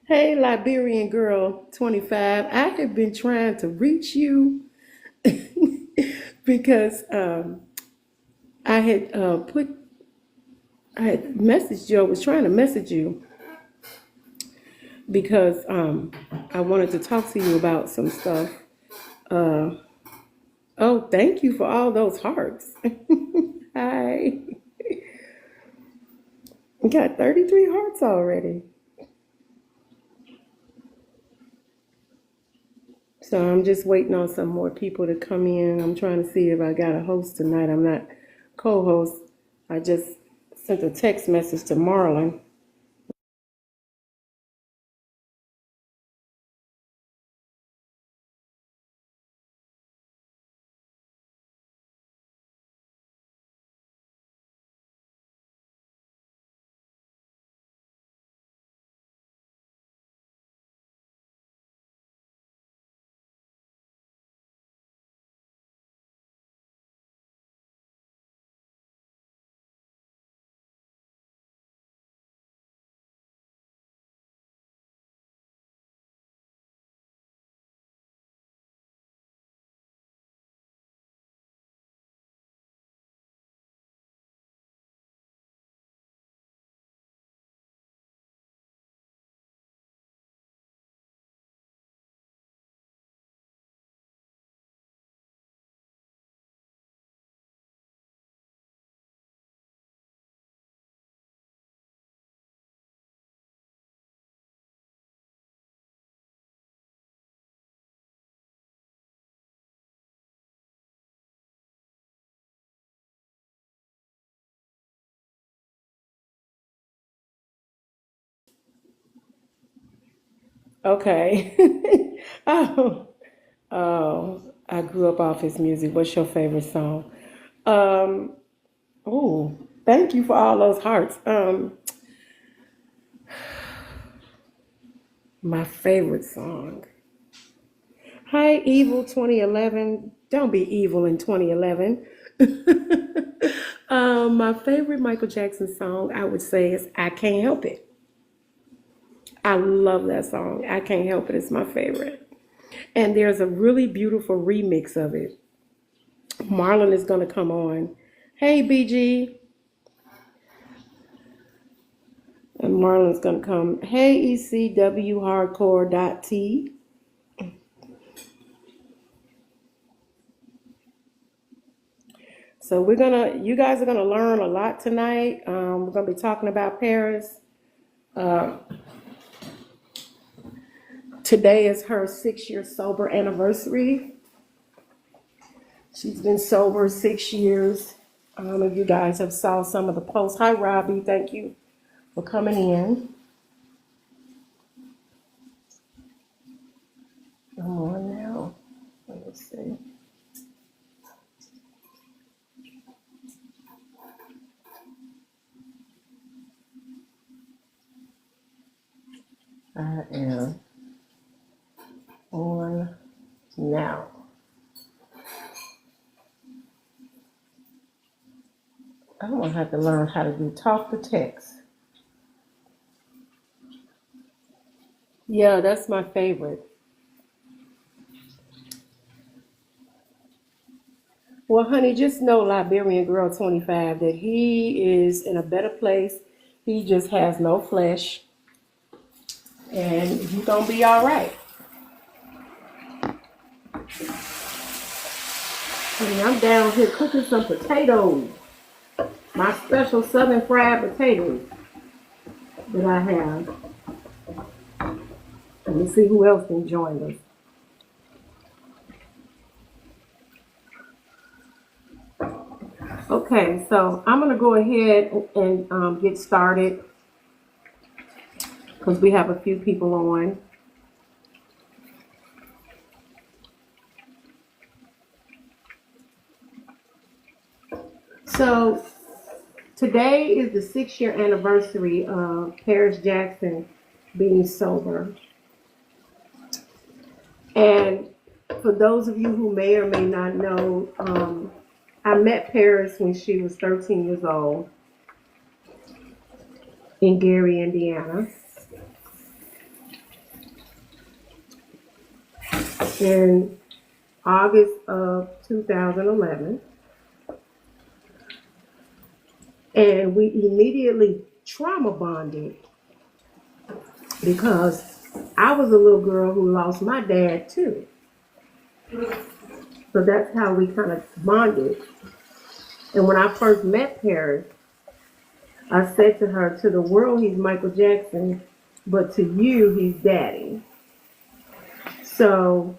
Hey, Liberian Girl 25. I have been trying to reach you because I had I had messaged you, I was trying to message you because I wanted to talk to you about some stuff. Uh, oh, thank you for all those hearts. Hi. We got 33 hearts already. So I'm just waiting on some more people to come in. I'm trying to see if I got a host tonight. I'm not co-host. I just sent a text message to Marlon. Okay. Oh, oh, I grew up off his music. What's your favorite song? Um, oh, thank you for all those hearts. My favorite song. Hi, Evil 2011. Don't be evil in 2011. My favorite Michael Jackson song, I would say, is I Can't Help It. I love that song. I Can't Help It. It's my favorite. And there's a really beautiful remix of it. Marlon is going to come on. Hey, BG. And Marlon's going to come. Hey, ECW Hardcore T. So you guys are gonna learn a lot tonight. We're gonna be talking about Paris. Uh, Today is her 6 year sober anniversary. She's been sober 6 years. If you guys have saw some of the posts. Hi, Robbie. Thank you for coming in. Come on now. Let me see. I am on now. I'm gonna have to learn how to do talk to text. Yeah, that's my favorite. Well, honey, just know Liberian Girl 25 that he is in a better place. He just has no flesh, and he's gonna be all right. Honey, I'm down here cooking some potatoes, my special southern fried potatoes that I have. Let me see who else can join us. Okay, so I'm gonna go ahead and get started because we have a few people on. So today is the 6 year anniversary of Paris Jackson being sober. And for those of you who may or may not know, I met Paris when she was 13 years old in Gary, Indiana. in August of 2011. And we immediately trauma bonded because I was a little girl who lost my dad too. So that's how we kind of bonded. And when I first met Paris, I said to her, to the world, he's Michael Jackson, but to you, he's daddy. So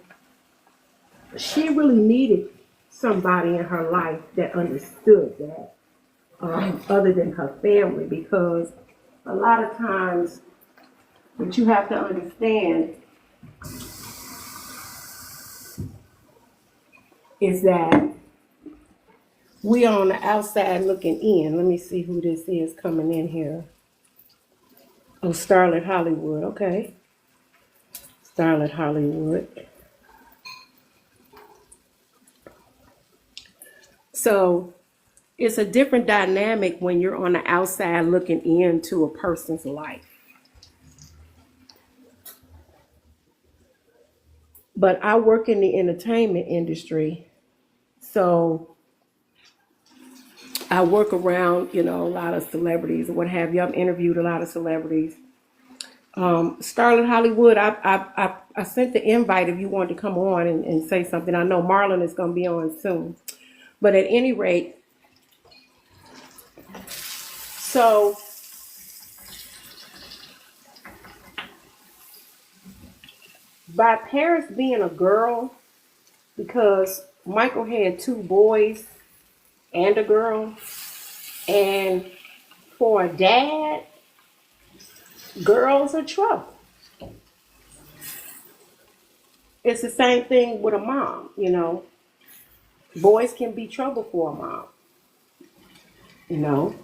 she really needed somebody in her life that understood that, other than her family, because a lot of times what you have to understand is that we are on the outside looking in. Let me see who this is coming in here. Oh, Starlet Hollywood. Okay. Starlet Hollywood. So it's a different dynamic when you're on the outside looking into a person's life. But I work in the entertainment industry, so I work around, a lot of celebrities or what have you. I've interviewed a lot of celebrities. Starlet Hollywood, I sent the invite if you wanted to come on and say something. I know Marlon is going to be on soon. But at any rate, so by Paris being a girl, because Michael had 2 boys and a girl, and for a dad, girls are trouble. It's the same thing with a mom, Boys can be trouble for a mom.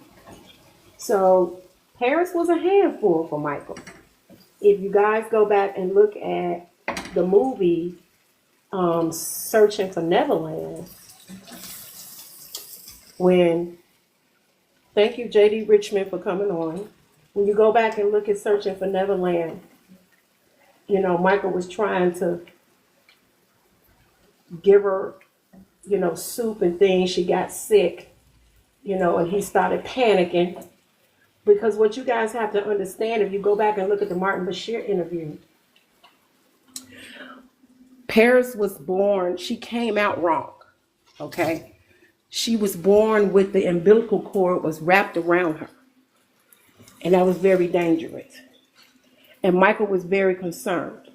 So Paris was a handful for Michael. If you guys go back and look at the movie Searching for Neverland, thank you JD Richmond for coming on. When you go back and look at Searching for Neverland, Michael was trying to give her, soup and things. She got sick, and he started panicking. Because what you guys have to understand, if you go back and look at the Martin Bashir interview, Paris was born, she came out wrong, okay? She was born with the umbilical cord was wrapped around her. And that was very dangerous. And Michael was very concerned.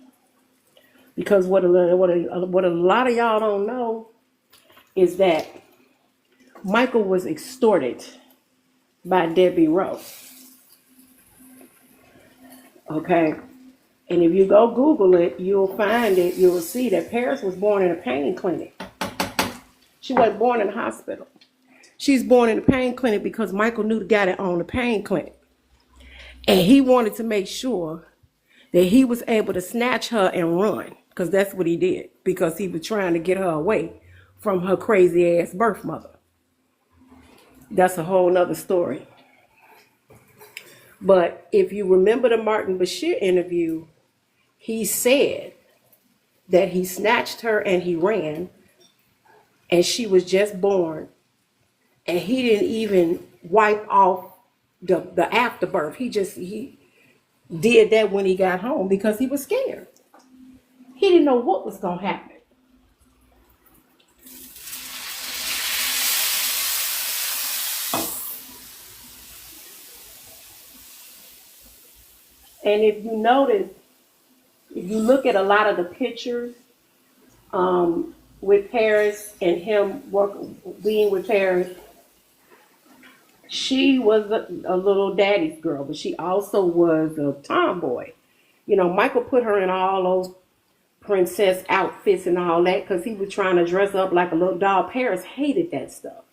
Because what a lot of y'all don't know is that Michael was extorted by Debbie Rowe. Okay? And if you go Google it, you'll find it, you'll see that Paris was born in a pain clinic. She wasn't born in a hospital. She's born in a pain clinic because Michael knew the guy that owned the pain clinic. And he wanted to make sure that he was able to snatch her and run, because that's what he did, because he was trying to get her away from her crazy ass birth mother. That's a whole nother story. But if you remember the Martin Bashir interview, he said that he snatched her and he ran, and she was just born, and he didn't even wipe off the afterbirth. He did that when he got home because he was scared. He didn't know what was going to happen. And if you notice, if you look at a lot of the pictures with Paris and him being with Paris, she was a little daddy's girl, but she also was a tomboy. Michael put her in all those princess outfits and all that because he was trying to dress up like a little doll. Paris hated that stuff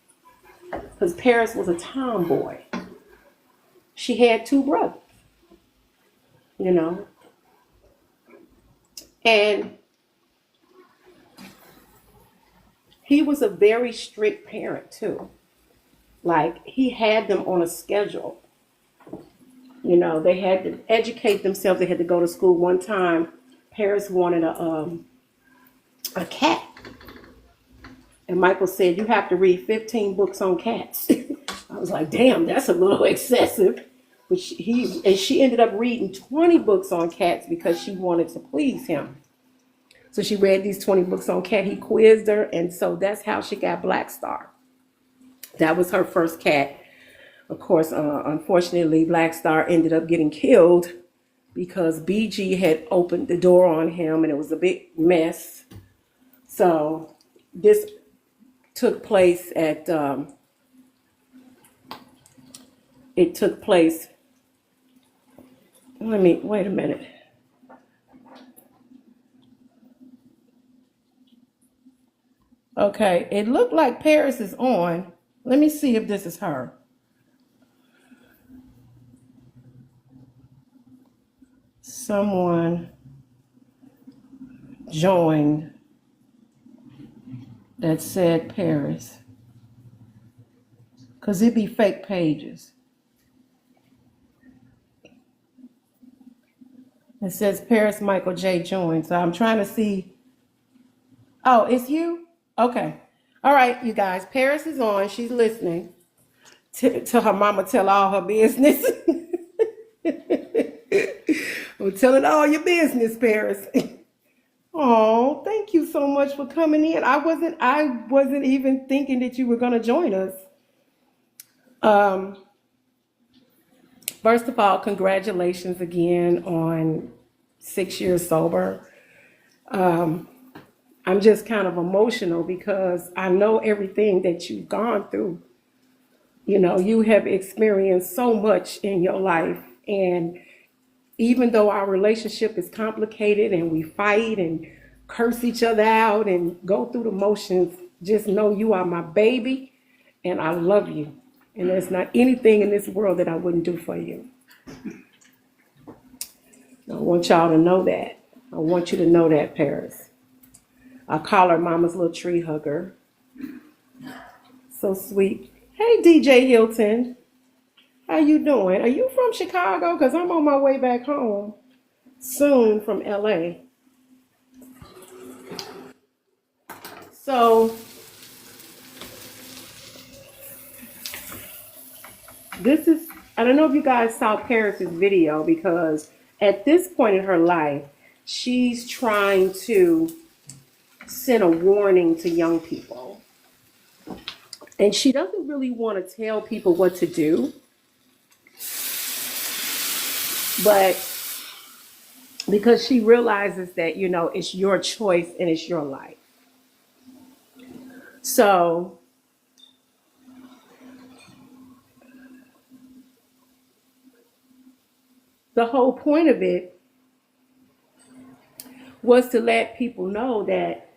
because Paris was a tomboy. She had 2 brothers, and he was a very strict parent too. Like, he had them on a schedule. They had to educate themselves. They had to go to school. One time, Paris wanted a cat. And Michael said, you have to read 15 books on cats. I was like, damn, that's a little excessive. But she ended up reading 20 books on cats because she wanted to please him. So she read these 20 books on cat. He quizzed her, and so that's how she got Black Star. That was her first cat. Of course, unfortunately, Black Star ended up getting killed because BG had opened the door on him, and it was a big mess. So this took place at it took place. Wait a minute. Okay, it looked like Paris is on. Let me see if this is her. Someone joined that said Paris. Because it'd be fake pages. It says Paris Michael J. joined. So I'm trying to see. Oh, it's you? Okay. All right, you guys. Paris is on. She's listening to her mama tell all her business. I'm telling all your business, Paris. Oh, thank you so much for coming in. I wasn't even thinking that you were gonna join us. Um, First of all, congratulations again on 6 years sober. Um, I'm just kind of emotional because I know everything that you've gone through. You know, you have experienced so much in your life. And even though our relationship is complicated and we fight and curse each other out and go through the motions, just know you are my baby and I love you. And there's not anything in this world that I wouldn't do for you. I want y'all to know that. I want you to know that, Paris. I call her Mama's little tree hugger. So sweet. Hey, DJ Hilton. How you doing? Are you from Chicago? Because I'm on my way back home soon from LA. So I don't know if you guys saw Paris's video because at this point in her life, she's trying to send a warning to young people. And she doesn't really want to tell people what to do, but because she realizes that, you know, it's your choice and it's your life. So the whole point of it was to let people know that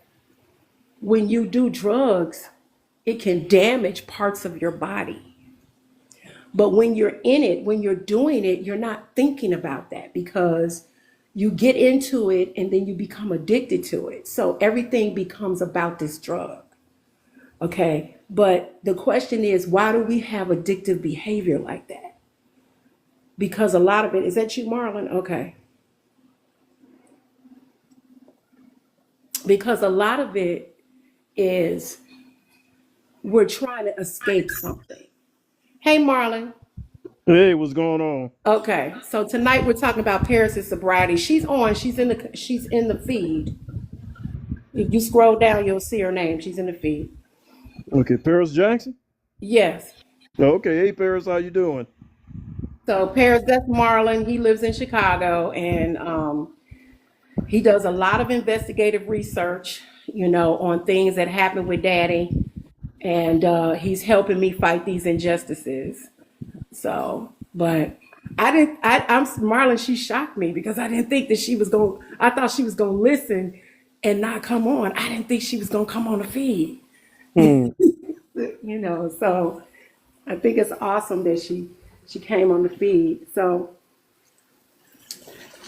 when you do drugs, it can damage parts of your body. But when you're in it, when you're doing it, you're not thinking about that because you get into it and then you become addicted to it. So everything becomes about this drug. Okay. But the question is, why do we have addictive behavior like that? Because a lot of it, is that you, Marlon? Okay. Because a lot of it is we're trying to escape something. Hey, Marlon. Hey, what's going on? Okay, so tonight we're talking about Paris' sobriety. She's on. She's in the feed. If you scroll down, you'll see her name. She's in the feed. Okay, Paris Jackson. Yes. Okay, hey Paris, how you doing? So Paris, that's Marlon. He lives in Chicago, and he does a lot of investigative research, you know, on things that happen with Daddy, and he's helping me fight these injustices. So, but I didn't. I'm Marlon. She shocked me because I didn't think that she was going. I thought she was going to listen and not come on. I didn't think she was going to come on the feed. Hmm. You know, so I think it's awesome that she came on the feed. So,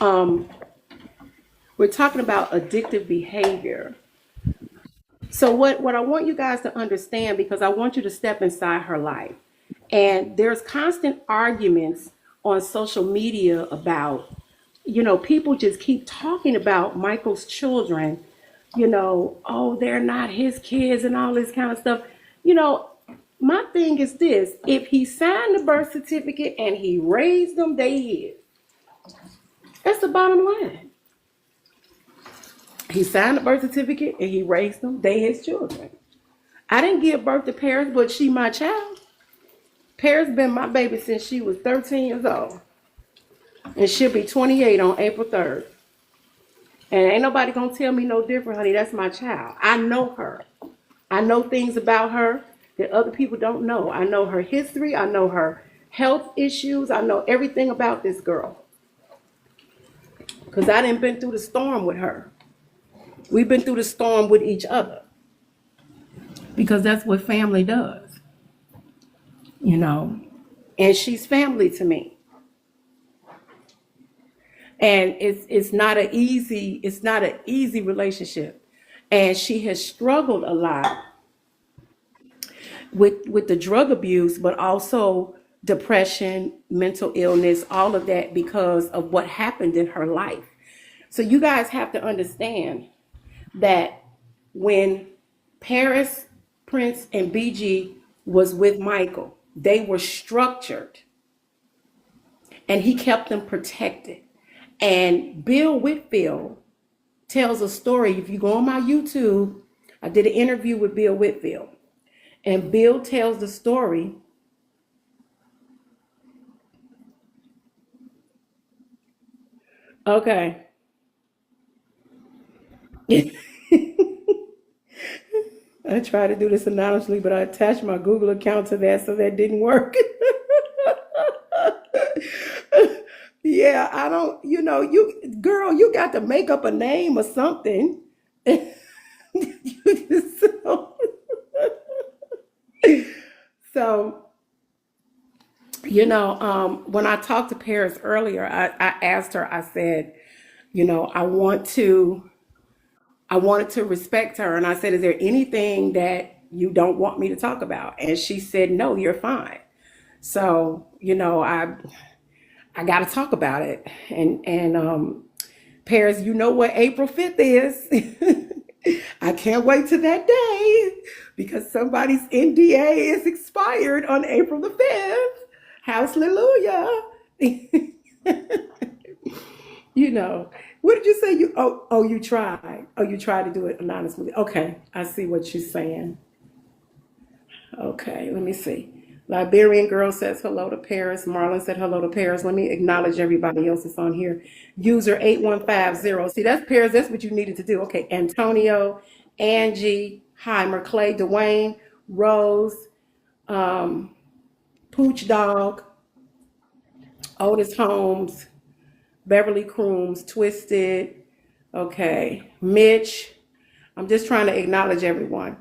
um, we're talking about addictive behavior. So what I want you guys to understand, because I want you to step inside her life. And there's constant arguments on social media about, you know, people just keep talking about Michael's children oh, they're not his kids and all this kind of stuff. You know, my thing is this: if he signed the birth certificate and he raised them, they his. That's the bottom line. He signed the birth certificate and he raised them, they his children. I didn't give birth to Paris, but she my child. Paris been my baby since she was 13 years old. And she'll be 28 on April 3rd. And ain't nobody gonna tell me no different, honey. That's my child. I know her. I know things about her that other people don't know. I know her history. I know her health issues. I know everything about this girl. Because I didn't been through the storm with her. We've been through the storm with each other. Because that's what family does. You know. And she's family to me. And it's not an easy relationship. And she has struggled a lot with the drug abuse, but also depression, mental illness, all of that because of what happened in her life. So you guys have to understand that when Paris, Prince, and BG was with Michael, they were structured and he kept them protected. And Bill Whitfield tells a story. If you go on my YouTube, I did an interview with Bill Whitfield. And Bill tells the story. Okay. I tried to do this anonymously, but I attached my Google account to that, so that didn't work. Yeah, I don't, girl, you got to make up a name or something. so, so, when I talked to Paris earlier, I asked her, I said, I wanted to respect her. And I said, is there anything that you don't want me to talk about? And she said, no, you're fine. So, I got to talk about it. And Paris, you know what April 5th is. I can't wait to that day because somebody's NDA is expired on April the 5th. Hallelujah. you know, what did you say? You tried. Oh, you tried to do it anonymously. Okay, I see what you're saying. Okay, let me see. Liberian girl says hello to Paris. Marlon said hello to Paris. Let me acknowledge everybody else that's on here. User 8150. See, that's Paris. That's what you needed to do. Okay, Antonio, Angie, Heimer, Clay, Dwayne, Rose, um, Pooch Dog, Otis Holmes, Beverly Crooms, Twisted. Okay, Mitch. I'm just trying to acknowledge everyone.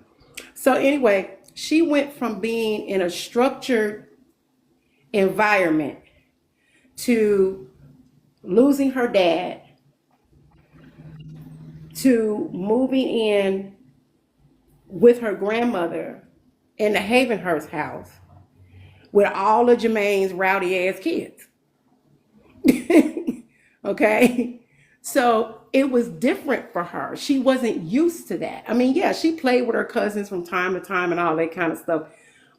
So anyway, she went from being in a structured environment to losing her dad to moving in with her grandmother in the Havenhurst house with all of Jermaine's rowdy ass kids. Okay. So it was different for her. She wasn't used to that. I mean, yeah, she played with her cousins from time to time and all that kind of stuff.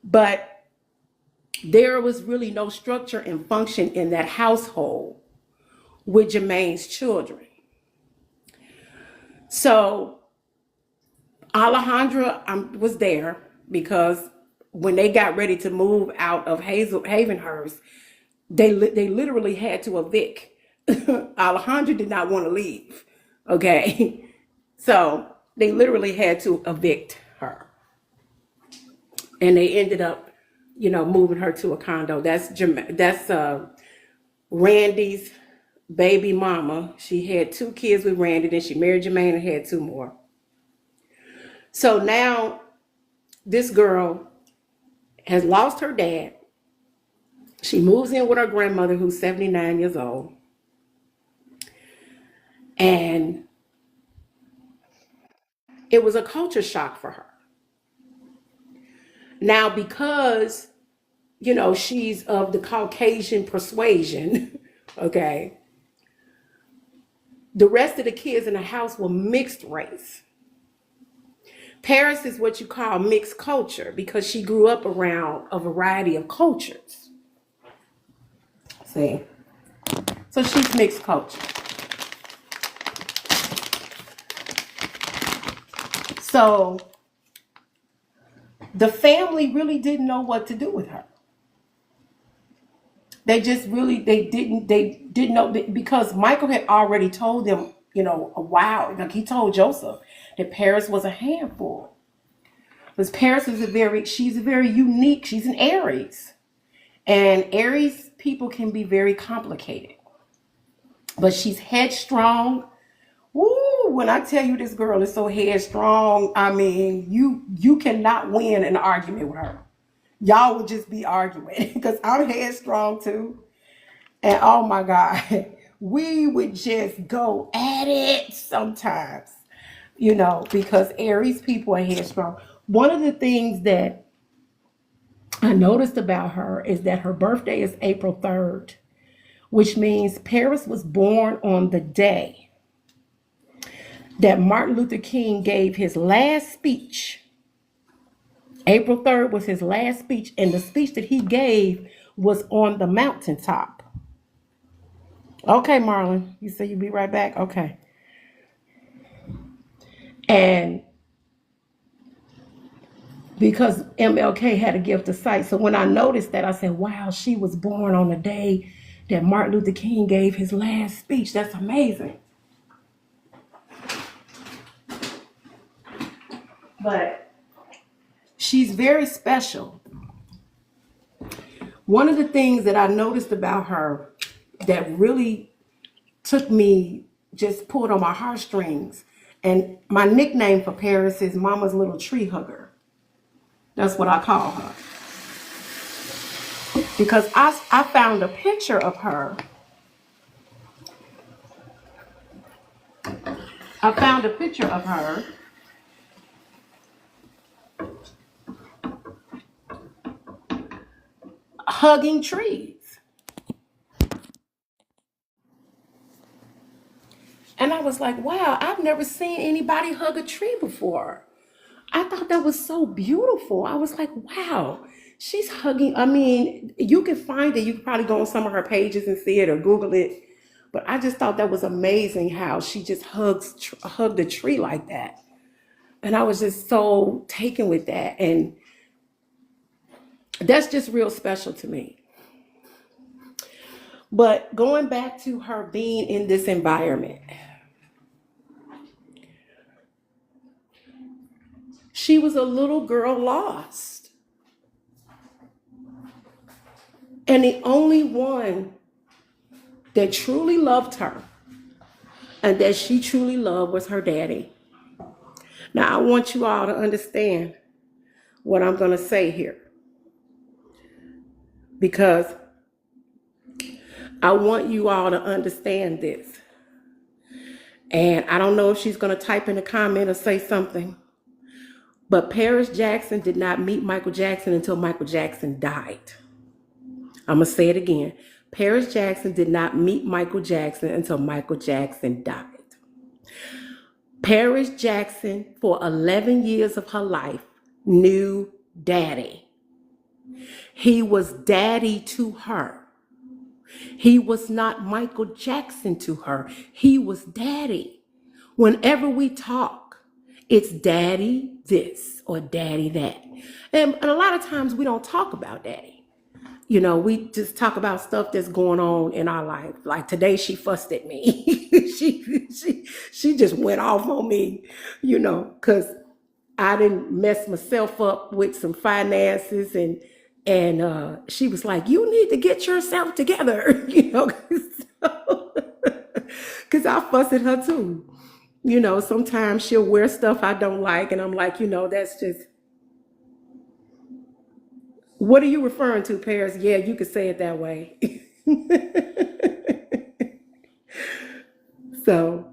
But there was really no structure and function in that household with Jermaine's children. So Alejandra was there because when they got ready to move out of Havenhurst, they literally had to evict. Alejandra did not want to leave. Okay. So they literally had to evict her. And they ended up, moving her to a condo. That's Randy's baby mama. She had 2 kids with Randy, then she married Jermaine and had 2 more. So now this girl has lost her dad. She moves in with her grandmother, who's 79 years old. And it was a culture shock for her. Now, because, she's of the Caucasian persuasion, okay, the rest of the kids in the house were mixed race. Paris is what you call mixed culture because she grew up around a variety of cultures. See? So she's mixed culture. So the family really didn't know what to do with her. They didn't know because Michael had already told them, a while, like he told Joseph that Paris was a handful. Because Paris is she's a very unique, she's an Aries. And Aries people can be very complicated. But she's headstrong. Woo, when I tell you this girl is so headstrong, I mean, you cannot win an argument with her. Y'all would just be arguing because I'm headstrong too. And oh my God, we would just go at it sometimes, because Aries people are headstrong. One of the things that I noticed about her is that her birthday is April 3rd, which means Paris was born on the day that Martin Luther King gave his last speech. April 3rd was his last speech, and the speech that he gave was on the mountaintop. Okay, Marlon, you say you'll be right back? Okay. And because MLK had a gift of sight, so when I noticed that, I said, wow, she was born on the day that Martin Luther King gave his last speech. That's amazing. But she's very special. One of the things that I noticed about her that really took me, just pulled on my heartstrings, and my nickname for Paris is Mama's Little Tree Hugger. That's what I call her. Because I found a picture of her. I found a picture of her hugging trees. And I was like, wow, I've never seen anybody hug a tree before. I thought that was so beautiful. I was like, wow, she's hugging. I mean, you can find it. You can probably go on some of her pages and see it or Google it. But I just thought that was amazing how she just hugged a tree like that. And I was just so taken with that. And that's just real special to me. But going back to her being in this environment, she was a little girl lost. And the only one that truly loved her and that she truly loved was her daddy. Now, I want you all to understand what I'm going to say here, because I want you all to understand this. And I don't know if she's going to type in a comment or say something, but Paris Jackson did not meet Michael Jackson until Michael Jackson died. I'm going to say it again. Paris Jackson did not meet Michael Jackson until Michael Jackson died. Paris Jackson, for 11 years of her life, knew daddy. He was daddy to her. He was not Michael Jackson to her. He was daddy. Whenever we talk, it's daddy this or daddy that. And a lot of times we don't talk about daddy. We just talk about stuff that's going on in our life. Like today, she fussed at me. she just went off on me, because I didn't mess myself up with some finances, and she was like, "You need to get yourself together," because I fuss at her too. Sometimes she'll wear stuff I don't like, and I'm like, that's just. What are you referring to, Paris? Yeah, you could say it that way. So,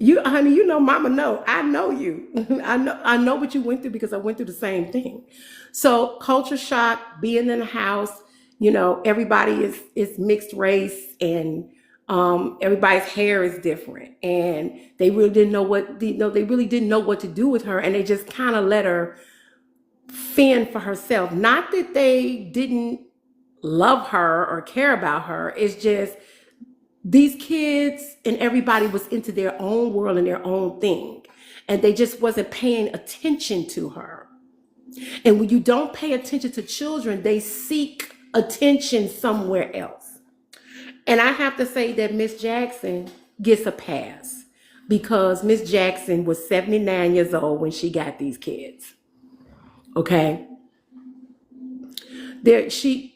honey, Mama know. I know you. I know what you went through because I went through the same thing. So, culture shock, being in the house, everybody is mixed race, and Everybody's hair is different, and they really didn't know they really didn't know what to do with her, and they just kind of let her fend for herself. Not that they didn't love her or care about her. It's just these kids and everybody was into their own world and their own thing, and they just wasn't paying attention to her. And when you don't pay attention to children, they seek attention somewhere else. And I have to say that Miss Jackson gets a pass because Miss Jackson was 79 years old when she got these kids. Okay. She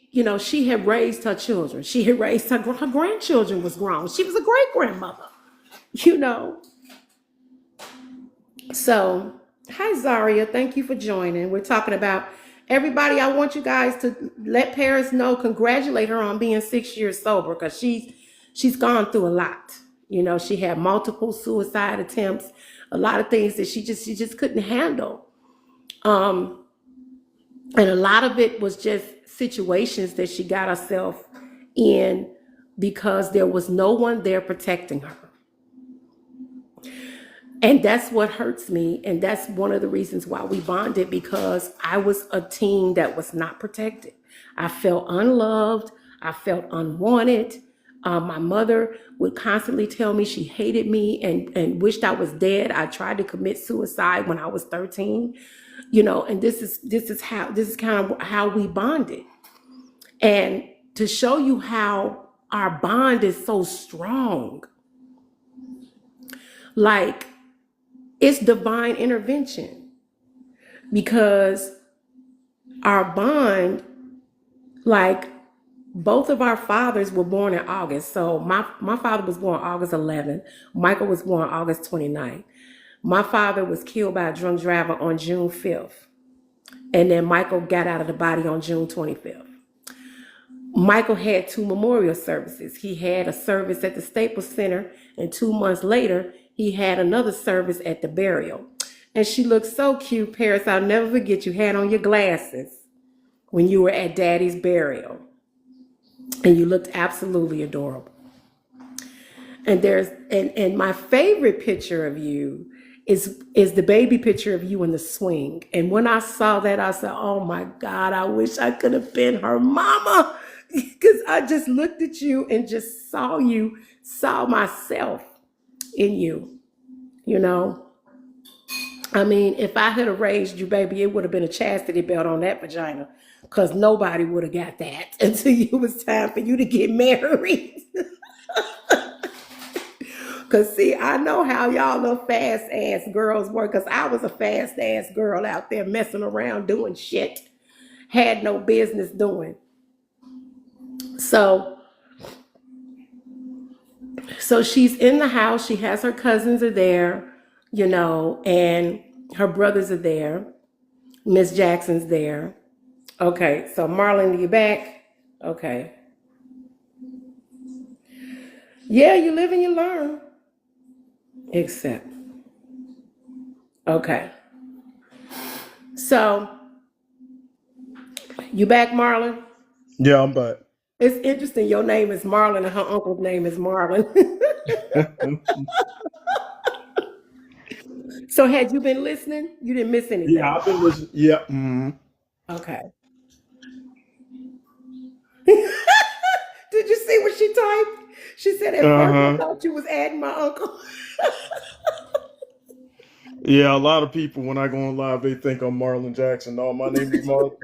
had raised her children. She had raised her grandchildren was grown. She was a great grandmother, you know. So, hi Zaria, thank you for joining. We're talking about everybody. I want you guys to let Paris know, congratulate her on being 6 years sober because she's gone through a lot. You know, she had multiple suicide attempts, a lot of things that she just couldn't handle. And a lot of it was just situations that she got herself in because there was no one there protecting her. And that's what hurts me. And that's one of the reasons why we bonded, because I was a teen that was not protected. I felt unloved. I felt unwanted. My mother would constantly tell me she hated me and wished I was dead. I tried to commit suicide when I was 13, and this is kind of how we bonded. And to show you how our bond is so strong, like, it's divine intervention, because our bond, like, both of our fathers were born in August. So my father was born August 11th. Michael was born August 29th. My father was killed by a drunk driver on June 5th. And then Michael got out of the body on June 25th. Michael had 2 memorial services. He had a service at the Staples Center, and 2 months later, he had another service at the burial. And she looked so cute, Paris. I'll never forget, you had on your glasses when you were at Daddy's burial. And you looked absolutely adorable. And and my favorite picture of you is the baby picture of you in the swing. And when I saw that, I said, oh my God, I wish I could have been her mama. Because I just looked at you and just saw myself in you, I mean, if I had raised you, baby, it would have been a chastity belt on that vagina, because nobody would have got that until it was time for you to get married. Because, see, I know how y'all little fast-ass girls work, because I was a fast-ass girl out there messing around doing shit, had no business doing. So she's in the house. She has her cousins are there, and her brothers are there. Miss Jackson's there. Okay, so Marlon, you back? Okay. Yeah, you live and you learn. Except. Okay. So, you back, Marlon? Yeah, I'm back. It's interesting. Your name is Marlon and her uncle's name is Marlon. So had you been listening? You didn't miss Yeah, anything. I've been listening. Yeah. Mm-hmm. Okay. Did you see what she typed? She said, at first I Uh-huh. thought you was adding my uncle. Yeah, a lot of people when I go on live, they think I'm Marlon Jackson. No, my name is Marlon.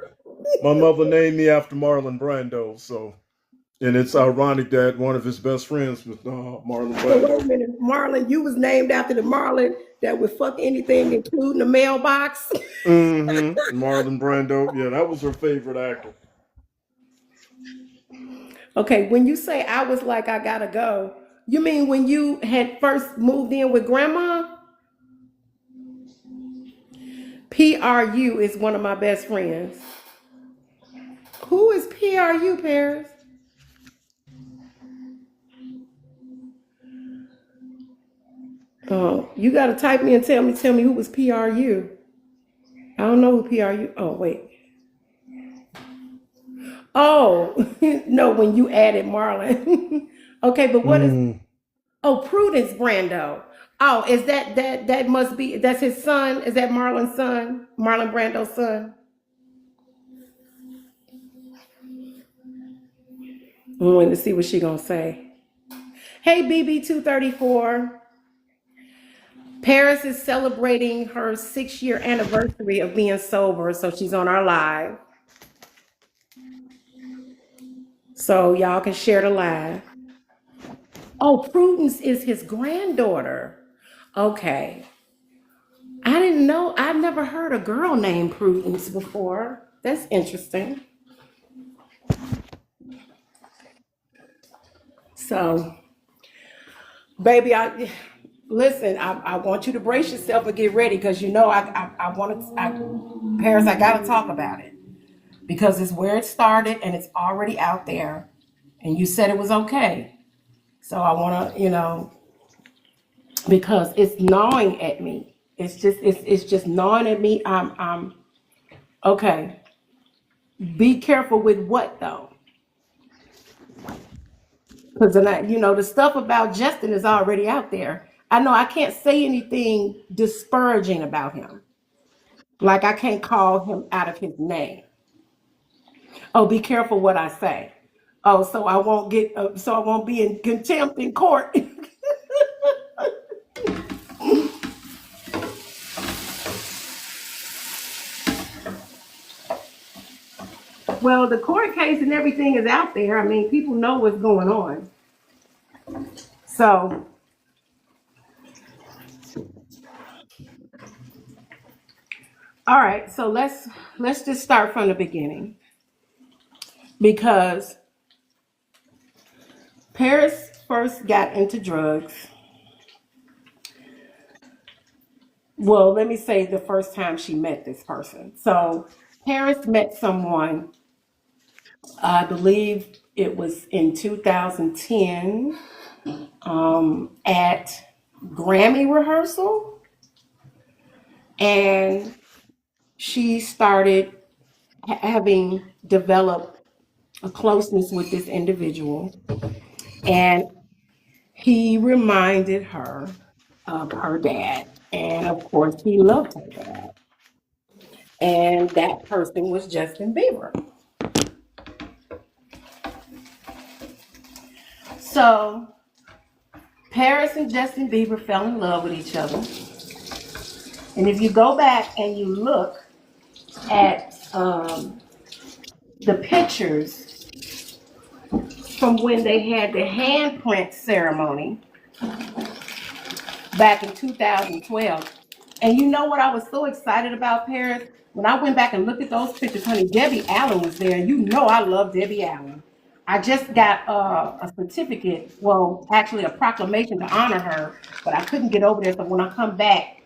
My mother named me after Marlon Brando, so, and it's ironic that one of his best friends was Marlon So wait a Brando. minute, Marlon, you was named after the Marlon that would fuck anything, including the mailbox? Mm-hmm. Marlon Brando. Yeah, that was her favorite actor. Okay, when you say I was like, I gotta go, you mean when you had first moved in with grandma? PRU is one of my best friends. Who is PRU, Paris? Oh, you gotta type me and tell me who was PRU. I don't know who PRU. Oh, wait. Oh, no, when you added Marlon. Okay, but what is, Mm. oh, Prudence Brando. Oh, is that must be, that's his son? Is that Marlon's son? Marlon Brando's son? I'm waiting to see what she gonna say. Hey, BB234. Paris is celebrating her 6 year anniversary of being sober, so she's on our live. So y'all can share the live. Oh, Prudence is his granddaughter. Okay. I didn't know, I've never heard a girl named Prudence before. That's interesting. So, baby, I listen, I want you to brace yourself and get ready because you know I want to, Paris, I got to talk about it because it's where it started and it's already out there. And you said it was okay. So I want to, because it's gnawing at me. It's just gnawing at me. I'm okay. Be careful with what though, because then the stuff about Justin is already out there. I know I can't say anything disparaging about him. Like I can't call him out of his name. Oh, be careful what I say. Oh, so I won't be in contempt in court. Well, the court case and everything is out there. I mean, people know what's going on. So, all right. So let's just start from the beginning because Paris first got into drugs. Well, let me say the first time she met this person. So, Paris met someone. I believe it was in 2010 at Grammy rehearsal, and she started having developed a closeness with this individual, and he reminded her of her dad. And of course, he loved her dad. And that person was Justin Bieber. So Paris and Justin Bieber fell in love with each other. And if you go back and you look at the pictures from when they had the handprint ceremony back in 2012. And you know what I was so excited about, Paris? When I went back and looked at those pictures, honey, Debbie Allen was there. And you know I love Debbie Allen. I just got a certificate, well, actually a proclamation to honor her, but I couldn't get over there. So when I come back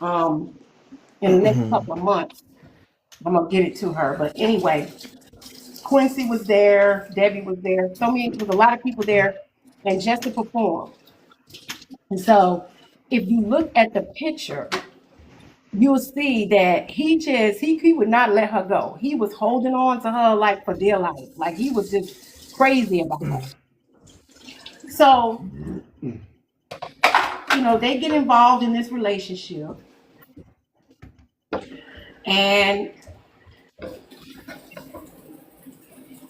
um, in the next couple of months, I'm gonna get it to her. But anyway, Quincy was there, Debbie was there, there was a lot of people there, and Jessica performed. And so if you look at the picture, you'll see that he would not let her go. He was holding on to her like for dear life. Like he was just crazy about her. So, they get involved in this relationship and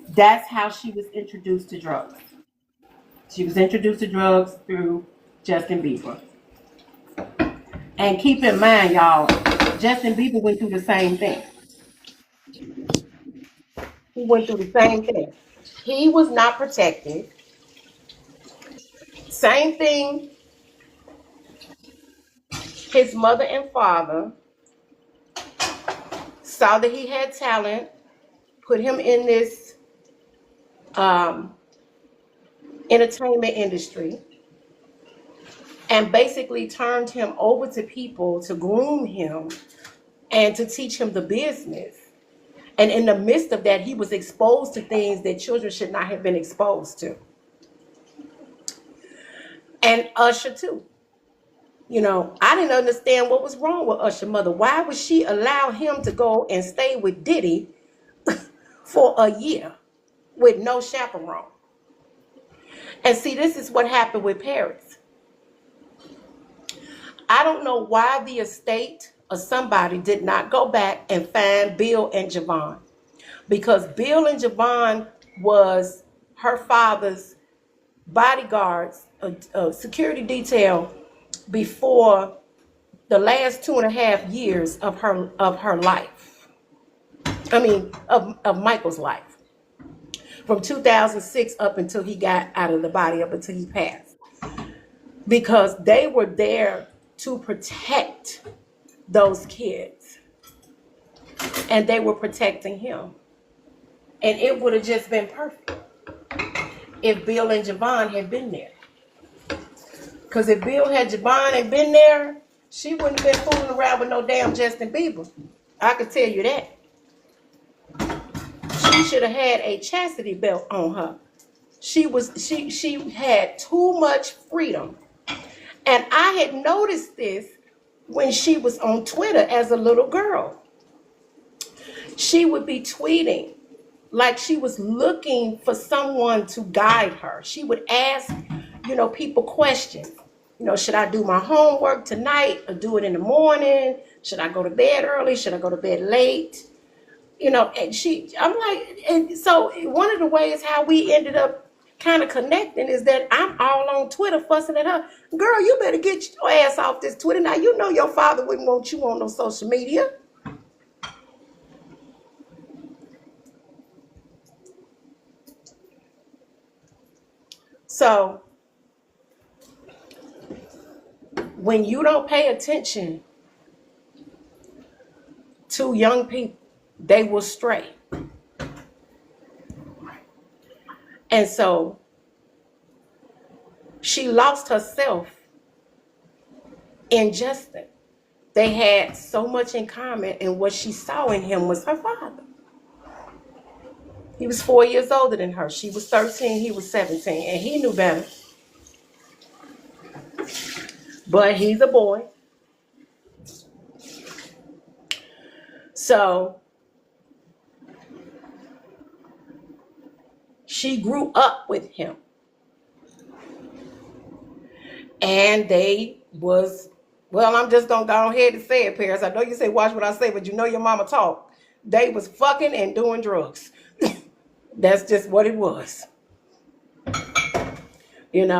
that's how she was introduced to drugs. She was introduced to drugs through Justin Bieber. And keep in mind, y'all, Justin Bieber went through the same thing. He went through the same thing. He was not protected. Same thing, his mother and father saw that he had talent, put him in this um, entertainment industry, and basically turned him over to people to groom him and to teach him the business. And in the midst of that, he was exposed to things that children should not have been exposed to. And Usher, too. I didn't understand what was wrong with Usher's mother. Why would she allow him to go and stay with Diddy for a year with no chaperone? And see, this is what happened with Paris. I don't know why the estate or somebody did not go back and find Bill and Javon, because Bill and Javon was her father's bodyguards, a security detail before the last 2.5 years of her life. I mean, of Michael's life, from 2006 up until he got out of the body, up until he passed, because they were there to protect those kids, and they were protecting him. And it would have just been perfect if Bill and Javon had been there. Because if Bill had Javon and been there, she wouldn't have been fooling around with no damn Justin Bieber. I could tell you that. She should have had a chastity belt on her. She had too much freedom. And I had noticed this when she was on Twitter as a little girl. She would be tweeting like she was looking for someone to guide her. She would ask, people questions. Should I do my homework tonight or do it in the morning? Should I go to bed early? Should I go to bed late? And I'm like, and so one of the ways how we ended up kind of connecting is that I'm all on Twitter fussing at her. Girl, you better get your ass off this Twitter. Now, your father wouldn't want you on no social media. So when you don't pay attention to young people, they will stray. And so she lost herself in Justin. They had so much in common, and what she saw in him was her father. He was 4 years older than her. She was 13, he was 17, and he knew better. But he's a boy. So she grew up with him. And I'm just going to go ahead and say it, Paris. I know you say watch what I say, but your mama talk. They was fucking and doing drugs. That's just what it was. And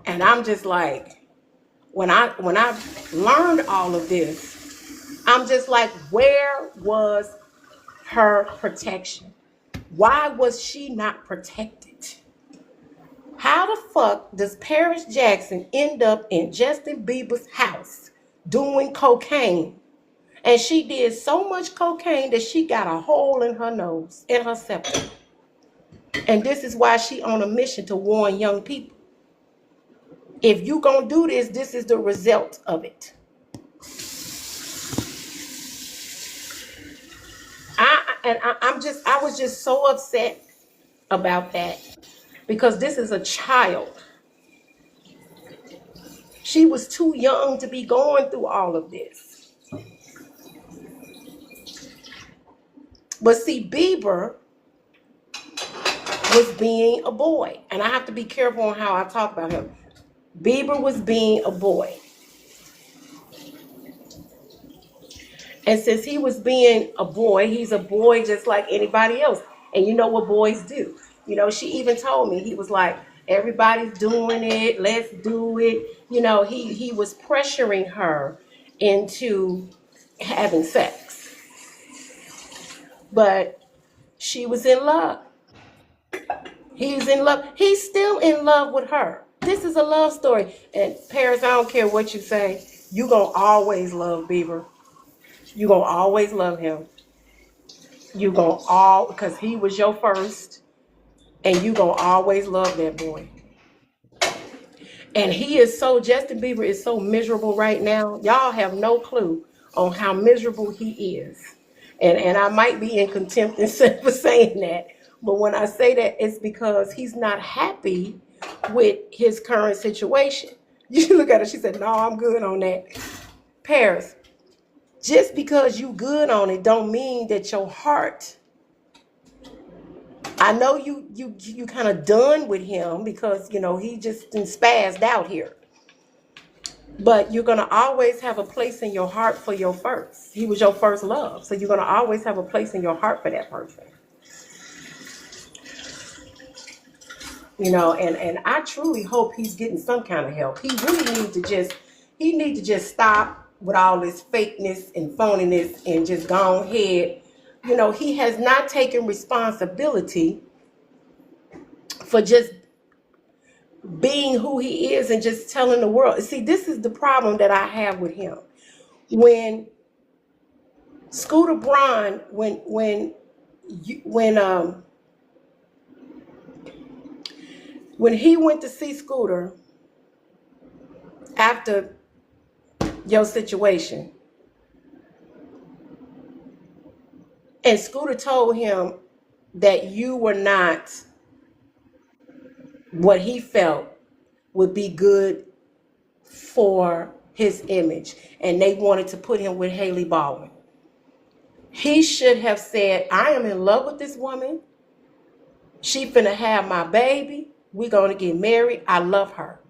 I'm just like, when I learned all of this, I'm just like, where was her protection? Why was she not protected? How the fuck does Paris Jackson end up in Justin Bieber's house doing cocaine? And she did so much cocaine that she got a hole in her nose, in her septum. And this is why she on a mission to warn young people. If you gonna do this, this is the result of it. I was just so upset about that, because this is a child. She was too young to be going through all of this. But see, Bieber was being a boy, and I have to be careful on how I talk about him. Bieber was being a boy. And since he was being a boy, he's a boy just like anybody else. And you know what boys do. She even told me, he was like, everybody's doing it, let's do it. He was pressuring her into having sex. But she was in love. He's in love. He's still in love with her. This is a love story. And Paris, I don't care what you say, you gonna always love Bieber. You gonna always love him. You gonna because he was your first, and you gonna always love that boy. And Justin Bieber is so miserable right now. Y'all have no clue on how miserable he is. And I might be in contempt for saying that, but when I say that, it's because he's not happy with his current situation. You look at her, she said, no, I'm good on that. Paris, just because you good on it don't mean that your heart I know you kind of done with him because he just done spazzed out here. But you're gonna always have a place in your heart for your first. He was your first love, so you're gonna always have a place in your heart for that person. And I truly hope he's getting some kind of help. He needs to just stop with all this fakeness and phoniness and just go ahead. He has not taken responsibility for just being who he is and just telling the world. See, this is the problem that I have with him. When Scooter Braun, when he went to see Scooter after your situation, and Scooter told him that you were not what he felt would be good for his image, and they wanted to put him with Haley Baldwin. He should have said, I am in love with this woman. She finna have my baby. We're gonna get married. I love her.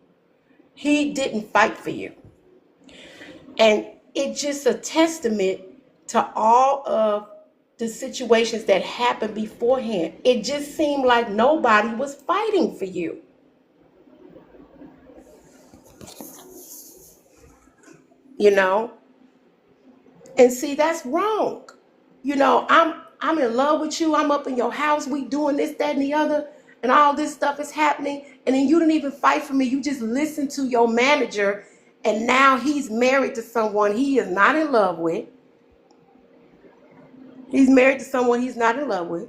He didn't fight for you. And it's just a testament to all of the situations that happened beforehand. It just seemed like nobody was fighting for you. And see, that's wrong. I'm in love with you. I'm up in your house. We doing this, that, and the other, and all this stuff is happening. And then you didn't even fight for me. You just listened to your manager, and now he's married to someone he is not in love with. He's married to someone he's not in love with,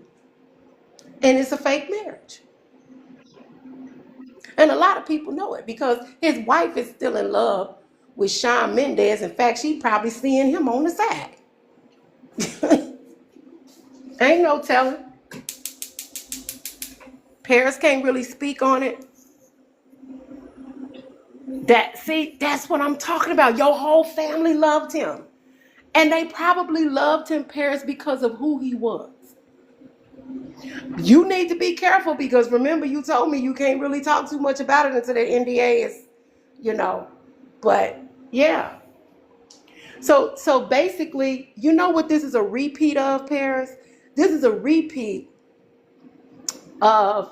and it's a fake marriage. And a lot of people know it because his wife is still in love with Shawn Mendes. In fact, she probably seeing him on the side. Ain't no telling. Paris can't really speak on it. That's what I'm talking about. Your whole family loved him. And they probably loved him, Paris, because of who he was. You need to be careful because remember you told me you can't really talk too much about it until the NDA is. But yeah. So basically, you know what this is a repeat of, Paris? This is a repeat of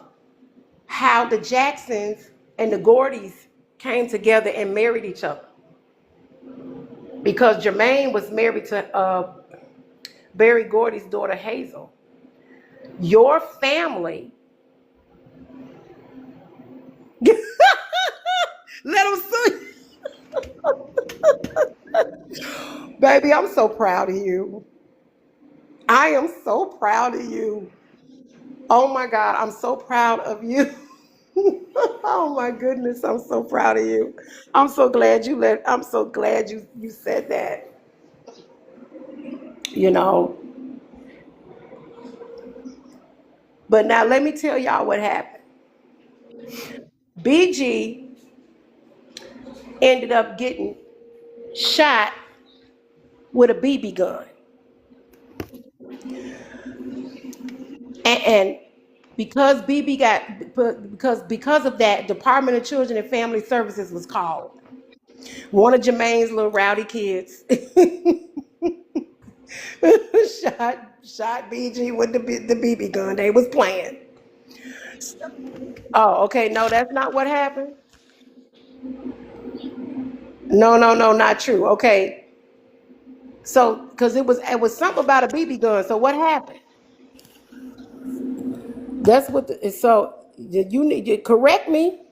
how the Jacksons and the Gordys came together and married each other. Because Jermaine was married to Berry Gordy's daughter, Hazel. Your family. Let them see. Baby, I'm so proud of you. I am so proud of you. Oh my God, I'm so proud of you. Oh my goodness, I'm so proud of you. I'm so glad you said that. You know. But now let me tell y'all what happened. BG ended up getting shot with a BB gun. And because of that, Department of Children and Family Services was called. One of Jermaine's little rowdy kids shot BG with the BB gun. They was playing. Oh, okay. No, that's not what happened. No, no, no, not true. Okay. So, because it was something about a BB gun. So what happened? So you need to correct me.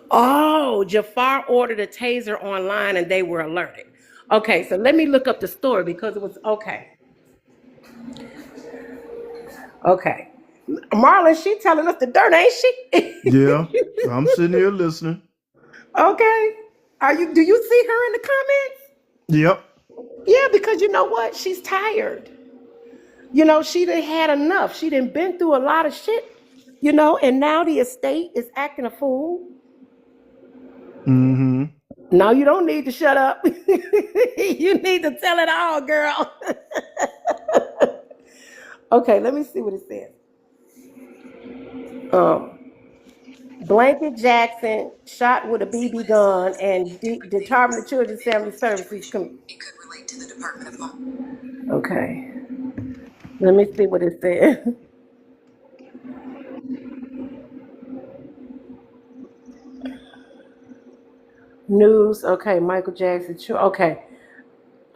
Oh, Jafar ordered a taser online and they were alerted. Okay, so let me look up the story because it was okay. Okay. Marlon, she telling us the dirt, ain't Yeah, she? I'm sitting here listening. Okay. Do you see her in the comments? Yep. Yeah, because you know what? She's tired. She done had enough. She done been through a lot of shit, and now the estate is acting a fool. Mm-hmm. No, you don't need to shut up. You need to tell it all, girl. Okay, let me see what it says. Um, Blanket Jackson shot with a BB gun and Department of Children's Family Services. Okay, let me see what it says. News. Okay, Michael Jackson. Okay.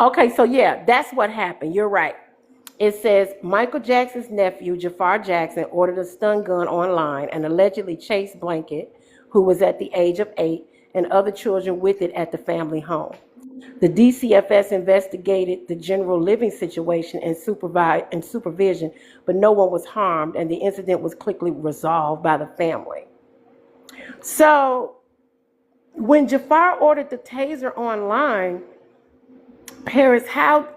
Okay, so yeah, that's what happened. You're right. It says Michael Jackson's nephew, Jafar Jackson, ordered a stun gun online and allegedly chased Blanket, who was at the age of 8, and other children with it at the family home. The DCFS investigated the general living situation and supervision, but no one was harmed, and the incident was quickly resolved by the family. So, when Jafar ordered the taser online, Paris, how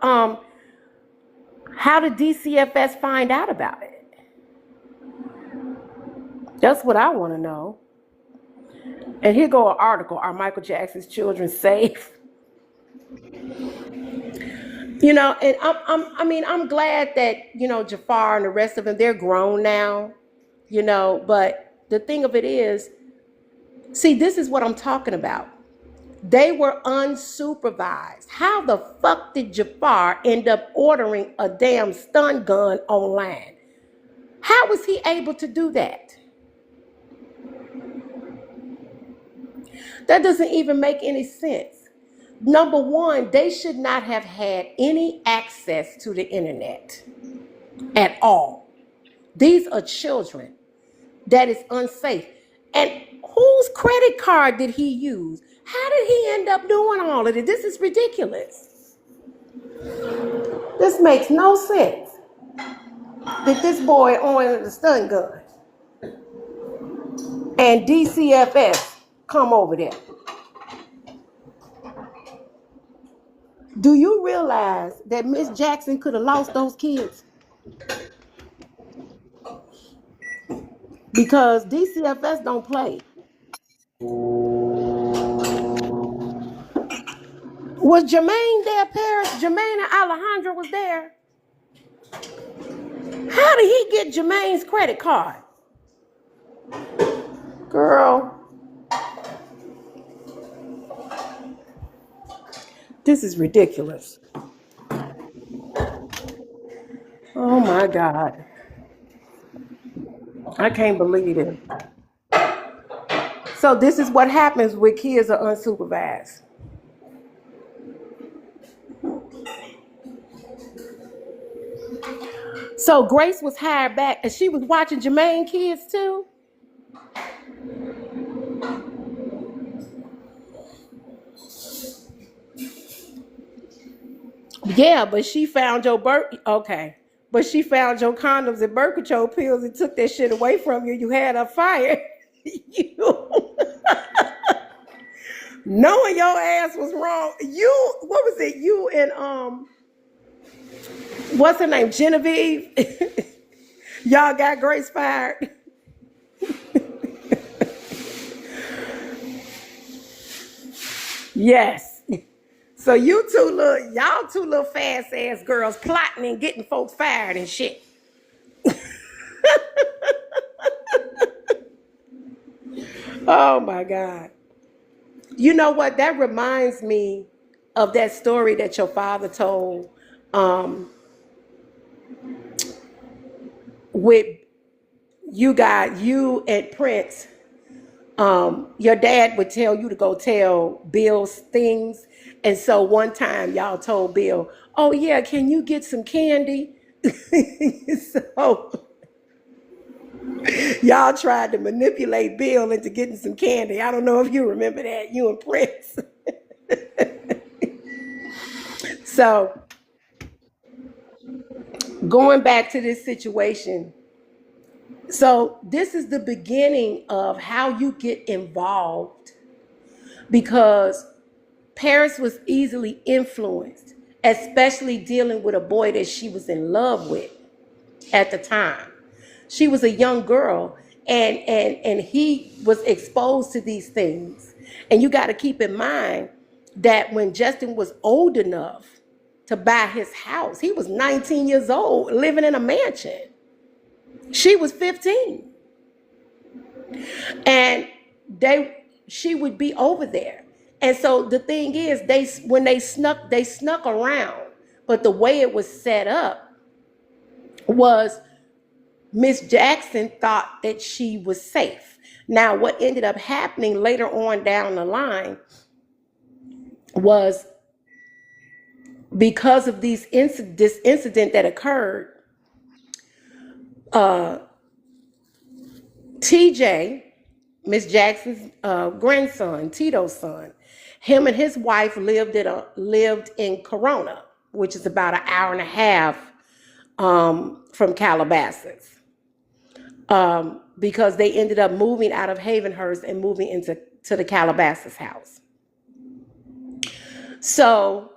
did DCFS find out about it? That's what I want to know. And here go an article: Are Michael Jackson's children safe? And I'm glad that Jafar and the rest of them, they're grown now. But the thing of it is, see, this is what I'm talking about. They were unsupervised. How the fuck did Jafar end up ordering a damn stun gun online? How was he able to do that? That doesn't even make any sense. Number one, they should not have had any access to the internet at all. These are children. That is unsafe. And whose credit card did he use? How did he end up doing all of it? This is ridiculous. This makes no sense. That this boy owned a stun gun and DCFS come over there. Do you realize that Miss Jackson could have lost those kids? Because DCFS don't play. Was Jermaine there, Paris? Jermaine and Alejandra was there. How did he get Jermaine's credit card? Girl, this is ridiculous. Oh my God. I can't believe it. So this is what happens when kids are unsupervised. So Grace was hired back and she was watching Jermaine kids too? Yeah, but she found your okay. But she found your condoms and birth control pills and took that shit away from you. You had her fired. You knowing your ass was wrong. What was it? You and what's her name? Genevieve. Y'all got Grace fired. Yes. So y'all two little fast ass girls plotting and getting folks fired and shit. Oh my God. You know what? That reminds me of that story that your father told with you and Prince. Your dad would tell you to go tell Bill's things. And so one time y'all told Bill, oh yeah, can you get some candy? So y'all tried to manipulate Bill into getting some candy. I don't know if you remember that, you and Prince. So going back to this situation, so this is the beginning of how you get involved, because Paris was easily influenced, especially dealing with a boy that she was in love with at the time. She was a young girl, and he was exposed to these things. And you got to keep in mind that when Justin was old enough to buy his house. He was 19 years old, living in a mansion. She was 15. And she would be over there. And so the thing is, when they snuck around. But the way it was set up was Miss Jackson thought that she was safe. Now, what ended up happening later on down the line was because of this incident that occurred, TJ, Miss Jackson's grandson, Tito's son, him and his wife lived in Corona, which is about an hour and a half from Calabasas, because they ended up moving out of Havenhurst and moving into the Calabasas house. So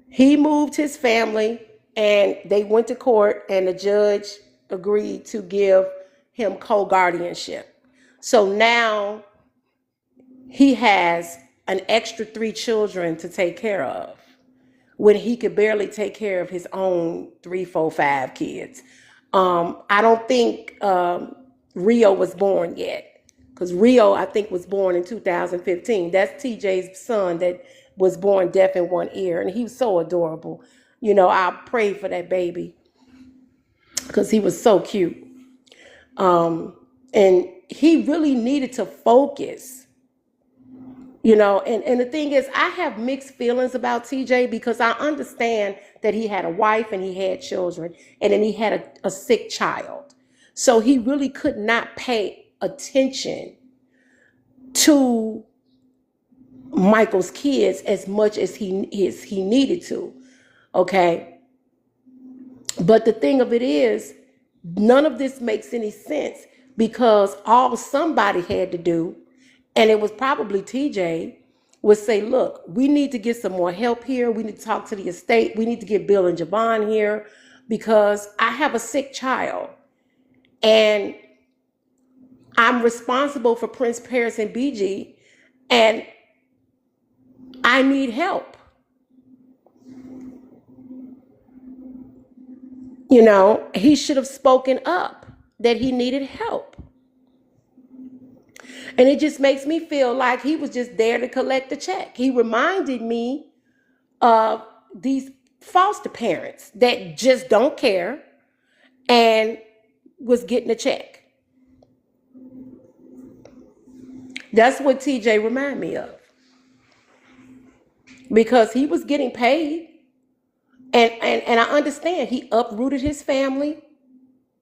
he moved his family, and they went to court, and the judge agreed to give him co-guardianship. So now he has an extra 3 children to take care of when he could barely take care of his own 3, 4, 5 kids. I don't think Rio was born yet, because Rio, I think, was born in 2015. That's TJ's son that was born deaf in one ear, and he was so adorable. You know, I prayed for that baby because he was so cute. And he really needed to focus, you know, and the thing is, I have mixed feelings about TJ because I understand that he had a wife and he had children, and then he had a sick child. So he really could not pay attention to Michael's kids as much as he needed to. Okay. But the thing of it is, none of this makes any sense because all somebody had to do, and it was probably TJ, was say, look, we need to get some more help here. We need to talk to the estate. We need to get Bill and Javon here because I have a sick child and I'm responsible for Prince Paris and BG, and I need help. You know, he should have spoken up that he needed help. And it just makes me feel like he was just there to collect the check. He reminded me of these foster parents that just don't care and was getting a check. That's what TJ reminded me of. Because he was getting paid. And I understand he uprooted his family,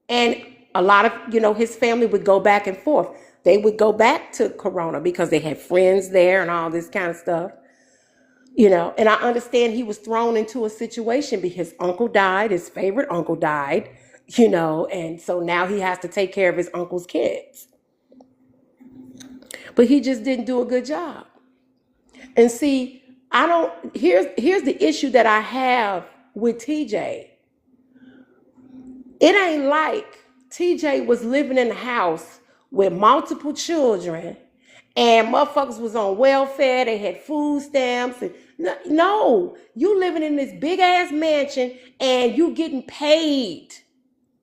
and a lot of, you know, his family would go back and forth. They would go back to Corona because they had friends there and all this kind of stuff, you know, and I understand he was thrown into a situation because his uncle died, his favorite uncle died, you know, and so now he has to take care of his uncle's kids. But he just didn't do a good job. And see, here's the issue that I have with TJ. It ain't like TJ was living in a house with multiple children and motherfuckers was on welfare, they had food stamps. And no, you living in this big ass mansion and you getting paid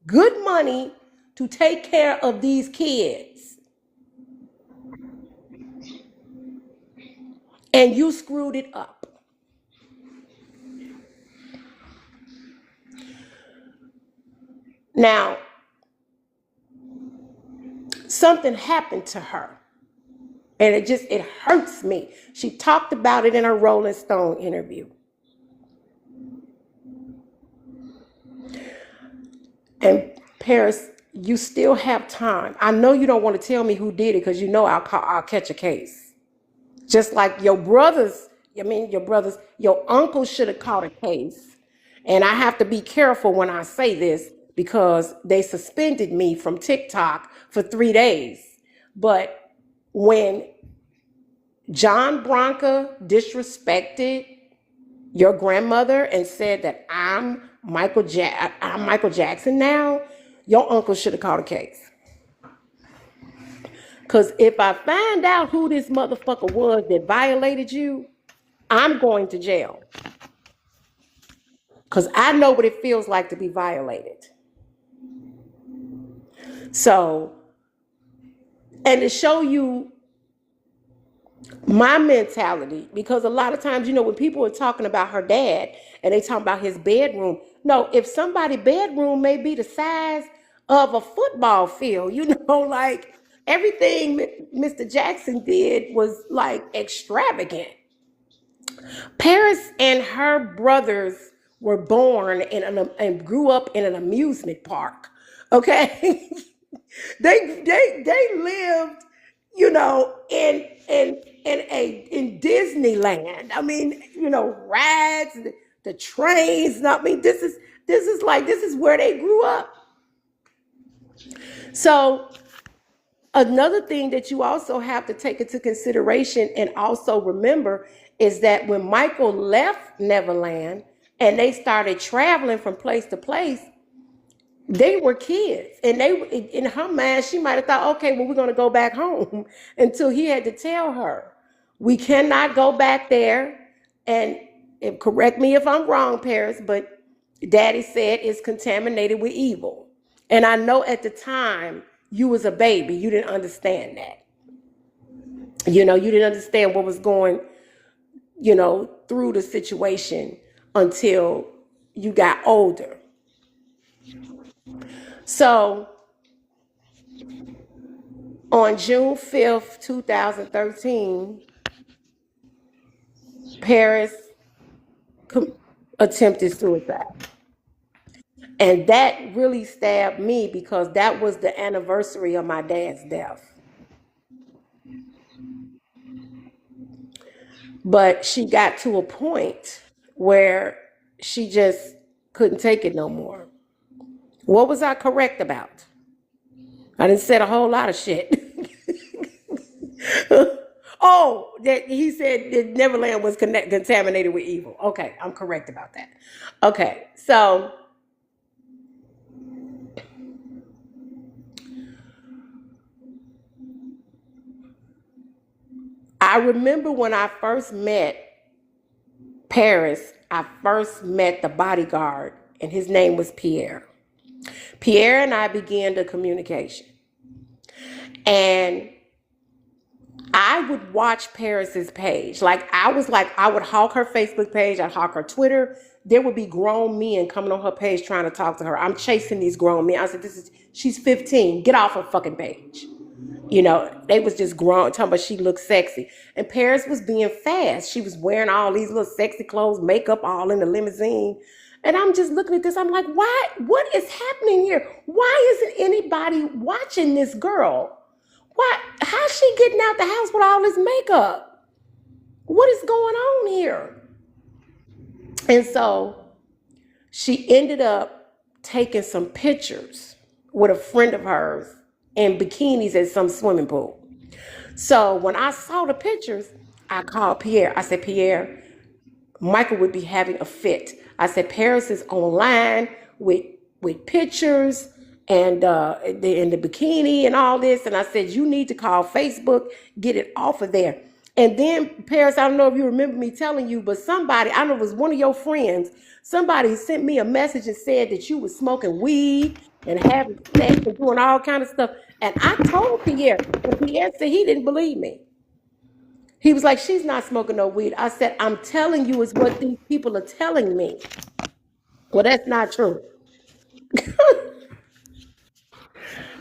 good money to take care of these kids. And you screwed it up. Now, something happened to her, and it hurts me. She talked about it in her Rolling Stone interview. And Paris, you still have time. I know you don't want to tell me who did it because you know I'll catch a case. Just like your uncle should have caught a case. And I have to be careful when I say this because they suspended me from TikTok for 3 days. But when John Bronca disrespected your grandmother and said that I'm Michael Jackson now, your uncle should have caught a case. Because if I find out who this motherfucker was that violated you, I'm going to jail. because I know what it feels like to be violated. So, and to show you my mentality, because a lot of times, when people are talking about her dad and they talk about his bedroom, no, if somebody's bedroom may be the size of a football field, like everything Mr. Jackson did was like extravagant. Paris and her brothers were born and grew up in an amusement park. Okay, they lived, in Disneyland. I mean, rides, the trains. I mean, this is where they grew up. So another thing that you also have to take into consideration and also remember is that when Michael left Neverland and they started traveling from place to place, they were kids. And they, in her mind, she might have thought, okay, well, we're going to go back home, until he had to tell her, we cannot go back there. And correct me if I'm wrong, Paris, but Daddy said it's contaminated with evil. And I know at the time you was a baby, you didn't understand that. You didn't understand what was going, through the situation until you got older. So on June 5th, 2013, Paris attempted suicide. And that really stabbed me because that was the anniversary of my dad's death. But she got to a point where she just couldn't take it no more. What was I correct about? I didn't said a whole lot of shit. Oh, that he said that Neverland was contaminated with evil. Okay, I'm correct about that. Okay, so I remember when I first met Paris, I first met the bodyguard, and his name was Pierre. Pierre and I began the communication. And I would watch Paris's page. I would hawk her Facebook page, I'd hawk her Twitter. There would be grown men coming on her page trying to talk to her. I'm chasing these grown men. I said, she's 15. Get off her fucking page. They was just grown, talking about she looked sexy. And Paris was being fast. She was wearing all these little sexy clothes, makeup, all in the limousine. And I'm just looking at this. I'm like, why? What is happening here? Why isn't anybody watching this girl? Why? How's she getting out the house with all this makeup? What is going on here? And so she ended up taking some pictures with a friend of hers in bikinis at some swimming pool. So when I saw the pictures, I called Pierre. I said, Pierre, Michael would be having a fit. I said, Paris is online with pictures and in the bikini and all this. And I said, you need to call Facebook, get it off of there. And then Paris, I don't know if you remember me telling you, but somebody, I don't know if it was one of your friends, somebody sent me a message and said that you was smoking weed and having sex and doing all kind of stuff. And I told Pierre, and Pierre said he didn't believe me. He was like, she's not smoking no weed. I said, I'm telling you is what these people are telling me. Well, that's not true.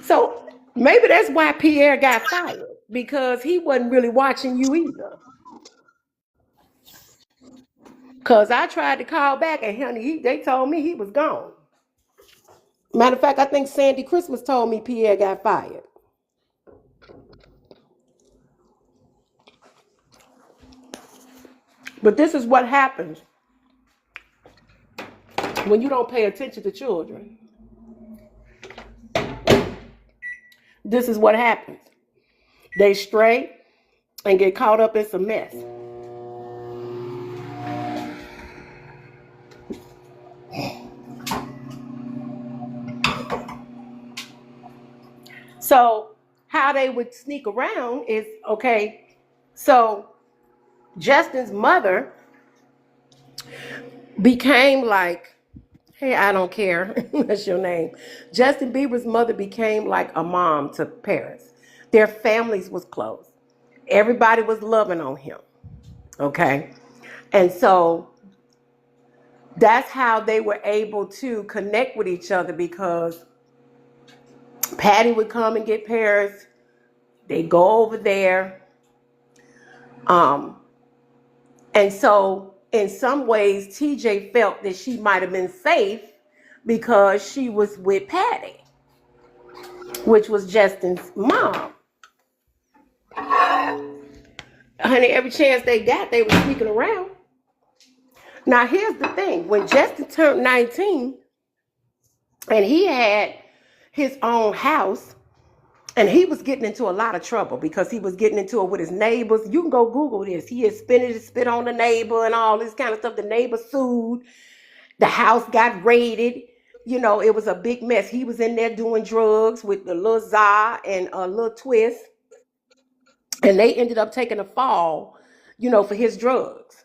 So maybe that's why Pierre got fired, because he wasn't really watching you either. Because I tried to call back and honey, they told me he was gone. Matter of fact, I think Sandy Christmas told me Pierre got fired. But this is what happens when you don't pay attention to children. This is what happens. They stray and get caught up in some mess. So how they would sneak around is, okay, so Justin's mother became like Hey, I don't care. That's your name. Justin Bieber's mother became like a mom to Paris. Their families was close. Everybody was loving on him. Okay. And so that's how they were able to connect with each other because Patty would come and get Paris. They go over there. Um, and so in some ways, TJ felt that she might have been safe because she was with Patty, which was Justin's mom. Honey, every chance they got, they were sneaking around. Now, here's the thing. When Justin turned 19 and he had his own house, and he was getting into a lot of trouble because he was getting into it with his neighbors. You can go Google this. He had spit on the neighbor and all this kind of stuff. The neighbor sued. The house got raided. You know, it was a big mess. He was in there doing drugs with the little Za and a little Twist. And they ended up taking a fall, for his drugs.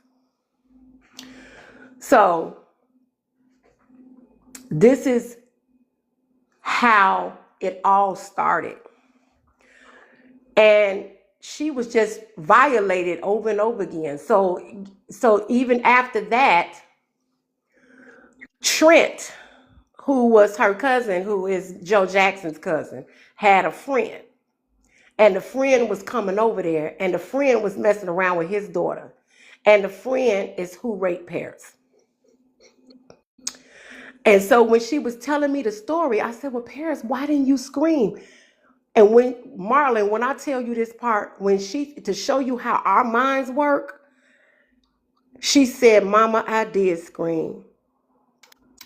So this is how it all started. And she was just violated over and over again. So even after that, Trent, who was her cousin, who is Joe Jackson's cousin, had a friend. And the friend was coming over there, and the friend was messing around with his daughter. And the friend is who raped Paris. And so when she was telling me the story, I said, well, Paris, why didn't you scream? And when Marlon, when I tell you this part, to show you how our minds work, she said, Mama, I did scream,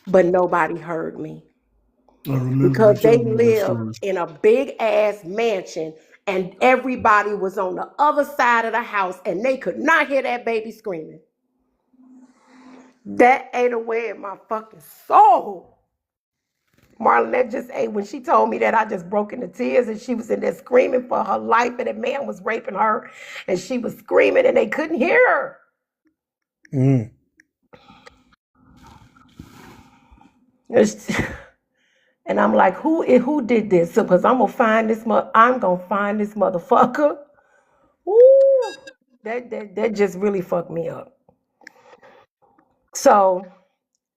but nobody heard me. I remember you Because they telling me that lived story. in a big ass mansion and everybody was on the other side of the house and they could not hear that baby screaming. That ate away at my fucking soul. Marlon, that just ate. When she told me that, I just broke into tears and she was in there screaming for her life and that man was raping her and she was screaming and they couldn't hear her. Mm. And I'm like, who did this? So, because I'm gonna find this motherfucker. Ooh, that just really fucked me up. So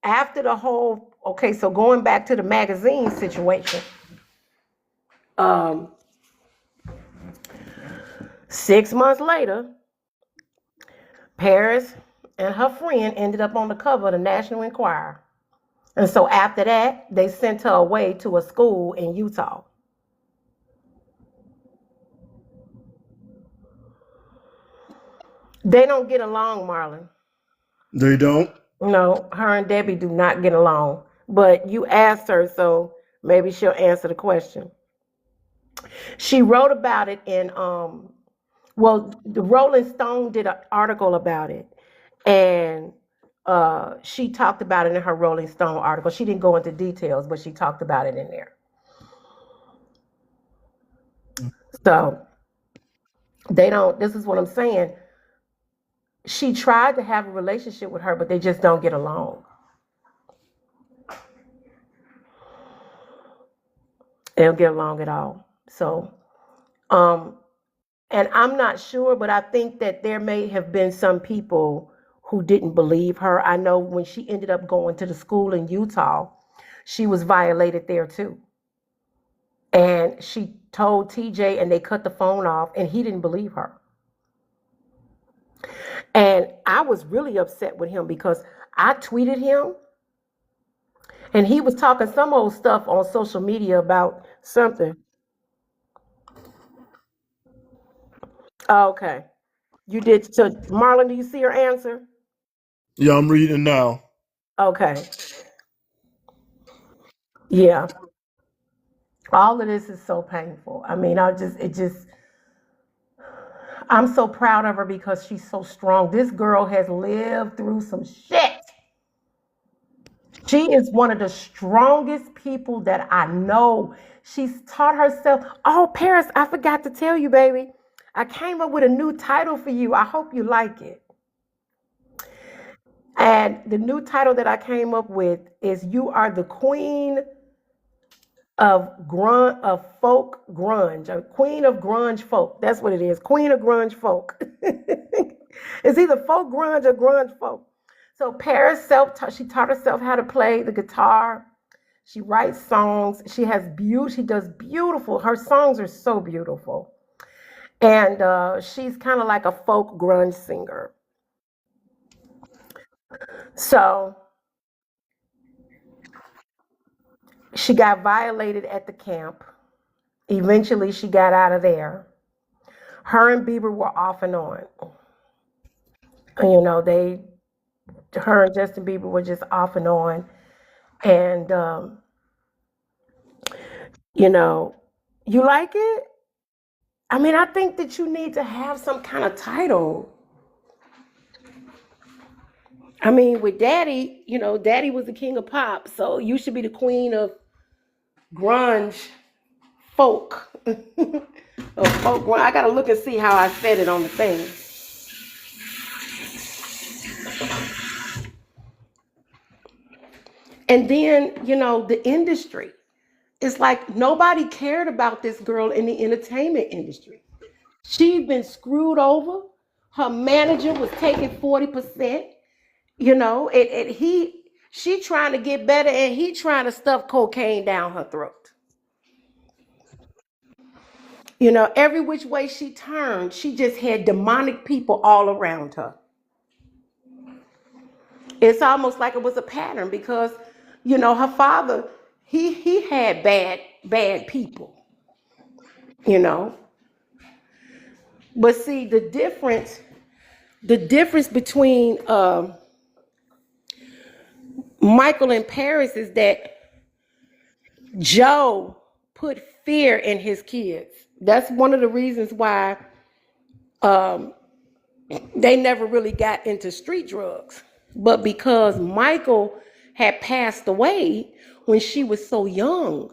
after so going back to the magazine situation, um, 6 months later, Paris and her friend ended up on the cover of the National Enquirer. And so after that, they sent her away to a school in Utah. They don't get along, Marlon. They don't? No, her and Debbie do not get along. But you asked her, so maybe she'll answer the question. She wrote about it in the Rolling Stone did an article about it, and she talked about it in her Rolling Stone article. She didn't go into details, but she talked about it in there. So they don't. This is what I'm saying. She tried to have a relationship with her, but they just don't get along. They don't get along at all. So, and I'm not sure, but I think that there may have been some people who didn't believe her. I know when she ended up going to the school in Utah, she was violated there too. And she told TJ and they cut the phone off and he didn't believe her. And I was really upset with him because I tweeted him and he was talking some old stuff on social media about something. Okay. You did. So, Marlon, do you see her answer? Yeah, I'm reading now. Okay. Yeah. All of this is so painful. I mean, I'm so proud of her because she's so strong. This girl has lived through some shit. She is one of the strongest people that I know. She's taught herself. Oh, Paris, I forgot to tell you, baby. I came up with a new title for you. I hope you like it. And the new title that I came up with is "You Are the Queen of Folk Grunge," or Queen of Grunge Folk. That's what it is. Queen of Grunge Folk. It's either folk grunge or grunge folk. So Paris she taught herself how to play the guitar. She writes songs. She has beauty. She does beautiful. Her songs are so beautiful. And she's kind of like a folk grunge singer. So she got violated at the camp. Eventually, she got out of there. Her and Bieber were off and on. You know, her and Justin Bieber were just off and on. And, you know, you like it? I mean, I think that you need to have some kind of title. I mean, with Daddy, you know, Daddy was the king of pop, so you should be the queen of grunge folk. Of folk grunge. I gotta look and see how I said it on the thing. And then, you know, the industry. It's like nobody cared about this girl in the entertainment industry. She'd been screwed over. Her manager was taking 40%. You know, she trying to get better and he trying to stuff cocaine down her throat. You know, every which way she turned, she just had demonic people all around her. It's almost like it was a pattern because, you know, her father, he had bad people, you know. But see, the difference between Michael and Paris is that Joe put fear in his kids. That's one of the reasons why um, they never really got into street drugs. But because Michael had passed away when she was so young,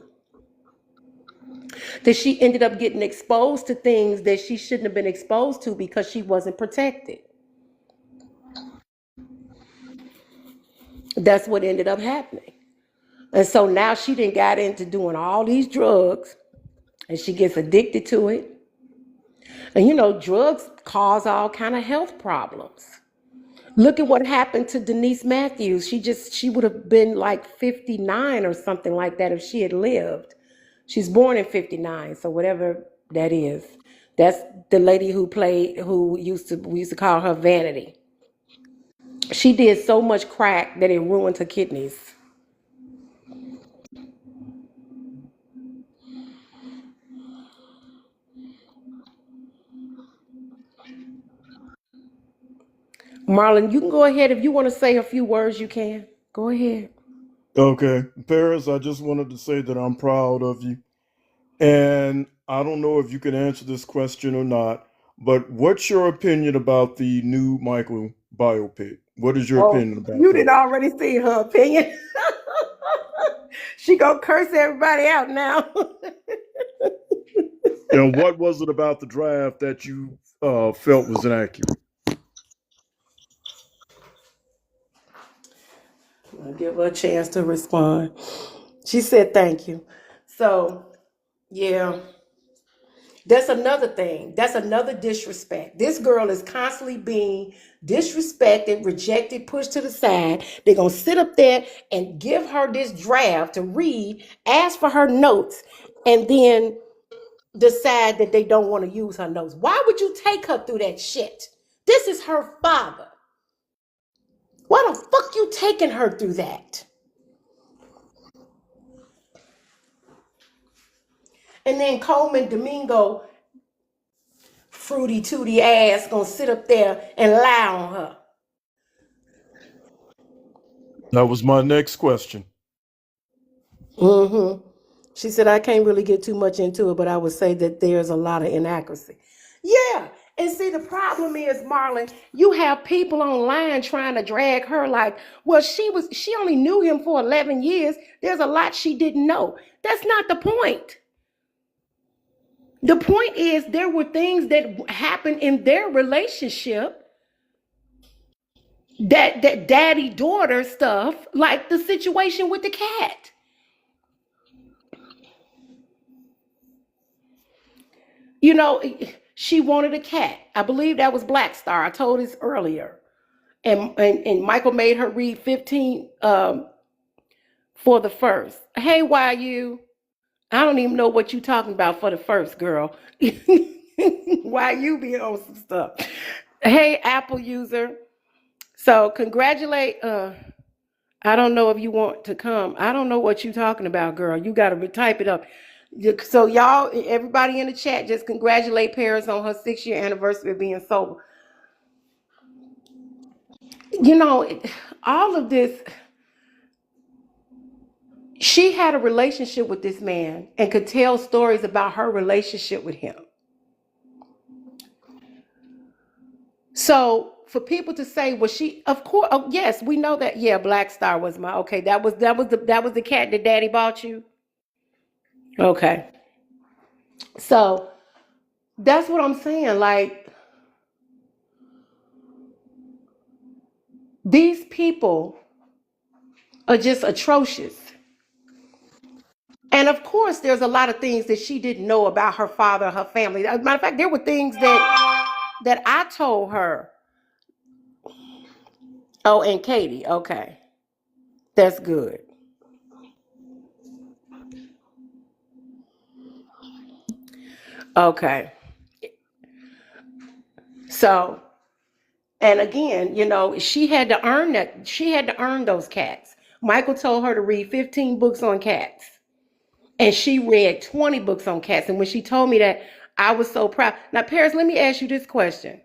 that she ended up getting exposed to things that she shouldn't have been exposed to because she wasn't protected. That's what ended up happening. And so now she done got into doing all these drugs and she gets addicted to it. And you know, drugs cause all kind of health problems. Look at what happened to Denise Matthews. She would have been like 59 or something like that if she had lived. She's born in 59, so whatever that is. That's the lady who we used to call her Vanity. She did so much crack that it ruined her kidneys. Marlon, you can go ahead if you want to say a few words, you can. Go ahead. Okay, Paris, I just wanted to say that I'm proud of you. And I don't know if you can answer this question or not, but what's your opinion about the new Michael biopic? What is your Oh, opinion about you that? did already see her opinion. She gonna curse everybody out now. And what was it about the draft that you felt was inaccurate? I'll give her a chance to respond. She said thank you. So yeah, that's another thing. That's another disrespect. This girl is constantly being disrespected, rejected, pushed to the side. They're going to sit up there and give her this draft to read, ask for her notes, and then decide that they don't want to use her notes. Why would you take her through that shit? This is her father. Why the fuck you taking her through that? And then Coleman Domingo, fruity tooty ass, gonna sit up there and lie on her. That was my next question. Mm-hmm. She said, I can't really get too much into it, but I would say that there's a lot of inaccuracy. Yeah. And see, the problem is, Marlon, you have people online trying to drag her like, well, she only knew him for 11 years. There's a lot she didn't know. That's not the point. The point is there were things that happened in their relationship that daddy daughter stuff, like the situation with the cat. You know, she wanted a cat. I believe that was Black Star. I told this earlier. And Michael made her read 15 for the first. Hey, why you? I don't even know what you talking about for the first, girl. Why you be on some stuff? Hey, Apple user. So congratulate. I don't know if you want to come. I don't know what you talking about, girl. You got to type it up. So y'all, everybody in the chat, just congratulate Paris on her 6-year anniversary of being sober. You know, all of this. She had a relationship with this man and could tell stories about her relationship with him. So for people to say, well, she, of course, oh, yes, we know that. Yeah, Black Star was my, okay. That was the cat that Daddy bought you. Okay, so that's what I'm saying. Like, these people are just atrocious. And of course, there's a lot of things that she didn't know about her father, her family. As a matter of fact, there were things that I told her. Oh, and Katie. Okay, that's good. Okay, so and again, she had to earn that. She had to earn those cats. Michael told her to read 15 books on cats, and she read 20 books on cats. And when she told me that, I was so proud. Now, Paris, let me ask you this question.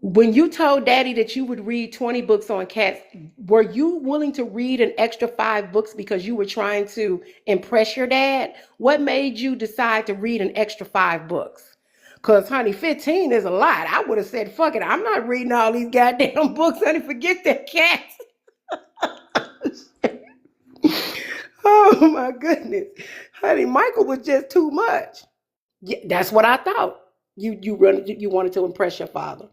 When you told Daddy that you would read 20 books on cats, were you willing to read an extra 5 books because you were trying to impress your dad? What made you decide to read an extra 5 books? Because, honey, 15 is a lot. I would have said, fuck it, I'm not reading all these goddamn books, honey. Forget that cat. Oh, my goodness. Honey, Michael was just too much. Yeah, that's what I thought. You wanted to impress your father.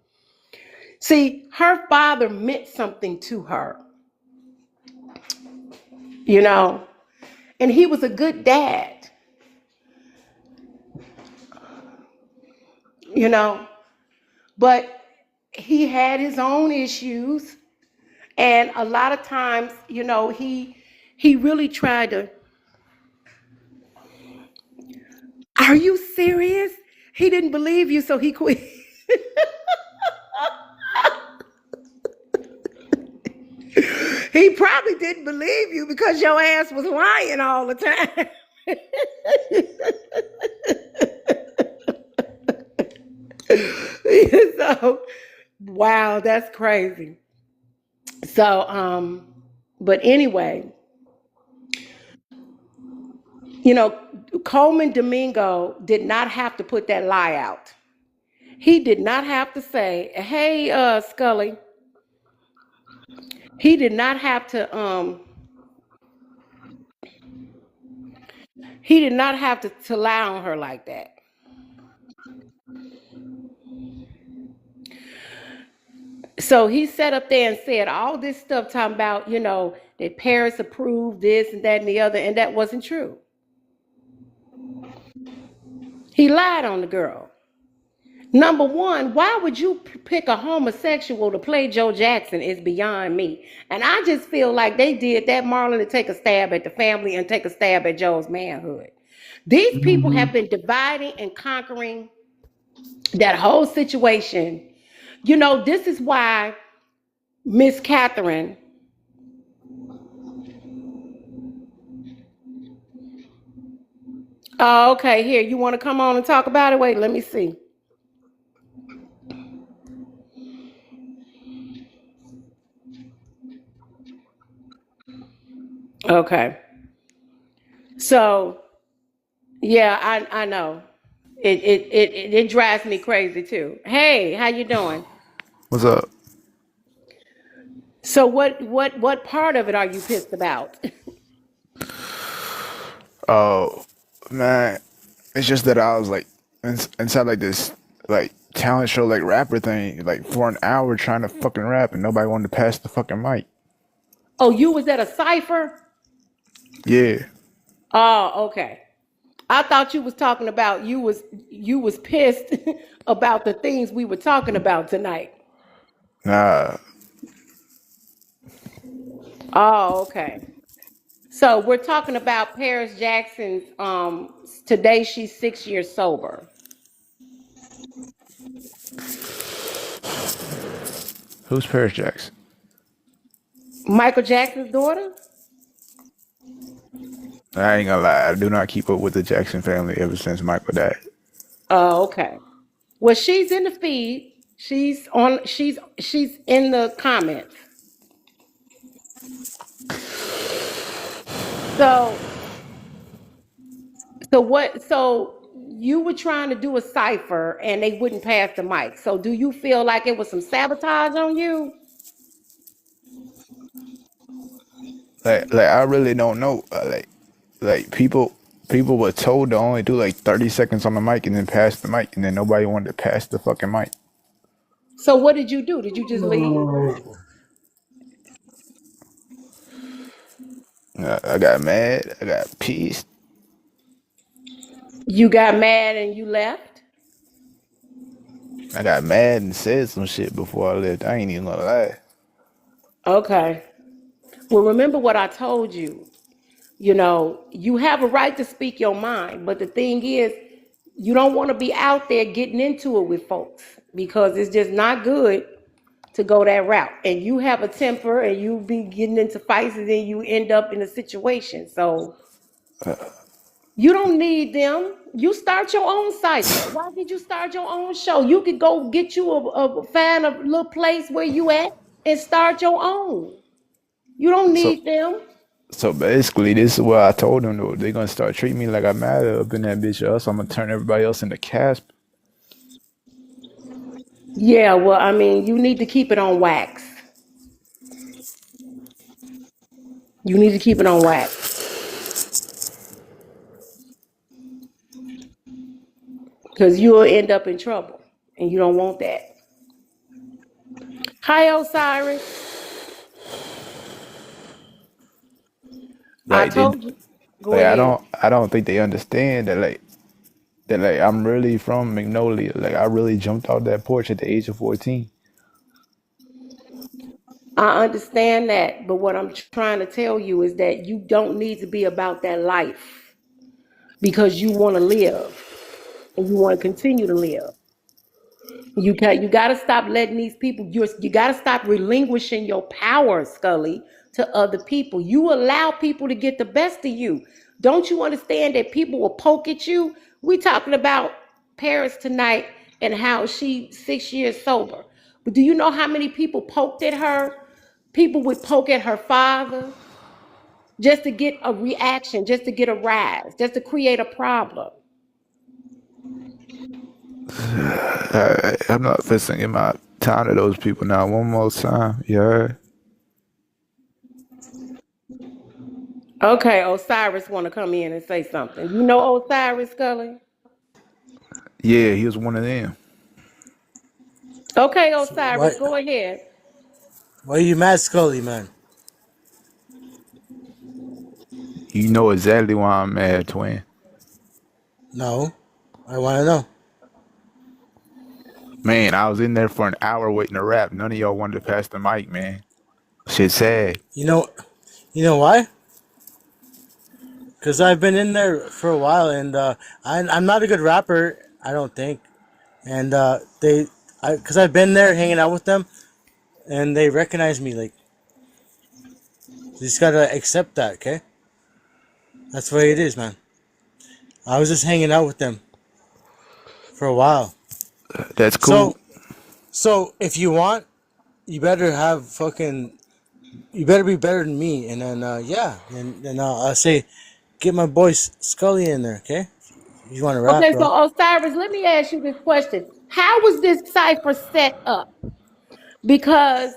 See, her father meant something to her, you know, and he was a good dad, you know, but he had his own issues. And a lot of times, he really tried to. Are you serious? He didn't believe you, so he quit. He probably didn't believe you because your ass was lying all the time. So, wow, that's crazy. So, but anyway, you know, Coleman Domingo did not have to put that lie out. He did not have to say, "Hey, Scully." He did not have to. He did not have to lie on her like that. So he sat up there and said all this stuff, talking about, that Paris approved this and that and the other, and that wasn't true. He lied on the girl. Number one, why would you pick a homosexual to play Joe Jackson is beyond me. And I just feel like they did that, Marlon, to take a stab at the family and take a stab at Joe's manhood. These people Hmm. have been dividing and conquering that whole situation. This is why Miss Catherine. Oh, okay, here, you want to come on and talk about it? Wait, let me see. Okay. So, yeah, I know. It drives me crazy too. Hey, how you doing? What's up? So what part of it are you pissed about? Oh man, it's just that I was like inside like this like talent show like rapper thing, like for an hour trying to fucking rap and nobody wanted to pass the fucking mic. Oh, you was at a cipher? Yeah. Oh, okay. I thought you was talking about you was pissed about the things we were talking about tonight. Nah. Oh, okay. So we're talking about Paris Jackson's today she's 6 years sober. Who's Paris Jackson? Michael Jackson's daughter? I ain't gonna lie. I do not keep up with the Jackson family ever since Michael died. Oh, okay. Well, she's in the feed. She's in the comments. So so you were trying to do a cipher and they wouldn't pass the mic. So do you feel like it was some sabotage on you? Like I really don't know. Like people were told to only do like 30 seconds on the mic and then pass the mic, and then nobody wanted to pass the fucking mic. So what did you do? Did you just leave? I got mad. I got pissed. You got mad and you left? I got mad and said some shit before I left. I ain't even gonna lie. Okay. Well, remember what I told you. You know, you have a right to speak your mind, but the thing is, you don't want to be out there getting into it with folks because it's just not good to go that route. And you have a temper and you be getting into fights and then you end up in a situation. So you don't need them. You start your own cipher. Why did you start your own show? You could go get you find a little place where you at and start your own. You don't So need them. so basically, this is what I told them though. They're gonna start treating me like I'm mad up in that bitch, or else I'm gonna turn everybody else into Casp. Yeah, well, I mean, you need to keep it on wax. You need to keep it on wax because you'll end up in trouble and you don't want that. Hi, Osiris. I Like they, told you. Go like ahead. I don't think they understand that like I'm really from Magnolia. Like I really jumped off that porch at the age of 14. I understand that, but what I'm trying to tell you is that you don't need to be about that life because you want to live and you want to continue to live. You got to stop letting these people. You got to stop relinquishing your power, Scully, to other people. You allow people to get the best of you. Don't you understand that people will poke at you? We talking about Paris tonight and how she 6 years sober. But do you know how many people poked at her? People would poke at her father just to get a reaction, just to get a rise, just to create a problem. I'm not fisting in my time to those people now. One more time, you heard? Okay, Osiris want to come in and say something. You know Osiris, Scully? Yeah, he was one of them. Okay, So Osiris, go ahead. why are you mad, Scully, man? You know exactly why I'm mad, twin. No, I want to know. Man, I was in there for an hour waiting to rap. None of y'all wanted to pass the mic, man. Shit sad. You know, you know why? Because I've been in there for a while, and I'm not a good rapper, I don't think. And because I've been there hanging out with them, and they recognize me. Like, you just gotta accept that, okay? That's the way it is, man. I was just hanging out with them for a while. That's cool. So, so if you want, you better have fucking. You better be better than me, and then yeah, and then I'll say, get my boy Scully in there, okay? You want to rap, Okay, bro? so Osiris, let me ask you this question. How was this cipher set up? Because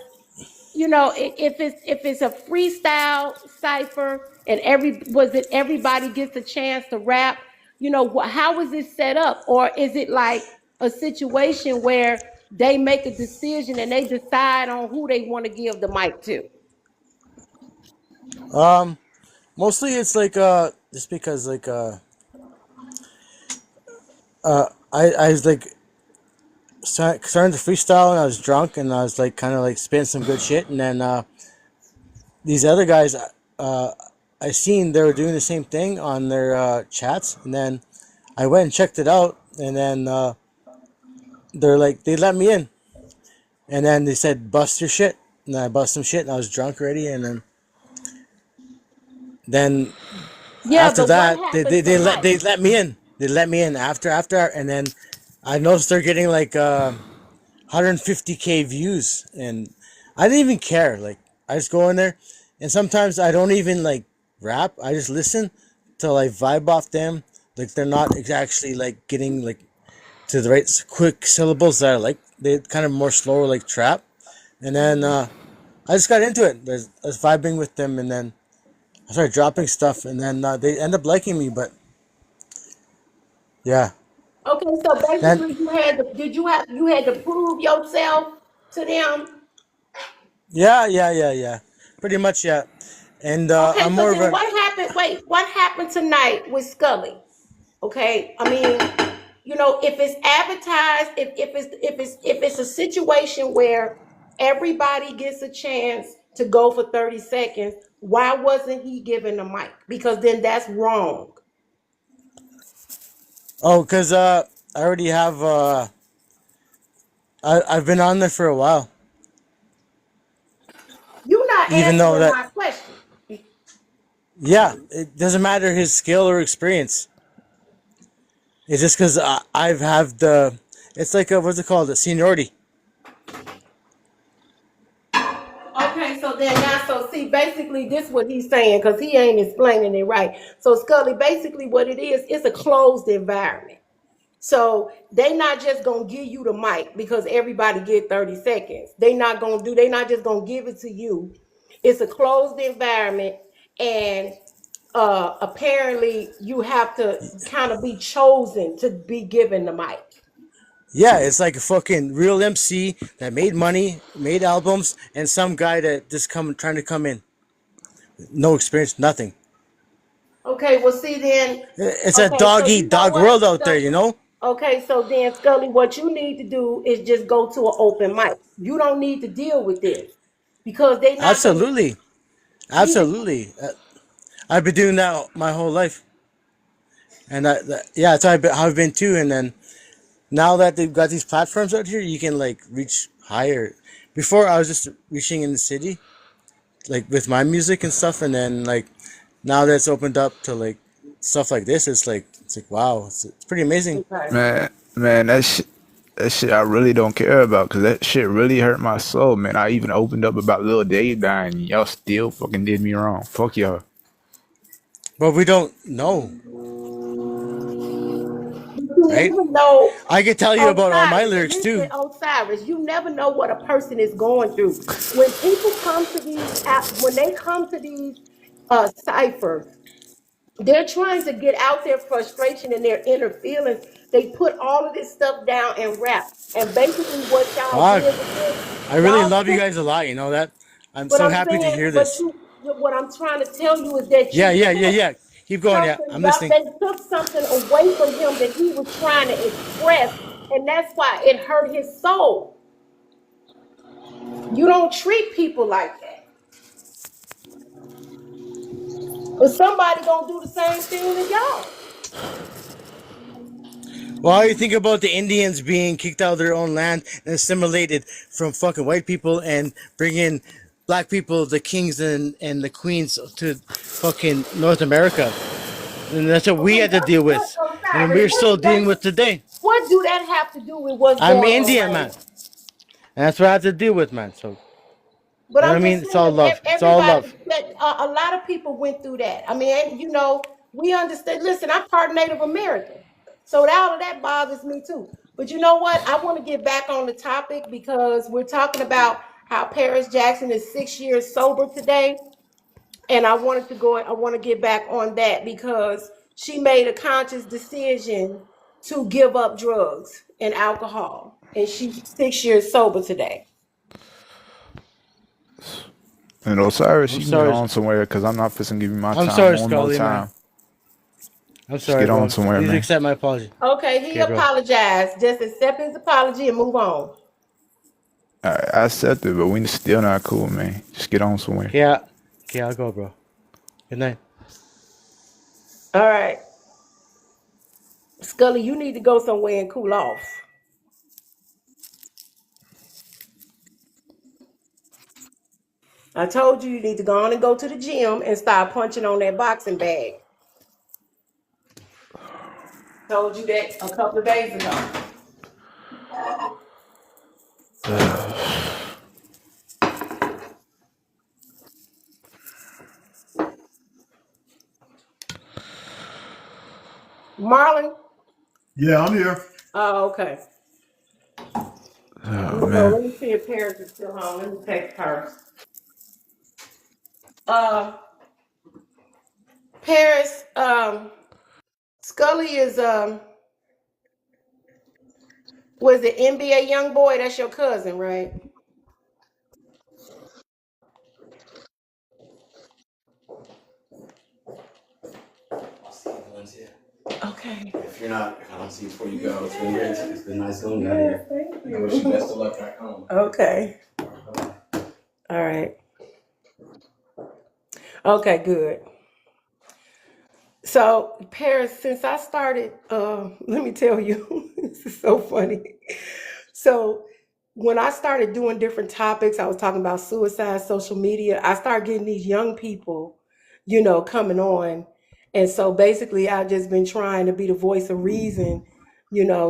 if it's a freestyle cipher and everybody gets a chance to rap, how is it set up? Or is it like a situation where they make a decision and they decide on who they want to give the mic to? Um, Mostly it's like just because like I was like starting to freestyle and I was drunk and I was like kind of like spitting some good shit and then these other guys uh I seen they were doing the same thing on their chats and then I went and checked it out and then they're like they let me in and then they said bust your shit and I bust some shit and I was drunk already and then Yeah, after but what that happened to Mike? they let me in. They let me in after and then I noticed they're getting like 150K views and I didn't even care. Like I just go in there and sometimes I don't even like rap. I just listen till I vibe off them. Like they're not actually like getting like to the right quick syllables that I like. They kind of more slower like trap. And then I just got into it. I was vibing with them and then I started dropping stuff and then they end up liking me. But yeah, Okay, so then basically you had to prove yourself to them? yeah. Pretty much yeah. And Okay, I'm so more of then a what happened? Wait, what happened tonight with Scully? Okay, I mean, if it's advertised, if it's a situation where everybody gets a chance to go for 30 seconds, why wasn't he given the mic? Because then that's wrong. because I already have I've been on there for a while. You're not Even though answering that my question. yeah, it doesn't matter his skill or experience. It's just because I've have the it's like a, what's it called, the seniority. Okay, so then now, so see, basically, this what he's saying because he ain't explaining it right. So Scully, basically, what it is, it's a closed environment. So they not just gonna give you the mic because everybody get 30 seconds. They not just gonna give it to you. It's a closed environment, and apparently you have to kind of be chosen to be given the mic. Yeah, it's like a fucking real MC that made money, made albums, and some guy that just come trying to come in, no experience, nothing. Okay, well, see then. It's a Okay, dog so eat you know dog what, world out there, you Scully? know. Okay, so then, Scully, what you need to do is just go to an open mic. You don't need to deal with this because they not gonna. Absolutely, These are absolutely. I've been doing that my whole life, and yeah, that's how how I've been too. And then now that they've got these platforms out here, you can like reach higher. Before I was just reaching in the city, like with my music and stuff, and then like now that it's opened up to like stuff like this, it's like wow, it's pretty amazing. okay. Man, that shit I really don't care about because that shit really hurt my soul, man. I even opened up about Lil Dave dying, and y'all still fucking did me wrong. Fuck y'all. But we don't know, You right? never know, I can tell you about all my Osiris. lyrics Listen, too. Osiris. You never know what a person is going through when people come to when they come to these ciphers. They're trying to get out their frustration and their inner feelings. They put all of this stuff down and rap. And basically, what y'all Fuck, did with this, I really y'all love you took. guys a lot. You know that. I'm But so I'm happy to saying, hear this. what I'm trying to tell you is that you took Yeah. Keep going. Yeah, something. I'm Y'all, listening. they took something away from him that he was trying to express, and that's why it hurt his soul. You don't treat people like that. But somebody gonna do the same thing to y'all. Well, how do you think about the Indians being kicked out of their own land and assimilated from fucking white people and bringing black people, the kings and the queens to fucking North America? And that's what we Okay, had to deal what with. And Osiris, we're still dealing with today. what do that have to do with what's I'm going on Indian, right man. now? And that's what I have to deal with, man. So, But you know what I I'm mean? just It's all saying, love. It's all everybody, love. that a lot of people went through that. I mean, we understand. Listen, I'm part Native American, so all of that bothers me too. But you know what? I want to get back on the topic because we're talking about how Paris Jackson is 6 years sober today, and I wanted to go. I want to get back on that because she made a conscious decision to give up drugs and alcohol. And she's 6 years sober today. And Osiris, I'm you can get sorry. on somewhere because I'm not fixing to give you my I'm time sorry, one more Scully, man. time. I'm Just sorry, get on bro. somewhere, Please man. accept my apology. Okay, he Okay, bro. apologized. Just accept his apology and move on. I accept it, but we still not cool, man. Just get on somewhere. Okay, I'll go, bro. Good night. All right. Scully, you need to go somewhere and cool off. I told you need to go on and go to the gym and start punching on that boxing bag. Told you that a couple of days ago. Marlon? Yeah, I'm here. Oh, okay. Oh man. Let me see if Paris is still home. Let me text her. Uh, Paris, Scully is was the NBA young boy? That's your cousin, right? I'll see you once here. Okay. If I don't see you before you go, it's been great. It's been nice going down here. Thank I wish you you. best of luck back home. Okay. Bye-bye. All right. Okay, good. So, Paris, since I started, let me tell you, this is so funny. So, when I started doing different topics, I was talking about suicide, social media, I started getting these young people, coming on. And so basically, I've just been trying to be the voice of reason.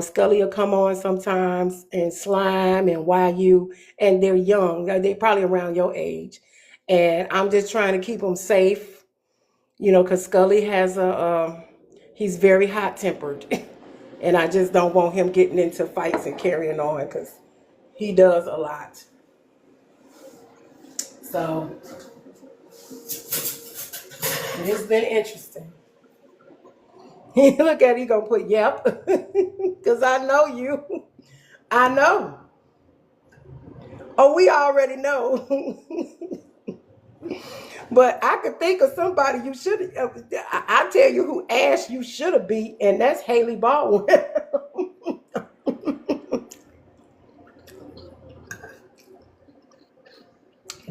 Scully will come on sometimes, and Slime and YU, and they're young. They're probably around your age. And I'm just trying to keep them safe, because Scully he's very hot tempered. And I just don't want him getting into fights and carrying on because he does a lot. So it's been interesting. Look at he gonna put yep, because I know you. I know. Oh, we already know. But I could think of somebody you should. I tell you who Ash you should have beat, and that's Haley Baldwin.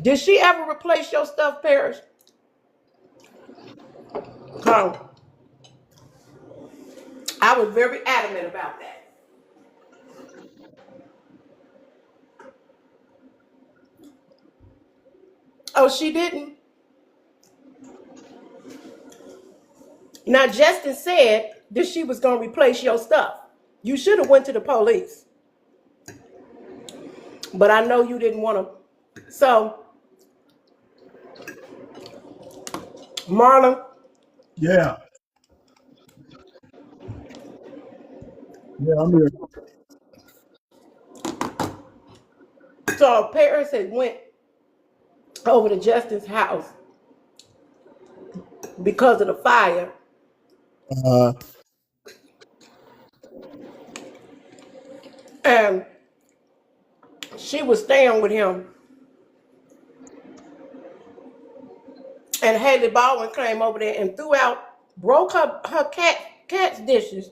Did she ever replace your stuff, Paris? Huh. I was very adamant about that. Oh, she didn't. Now Justin said that she was gonna replace your stuff. You should have went to the police, but I know you didn't want to. So, Marlon, Yeah, yeah, I'm here. so Paris had went over to Justin's house because of the fire, Uh, and she was staying with him. And Haley Baldwin came over there and broke her cat's dishes,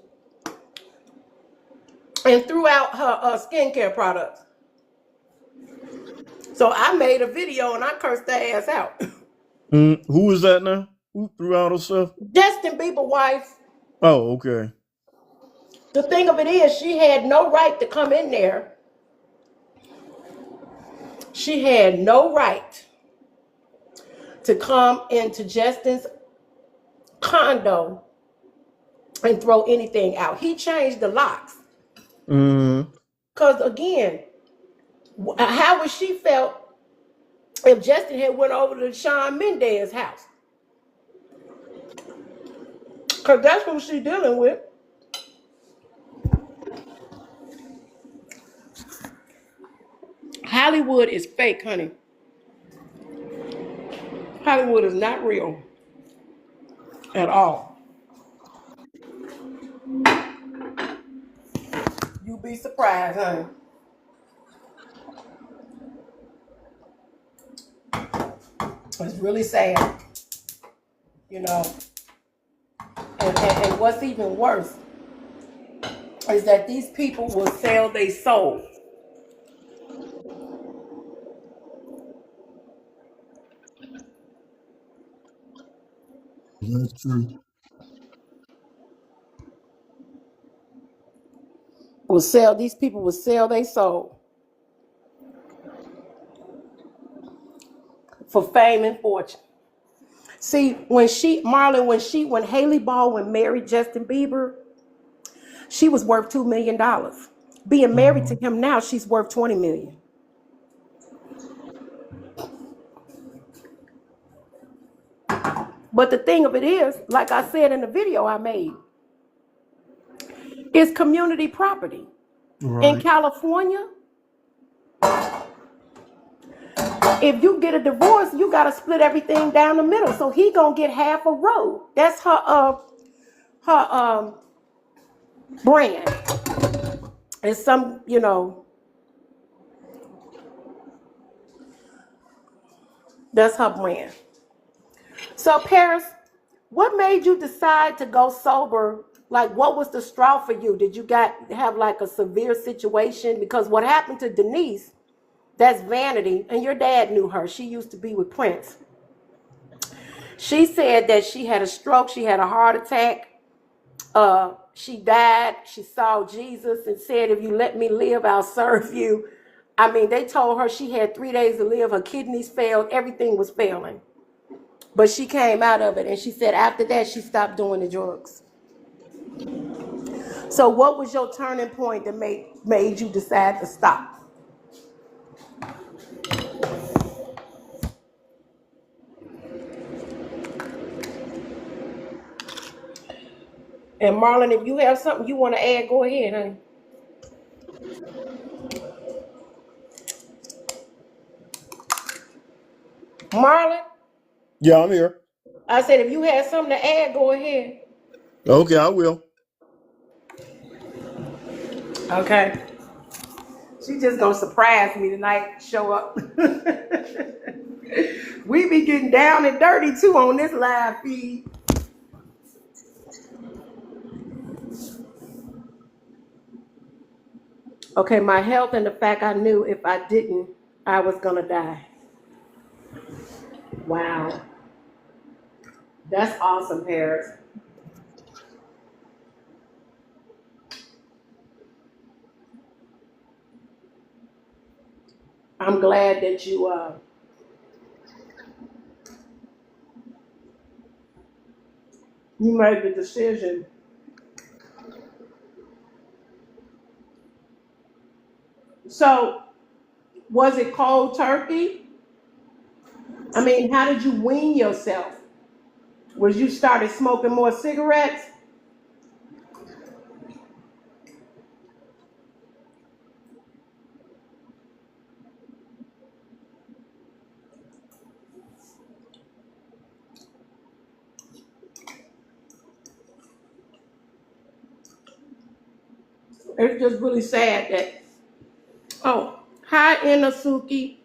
and threw out her skincare products. So I made a video and I cursed their ass out. who is that now? Who threw out herself? Justin Bieber wife. Oh, okay. The thing of it is, she had no right to come in there. She had no right to come into Justin's condo and throw anything out. He changed the locks. Mm, Because again, how would she felt if Justin had went over to Shawn Mendes' house? Because that's who she's dealing with. Hollywood is fake, honey. Hollywood is not real at all. You'd be surprised, honey. It's really sad, you know. And what's even worse is that these people will sell their soul. That's true. These people will sell their soul for fame and fortune. See, when Haley Baldwin married Justin Bieber, she was worth $2 million. Being married to him now, she's worth 20 million. But the thing of it is, like I said in the video I made, it's community property. In Right. California, if you get a divorce, you gotta split everything down the middle. So he gonna get half a road. That's her brand. It's that's her brand. So Paris, what made you decide to go sober? Like, what was the straw for you? Did you have like a severe situation? Because what happened to Denise, that's vanity, and your dad knew her. She used to be with Prince. She said that she had a stroke, she had a heart attack, she died, she saw Jesus and said, if you let me live, I'll serve you. I mean, they told her she had 3 days to live, her kidneys failed, everything was failing. But she came out of it, and she said after that, she stopped doing the drugs. So what was your turning point that made you decide to stop? And Marlon, if you have something you want to add, go ahead, honey. Marlon, Yeah, I'm here. I said if you had something to add, go ahead. Okay, I will. Okay. She just gonna surprise me tonight, show up. We be getting down and dirty too on this live feed. Okay, my health and the fact I knew if I didn't, I was gonna die. Wow. That's awesome, Paris. I'm glad that you made the decision. So was it cold turkey? I mean, how did you wean yourself? Was you started smoking more cigarettes? It's just really sad that. Oh, hi, Inasuki.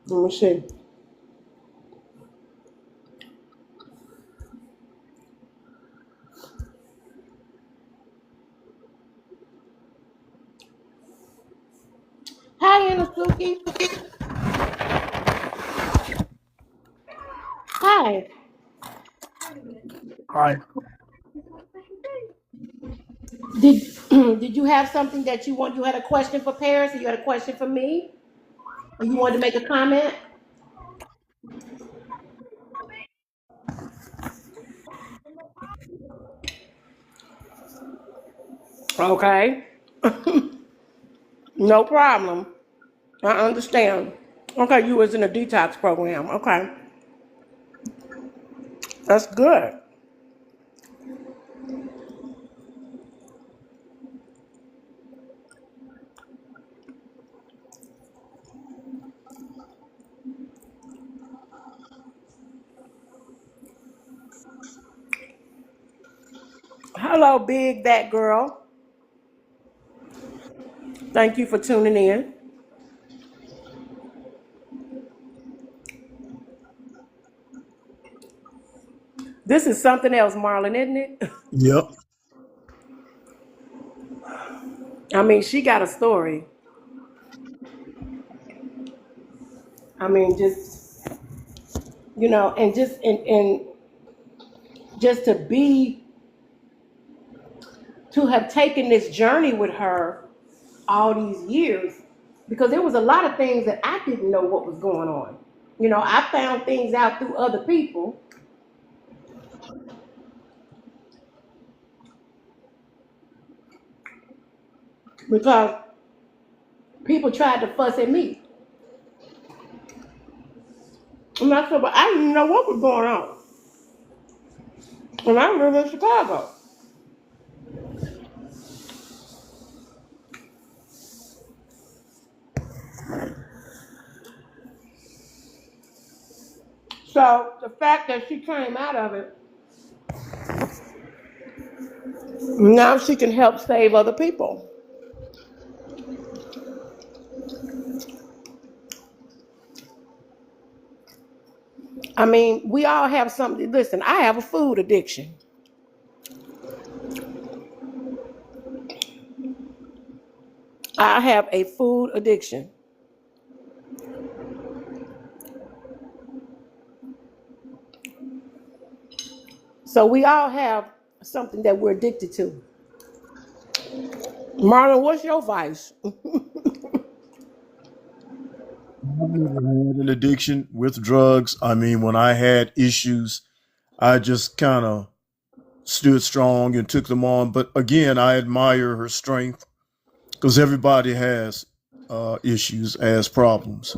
Let me see. Hi, Inasuki. Hi. Hi. Did did you have something that you want? You had a question for Paris, or you had a question for me, or you wanted to make a comment? Okay, no problem. I understand. Okay, you was in a detox program. Okay, that's good. Hello, Big That Girl. Thank you for tuning in. This is something else, Marlon, isn't it? Yep. I mean, she got a story. I mean, just and just to have taken this journey with her all these years, because there was a lot of things that I didn't know what was going on. I found things out through other people because people tried to fuss at me. And I said, but I didn't know what was going on. And I live in Chicago. So the fact that she came out of it, now she can help save other people. I mean, we all have something. Listen, I have a food addiction. I have a food addiction. So we all have something that we're addicted to. Marlon, what's your vice? I never had an addiction with drugs. I mean, when I had issues, I just kind of stood strong and took them on. But again, I admire her strength because everybody has issues, has problems,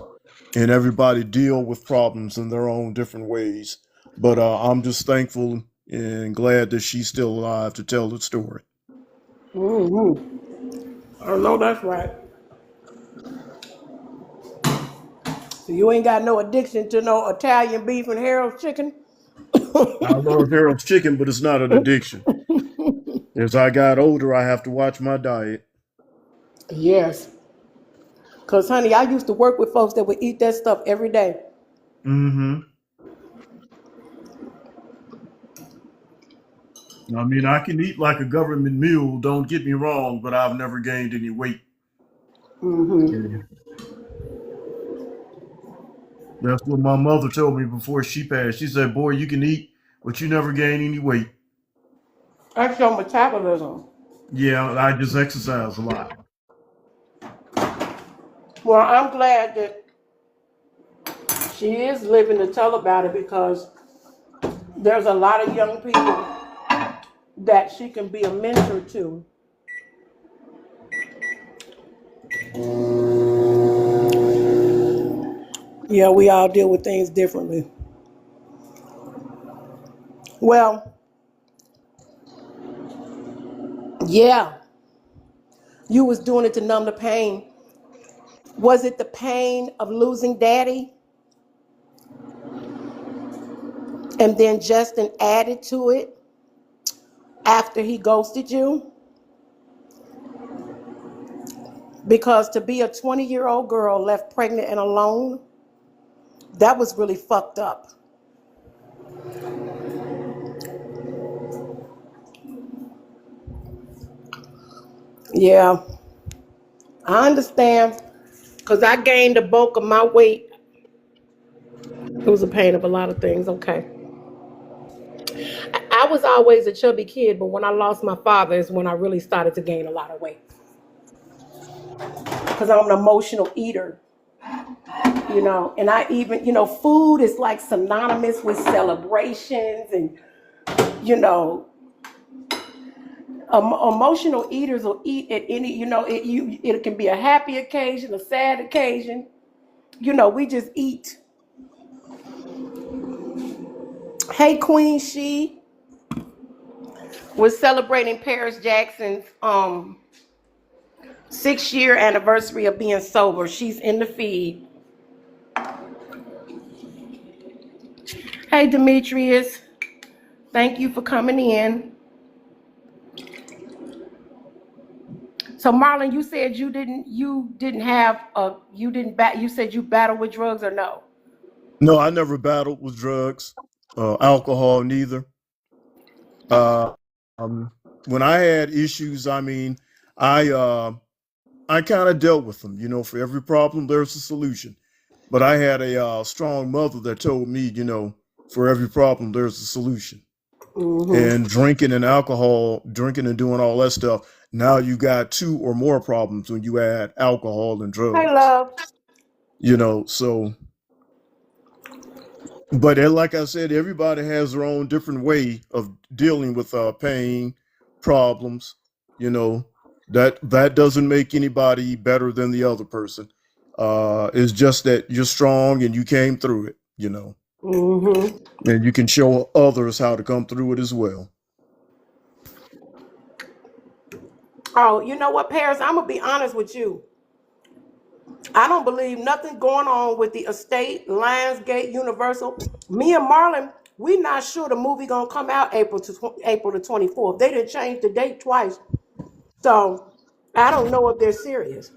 and everybody deal with problems in their own different ways. But I'm just thankful and glad that she's still alive to tell the story. Mm-hmm. I know that's right. So you ain't got no addiction to no Italian beef and Harold's chicken? I love Harold's chicken, but it's not an addiction. As I got older, I have to watch my diet. Yes. Because, honey, I used to work with folks that would eat that stuff every day. Mm-hmm. I mean, I can eat like a government mule, don't get me wrong, but I've never gained any weight. Mm-hmm. Yeah. That's what my mother told me before she passed. She said, boy, you can eat, but you never gain any weight. That's your metabolism. Yeah, I just exercise a lot. Well, I'm glad that she is living to tell about it because there's a lot of young people that she can be a mentor to. Yeah, we all deal with things differently. Well, yeah, you was doing it to numb the pain. Was it the pain of losing daddy and then Justin added to it after he ghosted you? Because to be a 20-year-old girl left pregnant and alone, that was really fucked up. Yeah, I understand. Because I gained the bulk of my weight. It was a pain of a lot of things, okay. I was always a chubby kid, but when I lost my father is when I really started to gain a lot of weight. Because I'm an emotional eater, and I even, food is like synonymous with celebrations and, you know, emotional eaters will eat at any, it can be a happy occasion, a sad occasion. We just eat. Hey, Queen She. We're celebrating Paris Jackson's 6-year anniversary of being sober. She's in the feed. Hey, Demetrius. Thank you for coming in. So Marlon, you said you said you battled with drugs or no? No, I never battled with drugs, alcohol, neither. Uh, um, when I had issues, I mean, I uh, I kind of dealt with them. You know, for every problem, there's a solution. But I had a strong mother that told me, you know, for every problem, there's a solution. And drinking and doing all that stuff. Now you got two or more problems when you add alcohol and Hey, drugs. love. You know, so but like I said, everybody has their own different way of dealing with pain, problems. You know, that doesn't make anybody better than the other person. It's just that you're strong and you came through it. You know, Mm-hmm. and you can show others how to come through it as well. Oh, you know what, Paris? I'm gonna be honest with you. I don't believe nothing going on with the estate, Lionsgate, Universal. Me and Marlon, we not sure the movie gonna come out April the 24th. They didn't change the date twice, so I don't know if they're serious.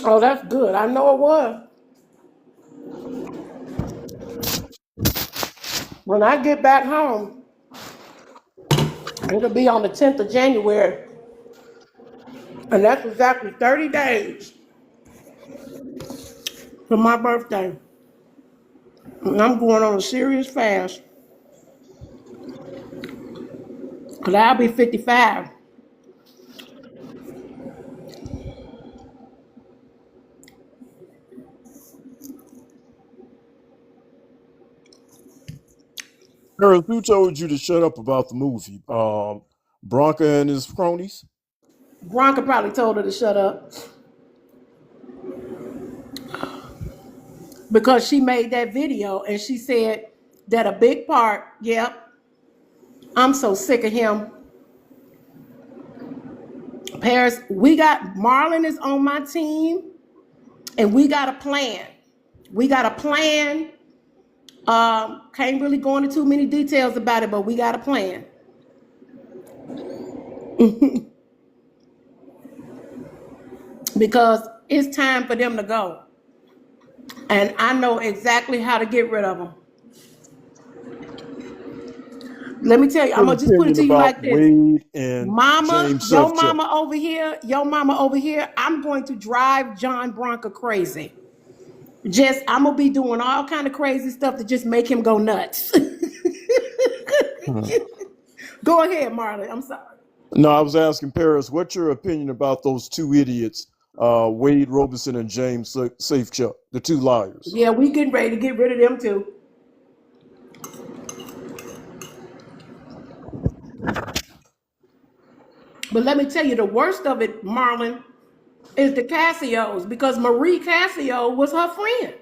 Oh, that's good. I know it was. When I get back home, it'll be on the 10th of January, and that's exactly 30 days for my birthday. And I'm going on a serious fast, because I'll be 55. Harold, who told you to shut up about the movie? Bronca and his cronies. Bronca probably told her to shut up because she made that video and she said that a big part, yep, I'm so sick of him. Paris, we got Marlon is on my team and we got a plan. We got a plan. Can't really go into too many details about it, but we got a plan. Because it's time for them to go. And I know exactly how to get rid of them. Let me tell you, I'm Your gonna just put it opinion to you about like this. Wade and Mama, James Safechuck. your mama over here, I'm going to drive John Bronca crazy. Just I'm gonna be doing all kind of crazy stuff to just make him go nuts. Hmm. Go ahead, Marlon. I'm sorry. No, I was asking Paris, what's your opinion about those two idiots, Wade Robertson and James Safechuck, the two liars? Yeah, we getting ready to get rid of them too. But let me tell you, the worst of it, Marlon, is the Cassios because Marie Cassio was her friend.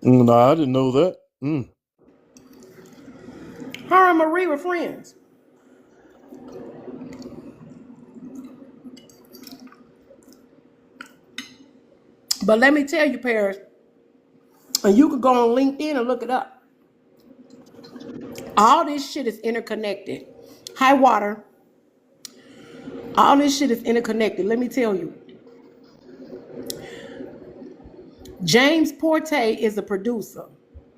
No, I didn't know that. Mm. Her and Marie were friends. But let me tell you, Paris, and you could go on LinkedIn and look it up. All this shit is interconnected. High water. All this shit is interconnected. Let me tell you. James Porte is a producer.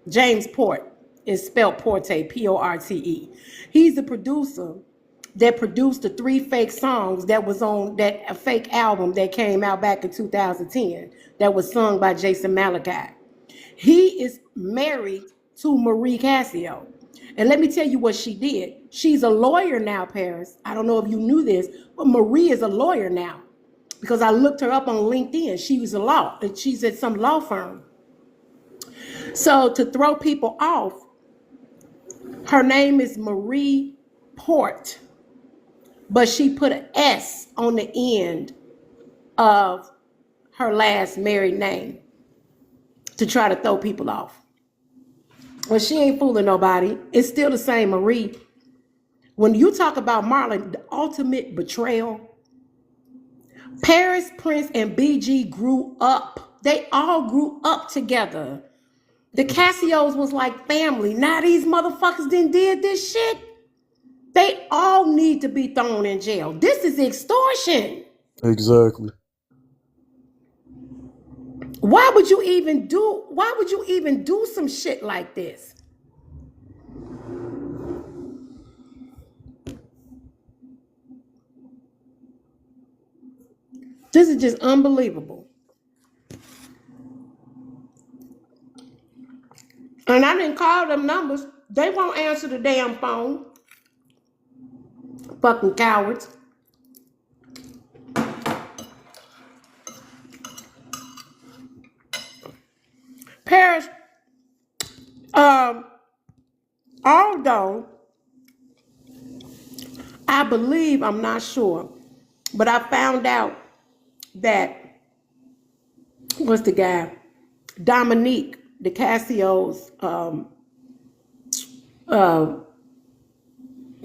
James Port is spelled Porte, Porte. He's the producer that produced the three fake songs that was on that a fake album that came out back in 2010 that was sung by Jason Malachi. He is married to Marie Cassio. And let me tell you what she did. She's a lawyer now, Paris. I don't know if you knew this, but Marie is a lawyer now because I looked her up on LinkedIn. She's at some law firm. So to throw people off, her name is Marie Port, but she put an S on the end of her last married name to try to throw people off. Well, she ain't fooling nobody. It's still the same Marie. When you talk about Marlon, the ultimate betrayal, Paris, Prince, and BG grew up. They all grew up together. The Cassios was like family. Now these motherfuckers did this shit. They all need to be thrown in jail. This is extortion. Exactly. Why would you even do some shit like this? This is just unbelievable. And I didn't call them numbers. They won't answer the damn phone. Fucking cowards. Paris, although I believe, I'm not sure, but I found out that, what's the guy? Dominique, the Cassio's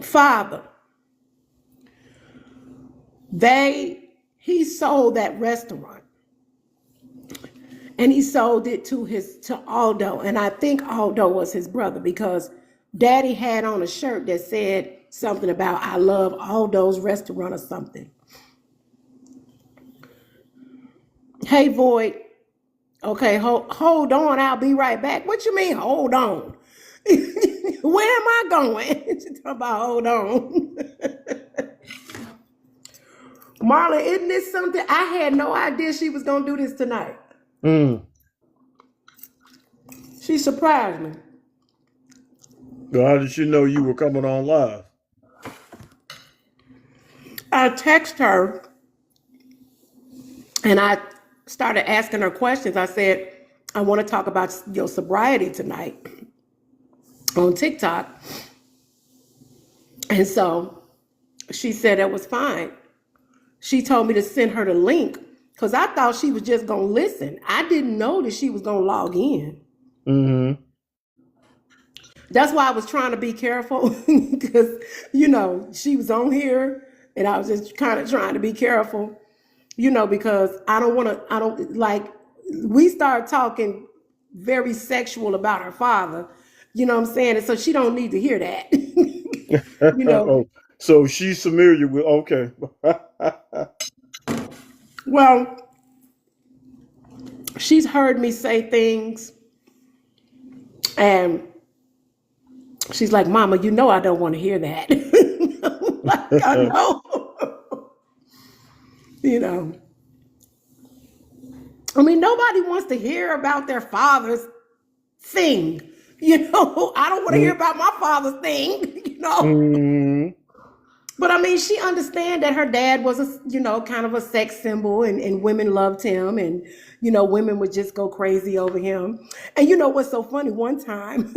father, he sold that restaurant. And he sold it to Aldo. And I think Aldo was his brother because Daddy had on a shirt that said something about I love Aldo's restaurant or something. Hey, Void. Okay, hold on. I'll be right back. What you mean, hold on? Where am I going? She's talking about hold on. Marlon, isn't this something? I had no idea she was going to do this tonight. She surprised me. Well, how did she know you were coming on live? I text her and I started asking her questions. I said, I want to talk about your sobriety tonight on TikTok. And so she said it was fine. She told me to send her the link because I thought she was just going to listen. I didn't know that she was going to log in. Mm-hmm. That's why I was trying to be careful because, she was on here and I was just kind of trying to be careful, because we started talking very sexual about her father, you know what I'm saying? And so she don't need to hear that, Oh, so she's familiar with, okay. Well, she's heard me say things and she's like, Mama, I don't want to hear that. Like, I know. I mean, nobody wants to hear about their father's thing. I don't want to hear about my father's thing, Mm-hmm. But I mean, she understand that her dad was kind of a sex symbol and women loved him and, women would just go crazy over him. And what's so funny? One time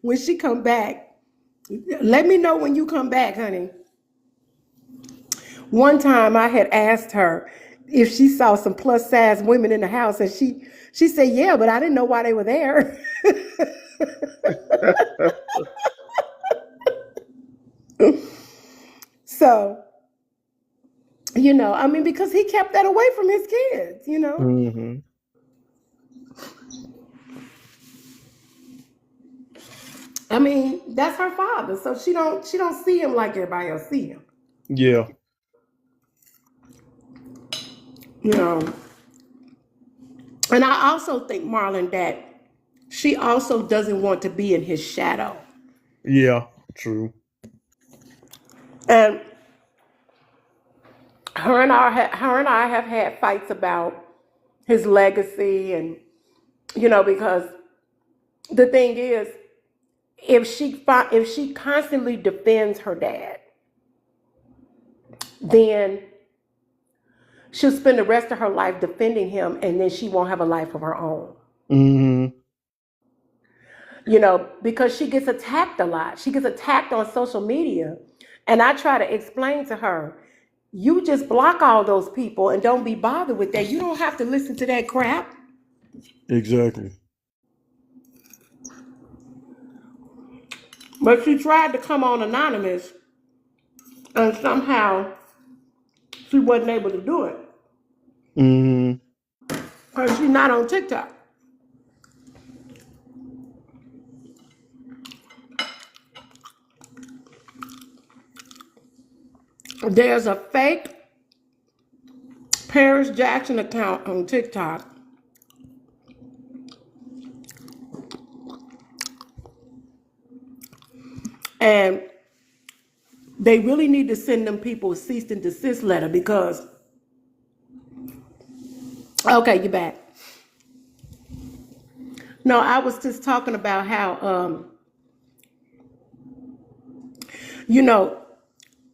when she come back, let me know when you come back, honey. One time I had asked her if she saw some plus size women in the house and she said, yeah, but I didn't know why they were there. So, because he kept that away from his kids, Mm-hmm. I mean, that's her father, so she don't see him like everybody else see him. Yeah. And I also think, Marlon, that she also doesn't want to be in his shadow. Yeah, true. And her and I have had fights about his legacy, and because the thing is, if she constantly defends her dad, then she'll spend the rest of her life defending him, and then she won't have a life of her own. Mm-hmm. Because she gets attacked a lot. She gets attacked on social media, and I try to explain to her, you just block all those people and don't be bothered with that. You don't have to listen to that crap. Exactly. But she tried to come on anonymous, and somehow she wasn't able to do it. Mm-hmm. Because she's not on TikTok. There's a fake Paris Jackson account on TikTok. And they really need to send them people a cease and desist letter because, okay, you're back. No, I was just talking about how, you know,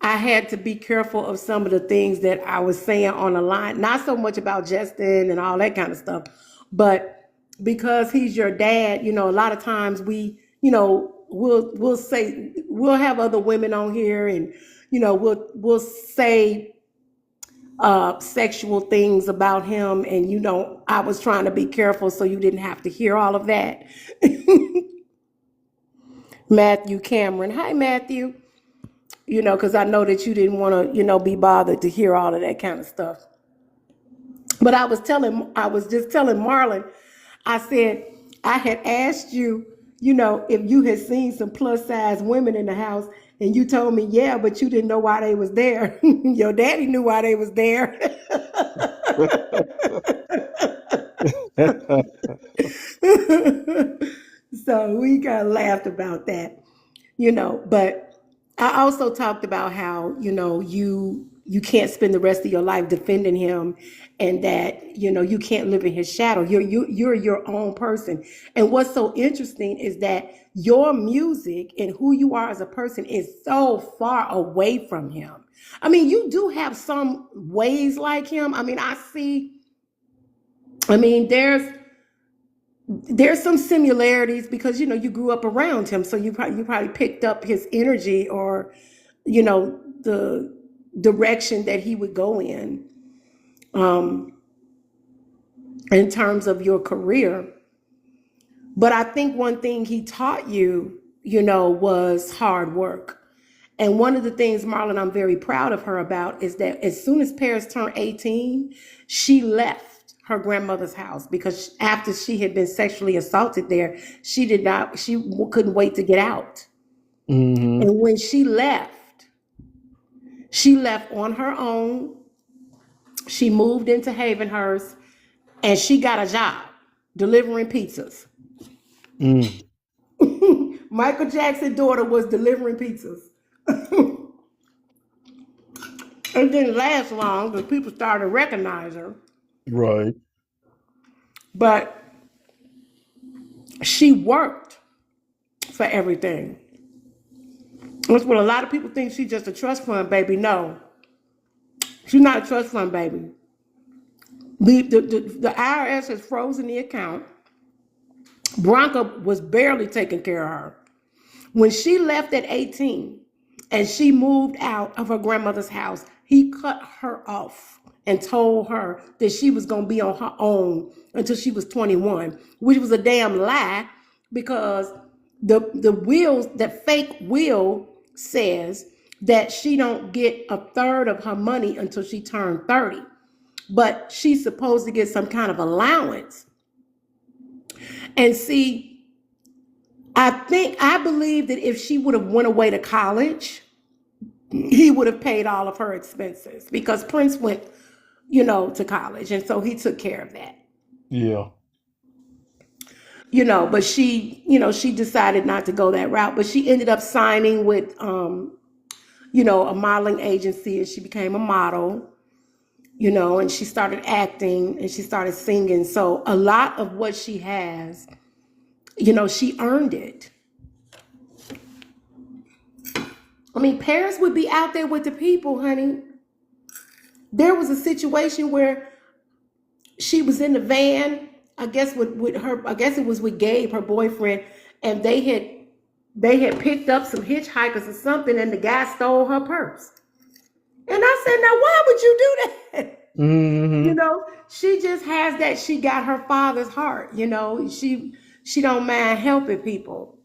I had to be careful of some of the things that I was saying on the line. Not so much about Justin and all that kind of stuff, but because he's your dad, you know, a lot of times we, you know, we'll say we'll have other women on here, and you know, we'll say sexual things about him, and you know, I was trying to be careful so you didn't have to hear all of that. Matthew Cameron, hi Matthew. You know, because I know that you didn't want to, you know, be bothered to hear all of that kind of stuff. But I was just telling Marlon, I said, I had asked you, you know, if you had seen some plus size women in the house, and you told me, yeah, but you didn't know why they was there. Your daddy knew why they was there. So we kind of laughed about that, you know, but I also talked about how, you know, you can't spend the rest of your life defending him, and that, you know, you can't live in his shadow. You're your own person. And what's so interesting is that your music and who you are as a person is so far away from him. I mean, you do have some ways like him. I mean, there's some similarities because, you know, you grew up around him, so you probably picked up his energy, or, you know, the direction that he would go in terms of your career. But I think one thing he taught you, you know, was hard work. And one of the things, Marlon, I'm very proud of her about is that as soon as Paris turned 18, she left her grandmother's house because after she had been sexually assaulted there, she couldn't wait to get out. Mm-hmm. And when she left on her own. She moved into Havenhurst, and she got a job delivering pizzas. Mm. Michael Jackson's daughter was delivering pizzas. It didn't last long because people started to recognize her. Right. But she worked for everything. That's what a lot of people think, she's just a trust fund baby. No, she's not a trust fund baby. The IRS has frozen the account. Bronca was barely taking care of her. When she left at 18 and she moved out of her grandmother's house, he cut her off and told her that she was going to be on her own until she was 21, which was a damn lie because the fake will says that she don't get a third of her money until she turned 30. But she's supposed to get some kind of allowance. And see, I believe that if she would have went away to college, he would have paid all of her expenses because Prince went, you know, to college. And so he took care of that. Yeah. You know, but she, you know, she decided not to go that route, but she ended up signing with, you know, a modeling agency, and she became a model, you know, and she started acting and she started singing. So a lot of what she has, you know, she earned it. I mean, Paris would be out there with the people, honey. There was a situation where she was in the van, I guess with her, I guess it was with Gabe, her boyfriend, and they had picked up some hitchhikers or something, and the guy stole her purse. And I said, now why would you do that? Mm-hmm. You know, she just has that, she got her father's heart, you know, she don't mind helping people.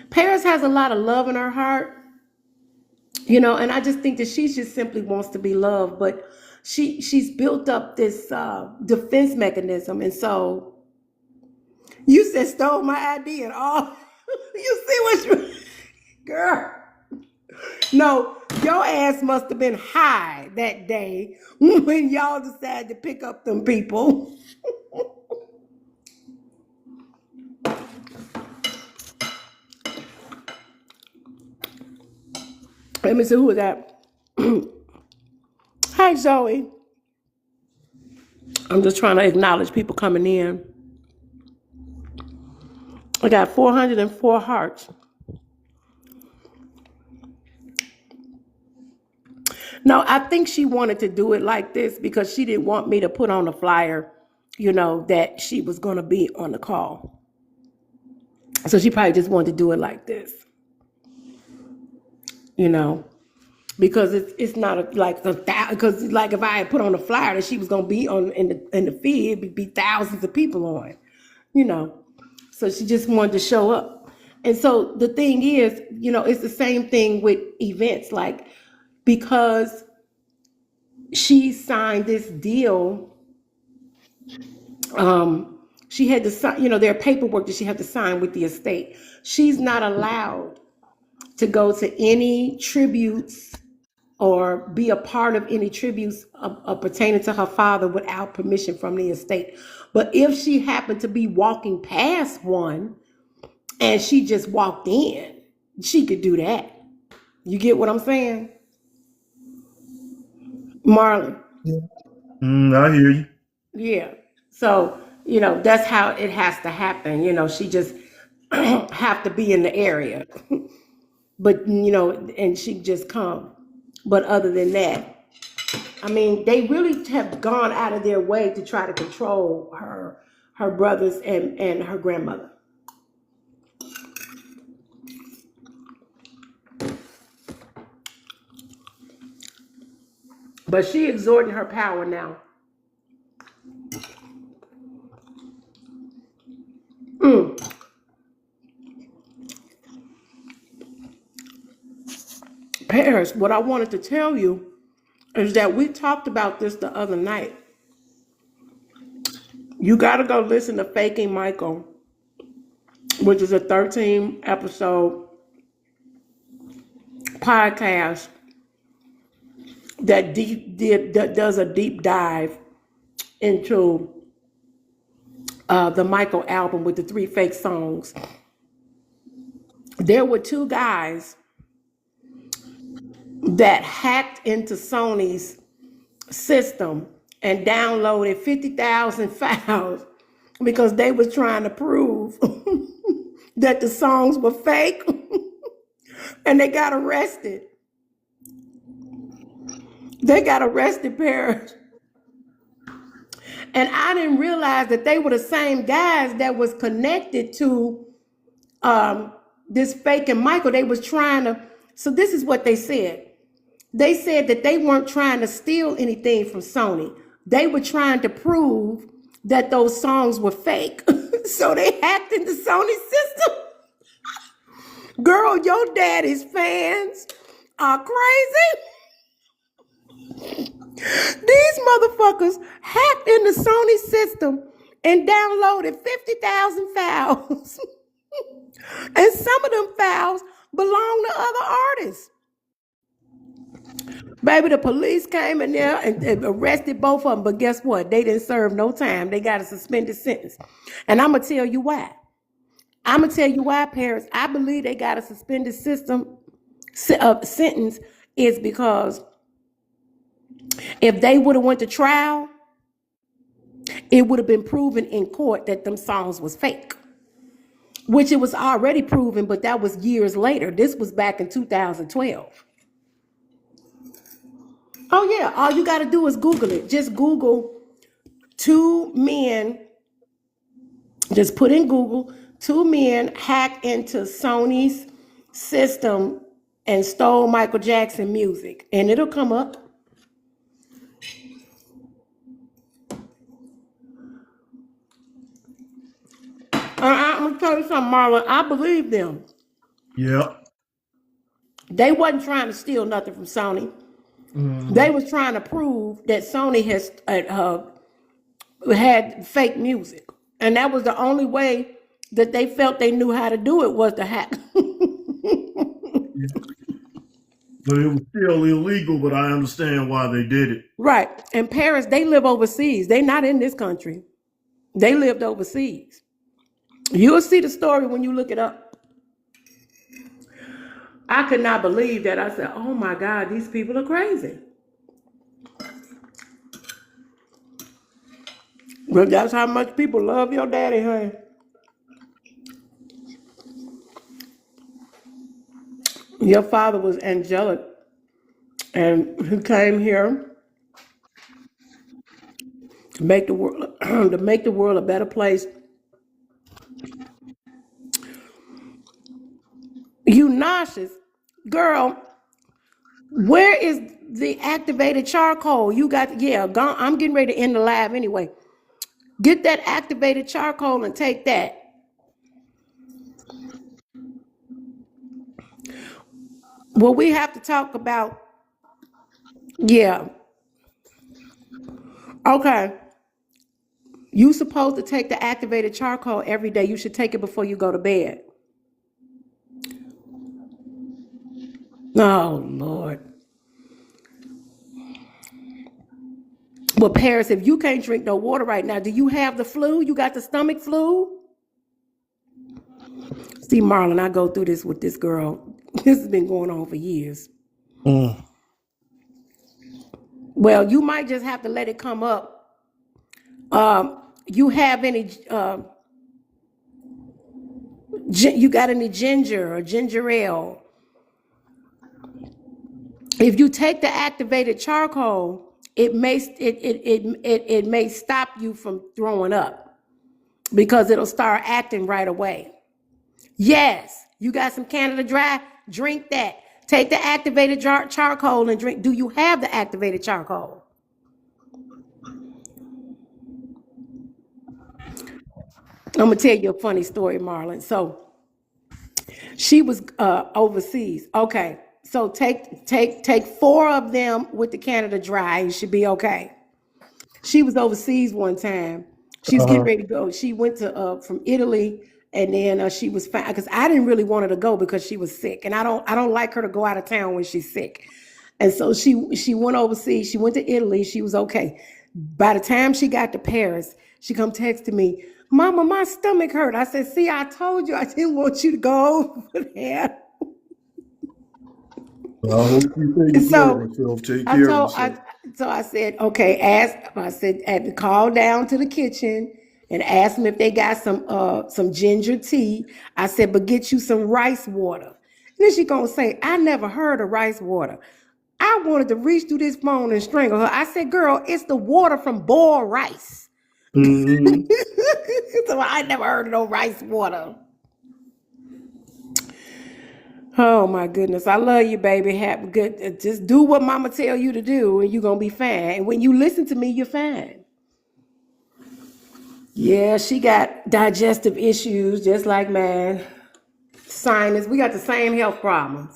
Paris has a lot of love in her heart, you know, and I just think that she just simply wants to be loved, but she's built up this defense mechanism. And so you said stole my idea and all. You see what you, girl, No, your ass must have been high that day when y'all decided to pick up them people. Let me see who is that. Hi, Zoe. I'm just trying to acknowledge people coming in. I got 404 hearts. No, I think she wanted to do it like this because she didn't want me to put on the flyer, that she was going to be on the call. So she probably just wanted to do it like this, because it's not because like if I had put on a flyer that she was going to be on in the feed, it'd be thousands of people on. So she just wanted to show up. And so the thing is, it's the same thing with events, like because she signed this deal. She had to sign, there are paperwork that she had to sign with the estate. She's not allowed to go to any tributes or be a part of any tributes pertaining to her father without permission from the estate. But if she happened to be walking past one and she just walked in, she could do that. You get what I'm saying? Marlon? I hear you. Yeah. So, that's how it has to happen. She just have to be in the area. But, and she just come. But other than that, I mean, they really have gone out of their way to try to control her brothers and her grandmother. But she exerting her power now. Paris, what I wanted to tell you is that we talked about this the other night. You got to go listen to Faking Michael, which is a 13 episode podcast that does a deep dive into the Michael album with the 3 fake songs. There were 2 guys that hacked into Sony's system and downloaded 50,000 files because they was trying to prove that the songs were fake, and they got arrested. They got arrested, Paris. And I didn't realize that they were the same guys that was connected to this fake and Michael. They was trying to, so this is what they said. They said that they weren't trying to steal anything from Sony. They were trying to prove that those songs were fake. So they hacked into Sony's system. Girl, your daddy's fans are crazy. These motherfuckers hacked into Sony's system and downloaded 50,000 files. And some of them files belong to other artists. Baby, the police came in there and arrested both of them. But guess what? They didn't serve no time. They got a suspended sentence. And I'm going to tell you why. Paris. I believe they got a suspended sentence is because if they would have went to trial, it would have been proven in court that them songs was fake, which it was already proven, but that was years later. This was back in 2012. Oh yeah, all you got to do is Google it. Just Google 2 men, just put in Google, 2 men hacked into Sony's system and stole Michael Jackson music, and it'll come up. I'm gonna tell you something, Marlon. I believe them. Yeah. They wasn't trying to steal nothing from Sony. They was trying to prove that Sony has had fake music, and that was the only way that they felt they knew how to do it was to hack. But it was still illegal, but I understand why they did it. Right. And parents, they live overseas. They're not in this country. They lived overseas. You'll see the story when you look it up. I could not believe that. I said, oh my God, these people are crazy. But that's how much people love your daddy, honey. Your father was angelic, and he came here to make the world to make the world a better place. You nauseous, girl. Where is the activated charcoal? You got gone. I'm getting ready to end the live anyway. Get that activated charcoal and take that. Well, we have to talk about, yeah. Okay. You supposed to take the activated charcoal every day. You should take it before you go to bed. Oh, Lord. Well, Paris, if you can't drink no water right now, do you have the flu? You got the stomach flu? See, Marlon, I go through this with this girl. This has been going on for years. Mm. Well, you might just have to let it come up. You have any, you got any ginger or ginger ale? If you take the activated charcoal, it may stop you from throwing up because it'll start acting right away. Yes, you got some Canada Dry, drink that. Take the activated charcoal and drink. Do you have the activated charcoal? I'm gonna tell you a funny story, Marlon. So she was overseas. Okay, so take 4 of them with the Canada Dry. You should be okay. She was overseas one time. She's getting Uh-huh. ready to go. She went to from Italy, and then she was fine because I didn't really want her to go because she was sick, and I don't like her to go out of town when she's sick. And so she went overseas. She went to Italy. She was okay. By the time she got to Paris, she come texting me, "Mama, my stomach hurt." I said, "See, I told you I didn't want you to go over there." I hope you take And care of so yourself. Take I care of told yourself. I said, okay, I said I had to call down to the kitchen and ask them if they got some ginger tea. I said, but get you some rice water. And then she gonna say, I never heard of rice water. I wanted to reach through this phone and strangle her. I said, girl, it's the water from boiled rice. Mm-hmm. So I never heard of no rice water. Oh my goodness, I love you, baby. Have good. Just do what Mama tell you to do, and you're gonna be fine. And when you listen to me, you're fine. Yeah, she got digestive issues, just like mine. Sinus. We got the same health problems.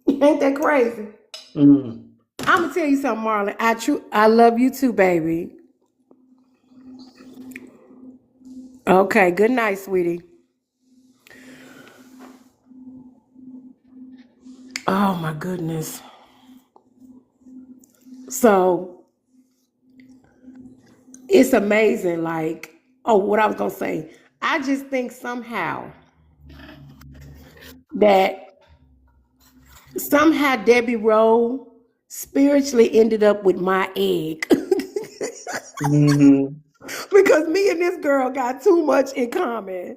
Ain't that crazy? Mm-hmm. I'm gonna tell you something, Marlon. I love you too, baby. Okay, good night, sweetie. Oh my goodness. So it's amazing. Like, oh, what I was gonna say. I just think somehow that Debbie Rowe spiritually ended up with my egg. Mm-hmm. Because me and this girl got too much in common.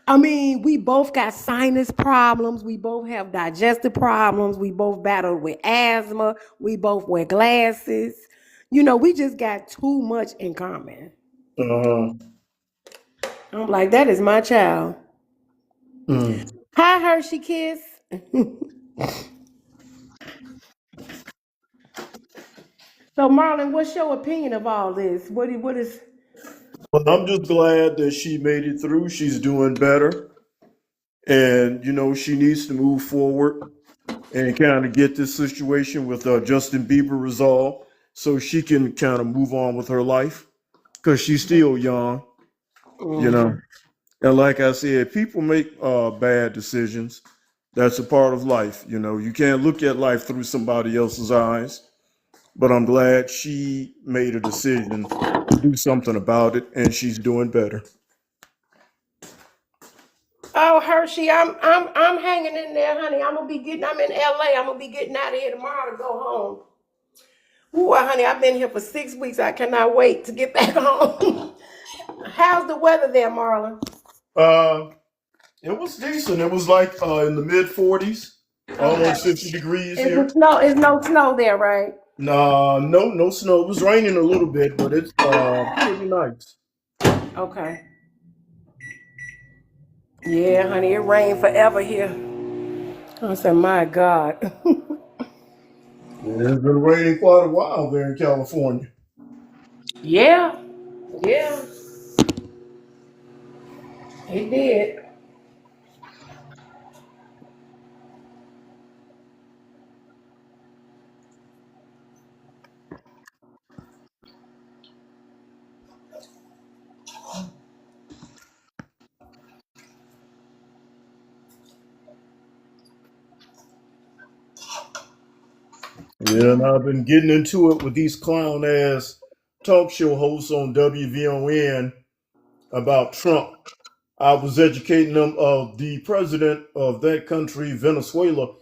I mean, we both got sinus problems. We both have digestive problems. We both battle with asthma. We both wear glasses. We just got too much in common. Uh-huh. I'm like, that is my child. Mm. Hi, Hershey Kiss. So, Marlon, what's your opinion of all this? What is? Well, I'm just glad that she made it through. She's doing better. And, she needs to move forward and kind of get this situation with Justin Bieber resolved so she can kind of move on with her life because she's still young, you know. Mhm. And like I said, people make bad decisions, That's a part of life. You can't look at life through somebody else's eyes. But I'm glad she made a decision to do something about it, and she's doing better. Oh, Hershey, I'm hanging in there, honey. I'm in LA. I'm gonna be getting out of here tomorrow to go home. Ooh, honey, I've been here for 6 weeks. I cannot wait to get back home. How's the weather there, Marlon? Uh, it was decent. It was like in the mid 40s, Okay. almost 50 degrees Is here. the snow is no snow there, right? Nah, no snow. It was raining a little bit, but it's pretty nice. Okay. Yeah, honey, it rained forever here. I said, my God. Yeah, it's been raining quite a while there in California. Yeah, yeah, it did. Yeah, and I've been getting into it with these clown ass talk show hosts on WVON about Trump. I was educating them of the president of that country, Venezuela.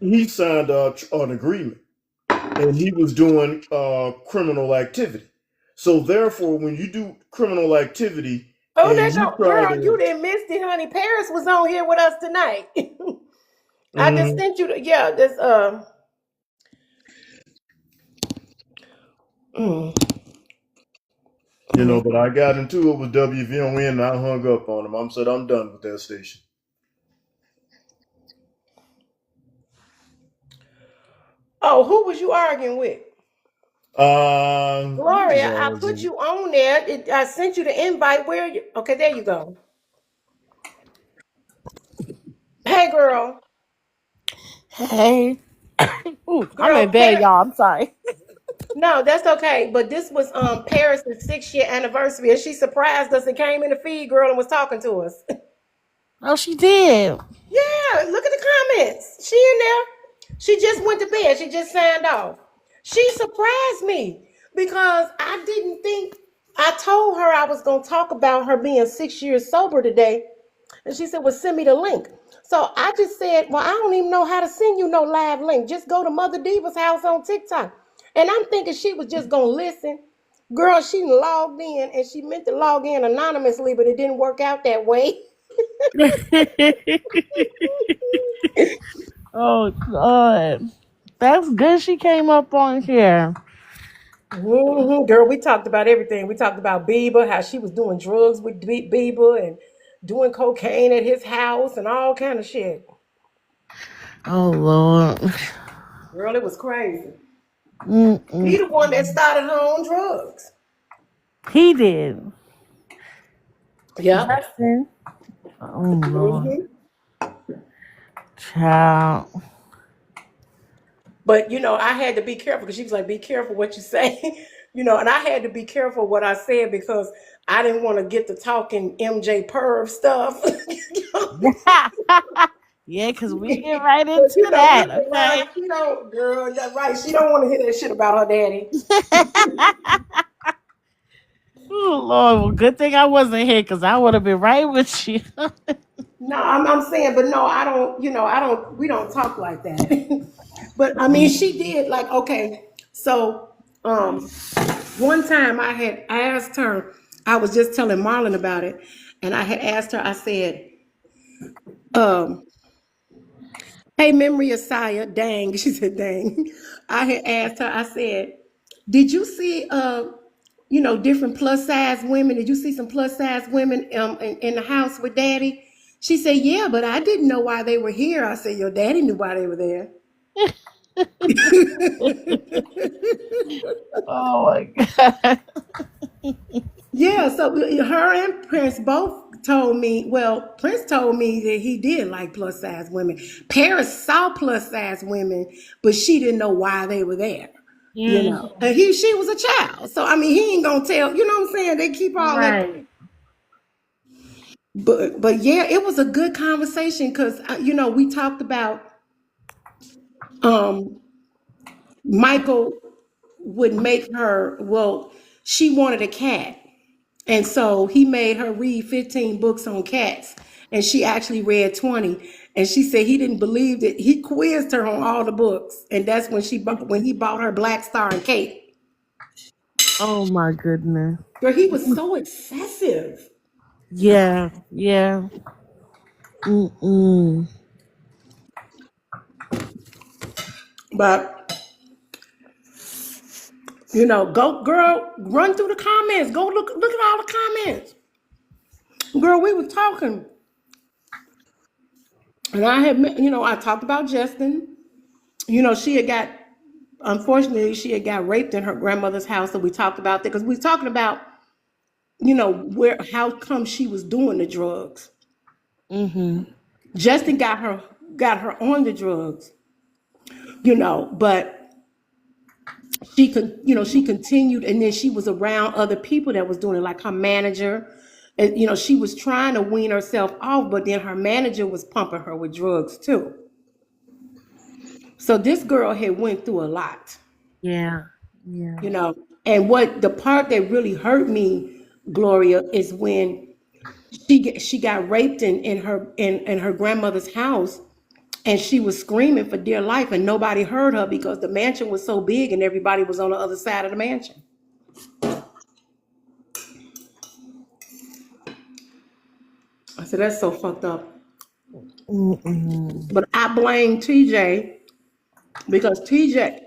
He signed an agreement, and he was doing criminal activity. So therefore, when you do criminal activity Oh, and that you go, try girl, you to, didn't miss it, honey. Paris was on here with us tonight. I just Mhm. sent you the yeah, this mm, mm. But I got into it with WVON and I hung up on him. I said I'm done with that station. Oh, who was you arguing with? Who was Gloria, I put arguing? you on there. I sent you the invite. Where you? Okay, there you go. Hey, girl. Hey. Ooh, I'm in Girl, bed, y'all. I'm sorry. no, that's okay. But this was Paris' 6 year anniversary, and she surprised us and came in the feed, girl, and was talking to us. Oh, she did. Yeah, look at the comments. She in there. She just went to bed. She just signed off. She surprised me because I didn't think I told her I was gonna talk about her being 6 years sober today. And she said, well, send me the link. So I just said, well, I don't even know how to send you no live link. Just go to Mother Diva's house on TikTok. And I'm thinking she was just gonna listen. Girl, she logged in and she meant to log in anonymously, but it didn't work out that way. Oh God. That's good she came up on here. Girl, we talked about everything. We talked about Bieber, how she was doing drugs with Bieber and doing cocaine at his house and all kind of shit. Oh Lord. Girl, it was crazy. He the one that Mm-mm. started her on drugs. He did. Yep. Justin. Oh Lord. hmm Child. But I had to be careful because she was like, "Be careful what you say," and I had to be careful what I said because I didn't want to get to talking MJ Perv stuff. Yeah, because we get right But into that, Lisa Ron, okay? she don't, girl, that's right. She don't want to hear that shit about her daddy. Oh Lord. Well, good thing I wasn't here because I would have been right with you. No, I'm saying, but no, I don't, we don't talk like that. But I mean, she did like, okay, so one time I had asked her, I was just telling Marlon about it, and I had asked her, I said, um, hey, memory of Saya, dang, she said, dang. I had asked her, I said, did you see different plus size women? Did you see some plus size women in the house with daddy? She said, yeah, but I didn't know why they were here. I said, your daddy knew why they were there. Oh my God. Yeah, so her and Prince both told me, well, Prince told me that he did like plus size women. Paris saw plus size women, but she didn't know why they were there. Mm, And she was a child. So I mean he ain't gonna tell, you know what I'm saying? They keep all that. right. But yeah, it was a good conversation because we talked about um Michael would make her, well, she wanted a cat. And so he made her read 15 books on cats. And she actually read 20. And she said he didn't believe that he quizzed her on all the books. And that's when he bought her Black Star and Kate. Oh my goodness. Girl, he was so excessive. Yeah, yeah. Mm-mm. But go girl, run through the comments. Go look at all the comments. Girl, we were talking. And I talked about Justin. She had got, unfortunately, she had got raped in her grandmother's house. So we talked about that because we were talking about, how come she was doing the drugs. Mm-hmm. Justin got her on the drugs, but she continued, and then she was around other people that was doing it, like her manager. And, she was trying to wean herself off, but then her manager was pumping her with drugs too. So this girl had went through a lot. Yeah, yeah. you know. And what the part that really hurt me, Gloria, is when she got raped in her grandmother's house, and she was screaming for dear life, and nobody heard her because the mansion was so big and everybody was on the other side of the mansion. I said, that's so fucked up. Mm-mm. But I blame TJ because TJ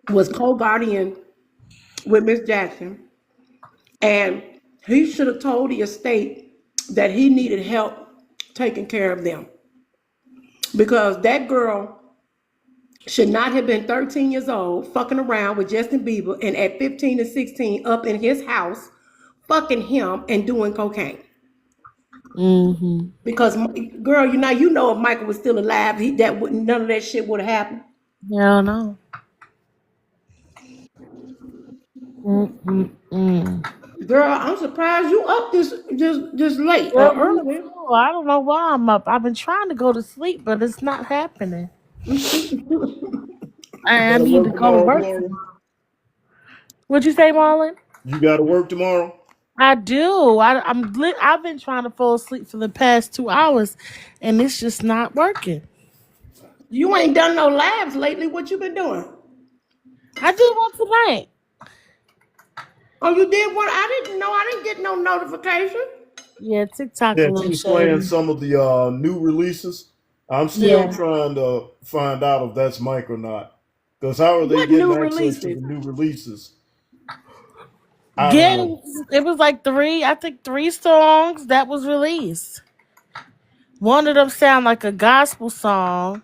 was co-guardian with Miss Jackson, and he should have told the estate that he needed help taking care of them, because that girl should not have been 13 years old fucking around with Justin Bieber, and at 15 and 16 up in his house fucking him and doing cocaine. Mm-hmm. Because girl, if Michael was still alive, none of that shit would have happened. Hell no. Mm-mm-mm. Girl, I'm surprised you up this late Well, or me early. too. I don't know why I'm up. I've been trying to go to sleep, but it's not happening. You I gotta need work to go to tomorrow, work Gloria. tomorrow. What'd you say, Marlon? You gotta work tomorrow. I do. I've been trying to fall asleep for the past 2 hours, and it's just not working. You ain't done no labs lately. What you been doing? I did one tonight. Oh, you did one? I didn't know. I didn't get no notification. Yeah, TikTok a Yeah, she little was playing shady. some of the new releases. I'm still Yeah. trying to find out if that's Mike or not. Because how are they What getting new access to releases? the new releases? I don't Yeah, know. it was like I think three songs that was released. One of them sound like a gospel song.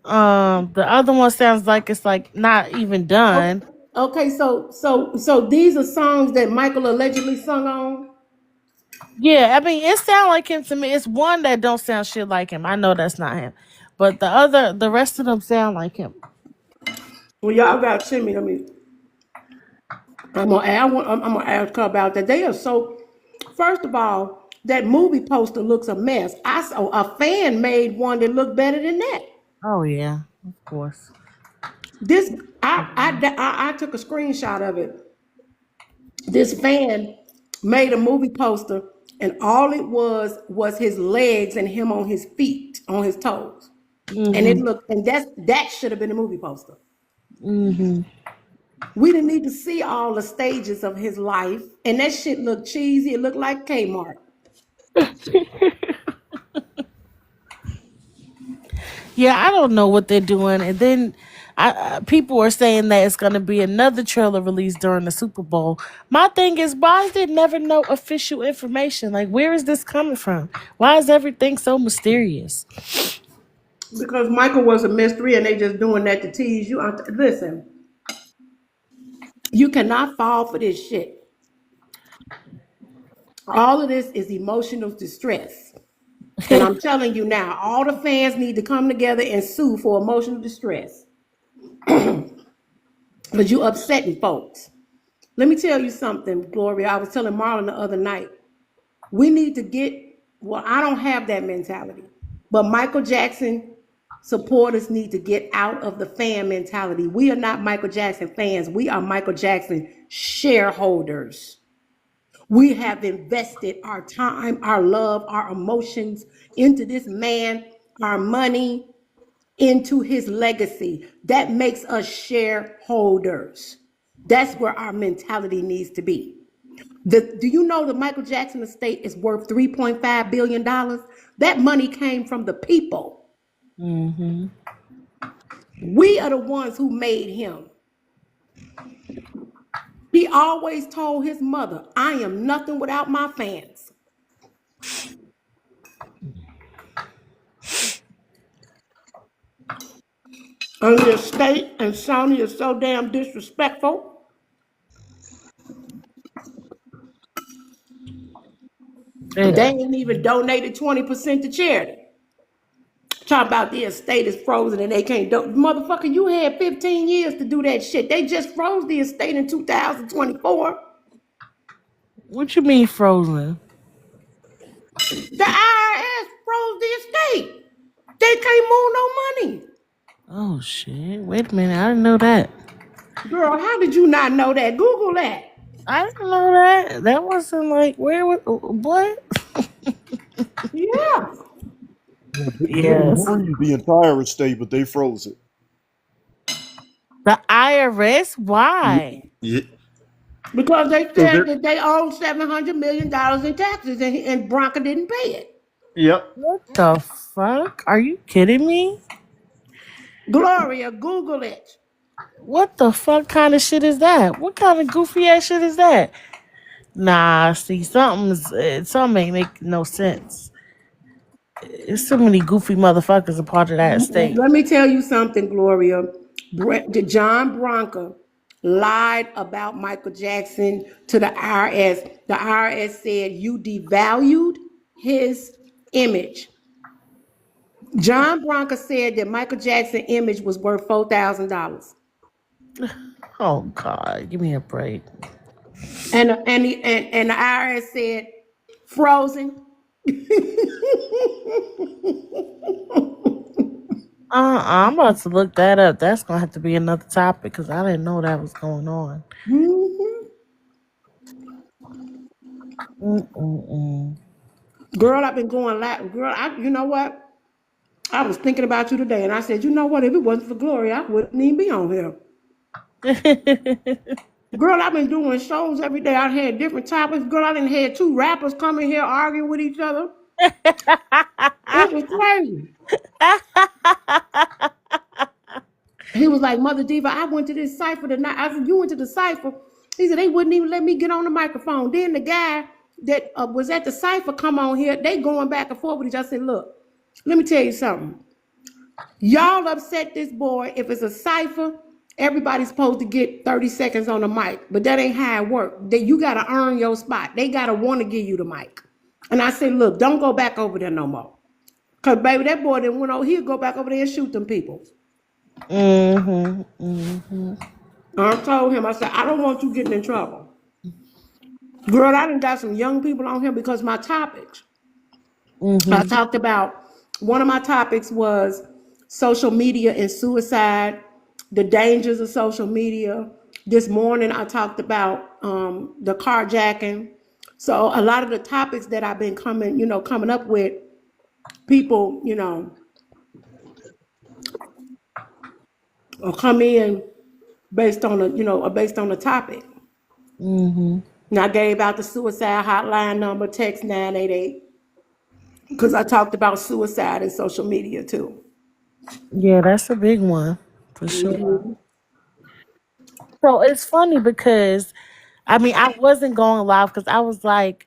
The other one sounds like it's like not even Okay, done. okay, so these are songs that Michael allegedly sung on. Yeah, I mean it sound like him to me. It's one that don't sound shit like him. I know that's not him. But the rest of them sound like him. Well, y'all got to send me. I'm gonna ask her about that. They are so. First of all, that movie poster looks a mess. I saw a fan made one that looked better than that. Oh yeah, of course. This I took a screenshot of it. This fan made a movie poster, and all it was his legs and him on his feet, on his toes, and it Mhm. looked, and that should have been a movie poster. Mhm. We didn't need to see all the stages of his life, and that shit looked cheesy. It looked like Kmart. Yeah, I don't know what they're doing. And then people are saying that it's going to be another trailer released during the Super Bowl. My thing is, why is there never no official information? Like, where is this coming from? Why is everything so mysterious? Because Michael was a mystery, and they just doing that to tease you. Listen, you cannot fall for this shit. All of this is emotional distress. And I'm telling you now, all the fans need to come together and sue for emotional distress. Because you upsetting folks. Let me tell you something, Gloria. I was telling Marlon the other night. We need to get, well, I don't have that mentality, but Michael Jackson supporters need to get out of the fan mentality. We are not Michael Jackson fans. We are Michael Jackson shareholders. We have invested our time, our love, our emotions into this man, our money into his legacy. That makes us shareholders. That's where our mentality needs to be. Do you know the Michael Jackson estate is worth $3.5 billion? That money came from the people. Mm-hmm. We are the ones who made him. He always told his mother, I am nothing without my fans. And the estate and Sony is so damn disrespectful. They Yeah. ain't even donated 20% to charity. Talk about the estate is frozen and they can't do. Motherfucker, you had 15 years to do that shit. They just froze the estate in 2024. What you mean frozen? The IRS froze the estate. They can't move no money. Oh shit! Wait a minute, I didn't know that. Girl, how did you not know that? Google that. I didn't know that. That wasn't like where was what? Yeah. They didn't Yes. freeze the entire estate, but they froze it. The IRS? Yeah, Why? yeah. Because they So said they're, that they owed $700 million in taxes and Bronca didn't pay it. yep. What the fuck? Are you kidding me? Gloria, Google it. What the fuck kind of shit is that? What kind of goofy ass shit is that? Nah, see, something ain't make no sense. There's so many goofy motherfuckers a part of that state. Let me tell you something, Gloria. John Bronca lied about Michael Jackson to the IRS. The IRS said you devalued his image. John Bronca said that Michael Jackson's image was worth $4,000. Oh God, give me a break. And the IRS said frozen. I'm about to look that up. That's gonna have to be another topic because I didn't know that was going on. Mhm. Mm-mm-mm. Girl, I've been going girl, you know what? I was thinking about you today, and I said, you know what? If it wasn't for Gloria, I wouldn't even be on here. Girl, I've been doing shows every day. I had different topics. Girl, I done had two rappers come in here arguing with each other. It was crazy. He was like, Mother Diva, I went to this cipher tonight. I said, you went to the cipher? He said, they wouldn't even let me get on the microphone. Then the guy that was at the cipher come on here. They going back and forth with each other. I said, look, let me tell you something. Y'all upset this boy. If it's a cipher, everybody's supposed to get 30 seconds on the mic. But that ain't how it works. You got to earn your spot. They got to want to give you the mic. And I said, look, don't go back over there no more. Because, baby, that boy that went over, he'll go back over there and shoot them people. Mm-hmm. Mm-hmm. I told him, I said, I don't want you getting in trouble. Girl, I done got some young people on here because my topics. I Mm-hmm. talked about, one of my topics was social media and suicide, the dangers of social media. This morning I talked about the carjacking. So a lot of the topics that I've been coming up with, people, will come in based on a topic. Mm-hmm. And I gave out the suicide hotline number, text 988, because I talked about suicide and social media too. Yeah, that's a big one for sure. So it's funny because I mean I wasn't going live because I was like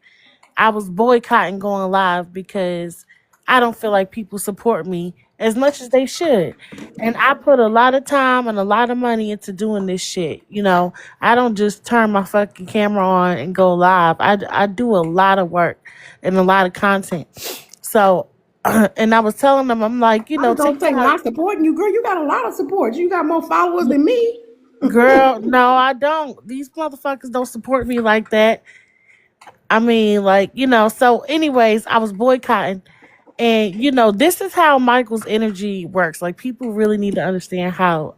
I was boycotting going live because I don't feel like people support me as much as they should. And I put a lot of time and a lot of money into doing this shit. I don't just turn my fucking camera on and go live. I do a lot of work and a lot of content. So, and I was telling them, I'm like, I was gonna say, when TikTok, I'm supporting you, girl, you got a lot of support. You got more followers than me. girl, no, I don't. These motherfuckers don't support me like that. I mean, like, so anyways, I was boycotting. And this is how Michael's energy works. Like, people really need to understand how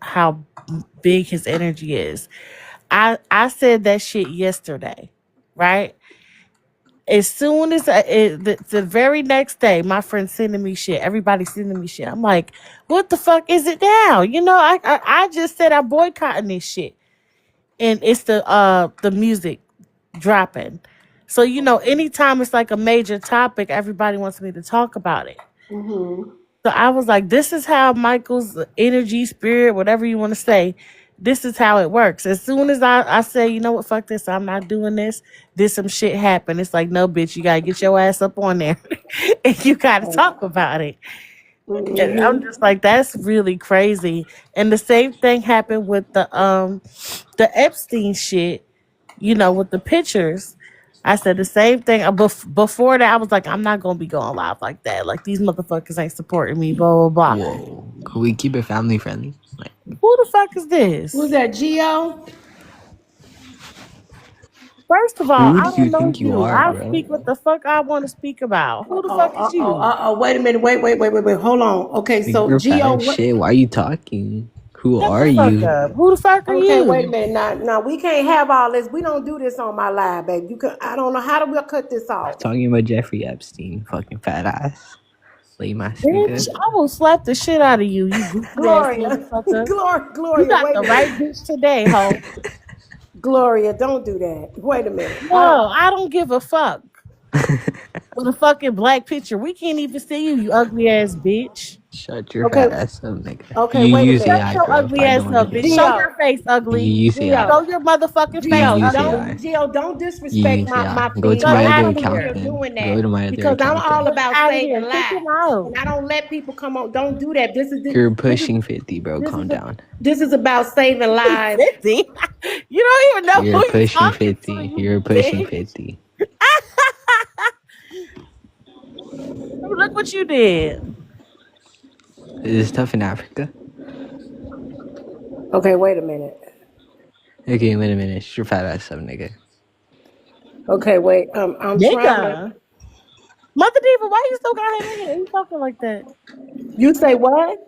big his energy is. I said that shit yesterday, right? As soon as the very next day, my friend sending me shit. Everybody sending me shit. I'm like, what the fuck is it now? I just said I'm boycotting this shit, and it's the music dropping. So anytime it's like a major topic, everybody wants me to talk about it. Mm-hmm. So I was like, this is how Michael's energy, spirit, whatever you want to say, this is how it works. As soon as I say, you know what, fuck this, I'm not doing this some shit happen. It's like, no, bitch, you gotta get your ass up on there and you gotta talk about it. And I'm Mm-hmm. just like, that's really crazy. And the same thing happened with the Epstein shit, with the pictures. I said the same thing. Before that, I was like, I'm not gonna be going live like that. Like, these motherfuckers ain't supporting me. Blah blah blah. Whoa. Could we keep it family friendly? Like, Who the fuck is Who's this? that, Geo? First of all, who I do don't you know think you you. are, I bro? speak what the fuck I want to speak about. Who the fuck is you? Wait a minute. Wait. Hold on. Okay, so You're fat Geo, as what? shit. Why are you talking? Who Shut are the fuck you? up. Who the fuck are Okay, wait a you? minute. Now we can't have all this. We don't do this on my live, baby. You can. I don't know how do we cut this off. Talking about Jeffrey Epstein, fucking fat ass. Lame ass Bitch, nigga. I will slap the shit out of you, you goofy ass Gloria, motherfucker. You Gloria. got Wait the a right minute. bitch today, ho. Gloria, don't do that. Wait a minute. No, I don't give a fuck. With a fucking black picture. We can't even see you, you ugly ass bitch. Shut your Okay, fat ass up, nigga. okay. You Wait a use minute. Shut AI, your bro. ugly I ass don't want to up, hear bitch. it. Show Geo, your face, You ugly. use Geo, AI. Show your motherfucking You face, use ugly. AI. Don't You disrespect use my AI. Go to feed. Fuck my I other out don't of want account you here. then. doing Go that to my other because I'm account all then. Fuck about out of saving here. Kick him lives, out. and I don't let people come on. Don't do that. You're This is pushing 50, bro. this is Calm a, down. this is about saving lives. 50? You don't even know You're who you pushing talking to, 50. you You're pushing bitch. 50. Look what you did. Is this tough in Africa? Okay, wait a minute. Okay, wait a minute. Shut your fat ass up, nigga. Okay, wait. I'm trying to. Nigga. Mother Diva, why you still got him in here? He talking like that. You say what?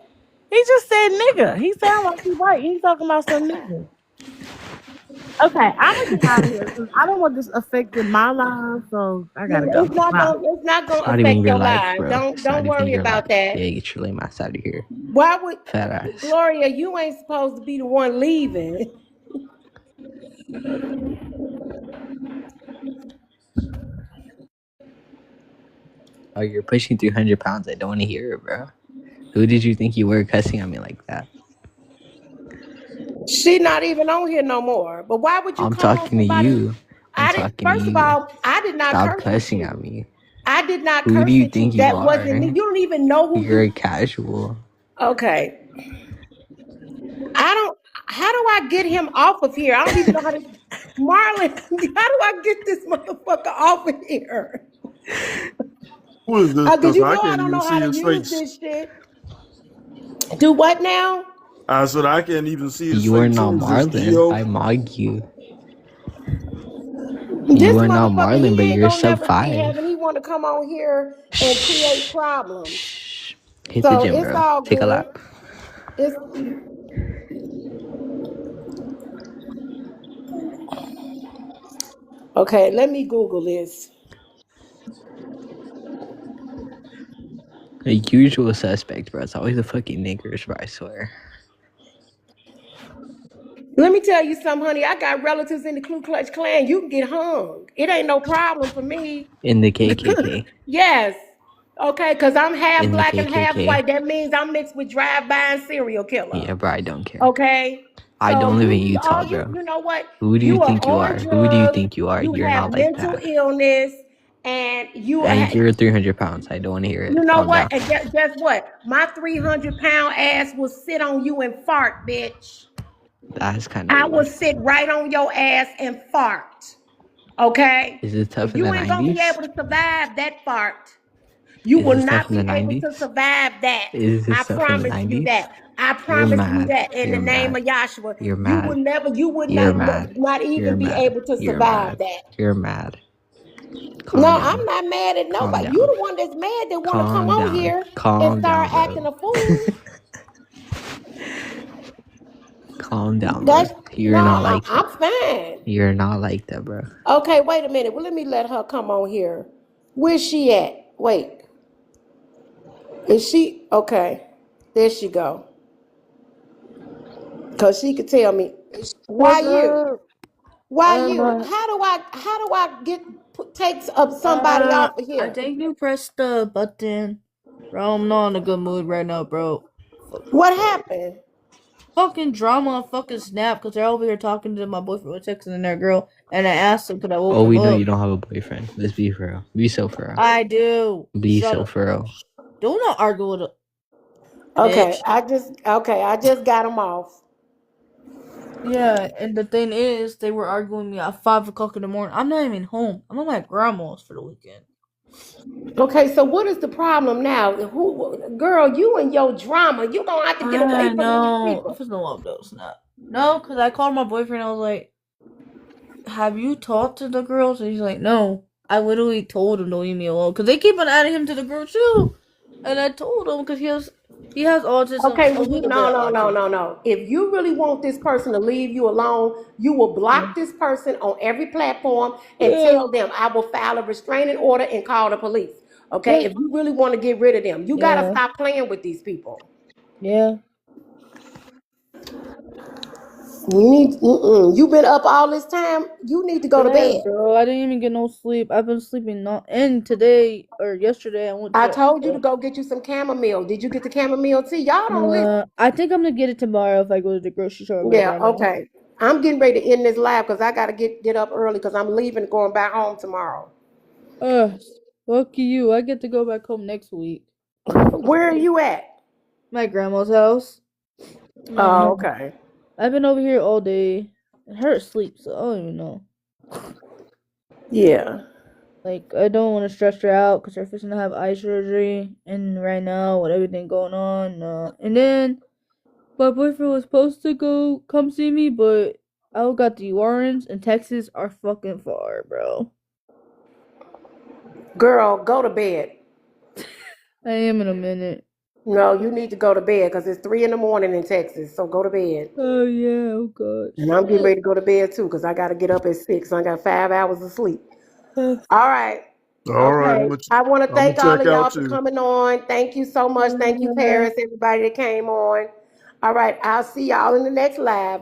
He just said nigga. He sound like he white. He talking about some nigga. Okay, I'm gonna get out of here because I don't want this affecting my life, so I gotta go. Bye. It's not It's gonna not even affect your your life, life. bro. It's Don't not even worry your about life. that. Yeah, get your lame ass out of here. Why would Fat ass. Gloria? You ain't supposed to be the one leaving. Oh, you're pushing 300 pounds. I don't want to hear it, bro. Who did you think you were cussing at me like that? She not even on here no more. But why would you I'm come on talking to somebody? you. I'm I didn't. talking to First of you. all, I did not Stop curse at cussing at you. me. I did not Who do curse you at you. think you That wasn't me. are? You don't even know who You're you. a casual. Okay. I don't. How do I get him off of here? I don't even know how to. Marlon, how do I get this motherfucker off of here? Who is this? Because Because you I know I can't don't even know how see to his use face. this shit. Do what now? I said I can't even see his You are face. not Who is this, Marlon. Geo? I mog you. This You are not motherfucker, Marlon, but he ain't you're gonna sub never see 5. heaven. He want to come on here and create Shh. problems. Shh. Hit the So gym, it's bro. all Take a good. lap. It's okay. Let me Google this. A usual suspect, bro. It's always the fucking niggers, bro. I swear. Let me tell you something, honey. I got relatives in the Ku Klux Klan. You can get hung. It ain't no problem for me. In the KKK. Yes. Okay, because I'm half In the black and half KKK. white. That means I'm mixed with drive-by and serial killer. Yeah, bro. I don't care. Okay. I So don't live in all Utah, you bro. you know what? Who do you You are think you on are? Who do you drugs, think you are? you You're have not like mental that. illness, and And you're 300 pounds. I don't want to hear you it. know Calm what? down. And guess what? My 300-pound ass will sit on you and fart, bitch. That's kind of I will weird. sit right on your ass and fart. Okay? Is it tough And in the you ain't gonna be 90s? able to survive that fart. You Is will this tough not in the be able to 90s? survive that. Is I this tough in the promise you 90s? that. I You're promise you mad. that in the You're name mad. of Yahshua. You're You mad. would never, you would You're not mad. not You're even be mad. able to You're survive mad. that. You're mad. No, Calm I'm down. not mad at Calm nobody. You down. the one that's mad that want to come Calm on down. here and Calm start down, bro. acting a fool. Calm down, bro. That's You're no, not like that. I'm fine. You're not like that, bro. Okay, wait a minute. Well, let me let her come on here. Where's she at? Wait, is she okay? There she go. Cause she could tell me why What's you. up? Why you? Uh, How do I get takes up somebody off of I here? think you pressed the button. Bro, I'm not in a good mood right now, bro. What happened? Fucking drama, fucking snap, because they're over here talking to my boyfriend with texting their girl, and I asked him because I woke Oh, him we know up. you don't have a boyfriend. Let's be for real. Be so for real. I do. Be Shut so up. for real. Do not argue with a Okay, bitch. I just got them off. Yeah, and the thing is, they were arguing with me at 5 o'clock in the morning. I'm not even home. I'm at my grandma's for the weekend. Okay, so what is the problem now? Girl, you and your drama, you gonna have to get away I from these know. people. If it's no love, though, snap. No, because I called my boyfriend. I was like, have you talked to the girls? And he's like, no. I literally told him to leave me alone because they keep on adding him to the group too. And I told him because he has autism, Okay, a well, little bit no, of no, no, autism. no, no. If you really want this person to leave you alone, you will Yeah. block this person on every platform and Yeah. tell them I will file a restraining order and call the police. Okay, Yeah. if you really want to get rid of them, you gotta Yeah. stop playing with these people. Yeah. You've been up all this time. You need to go to Yeah, bed. bro. I didn't even get no sleep. I've been sleeping not. And today or yesterday, I went I to. told you to go get you some chamomile. Did you get the chamomile tea? Y'all don't listen. I think I'm gonna get it tomorrow if I go to the grocery store with my Yeah, grandma. okay. I'm getting ready to end this live because I gotta get up early because I'm leaving and going back home tomorrow. Uh, Lucky you. I get to go back home next week. Where are you at? My grandma's house. Oh, No. okay. I've been over here all day. And her asleep, so I don't even know. Yeah. Like, I don't want to stress her out because her fixing to have eye surgery. And right now, with everything going on, and then my boyfriend was supposed to come see me, but I got the warrants, and Texas are fucking far, bro. Girl, go to bed. I am in a minute. No, you need to go to bed because it's 3 in the morning in Texas. So go to bed. Oh, yeah, oh And gosh. I'm getting ready to go to bed too because I got to get up at 6. So I got 5 hours of sleep. All right. All right, Okay. I want to I'm gonna thank all check of y'all out for too. coming on. Thank you so much. Thank you, Paris, everybody that came on. All right. I'll see y'all in the next live.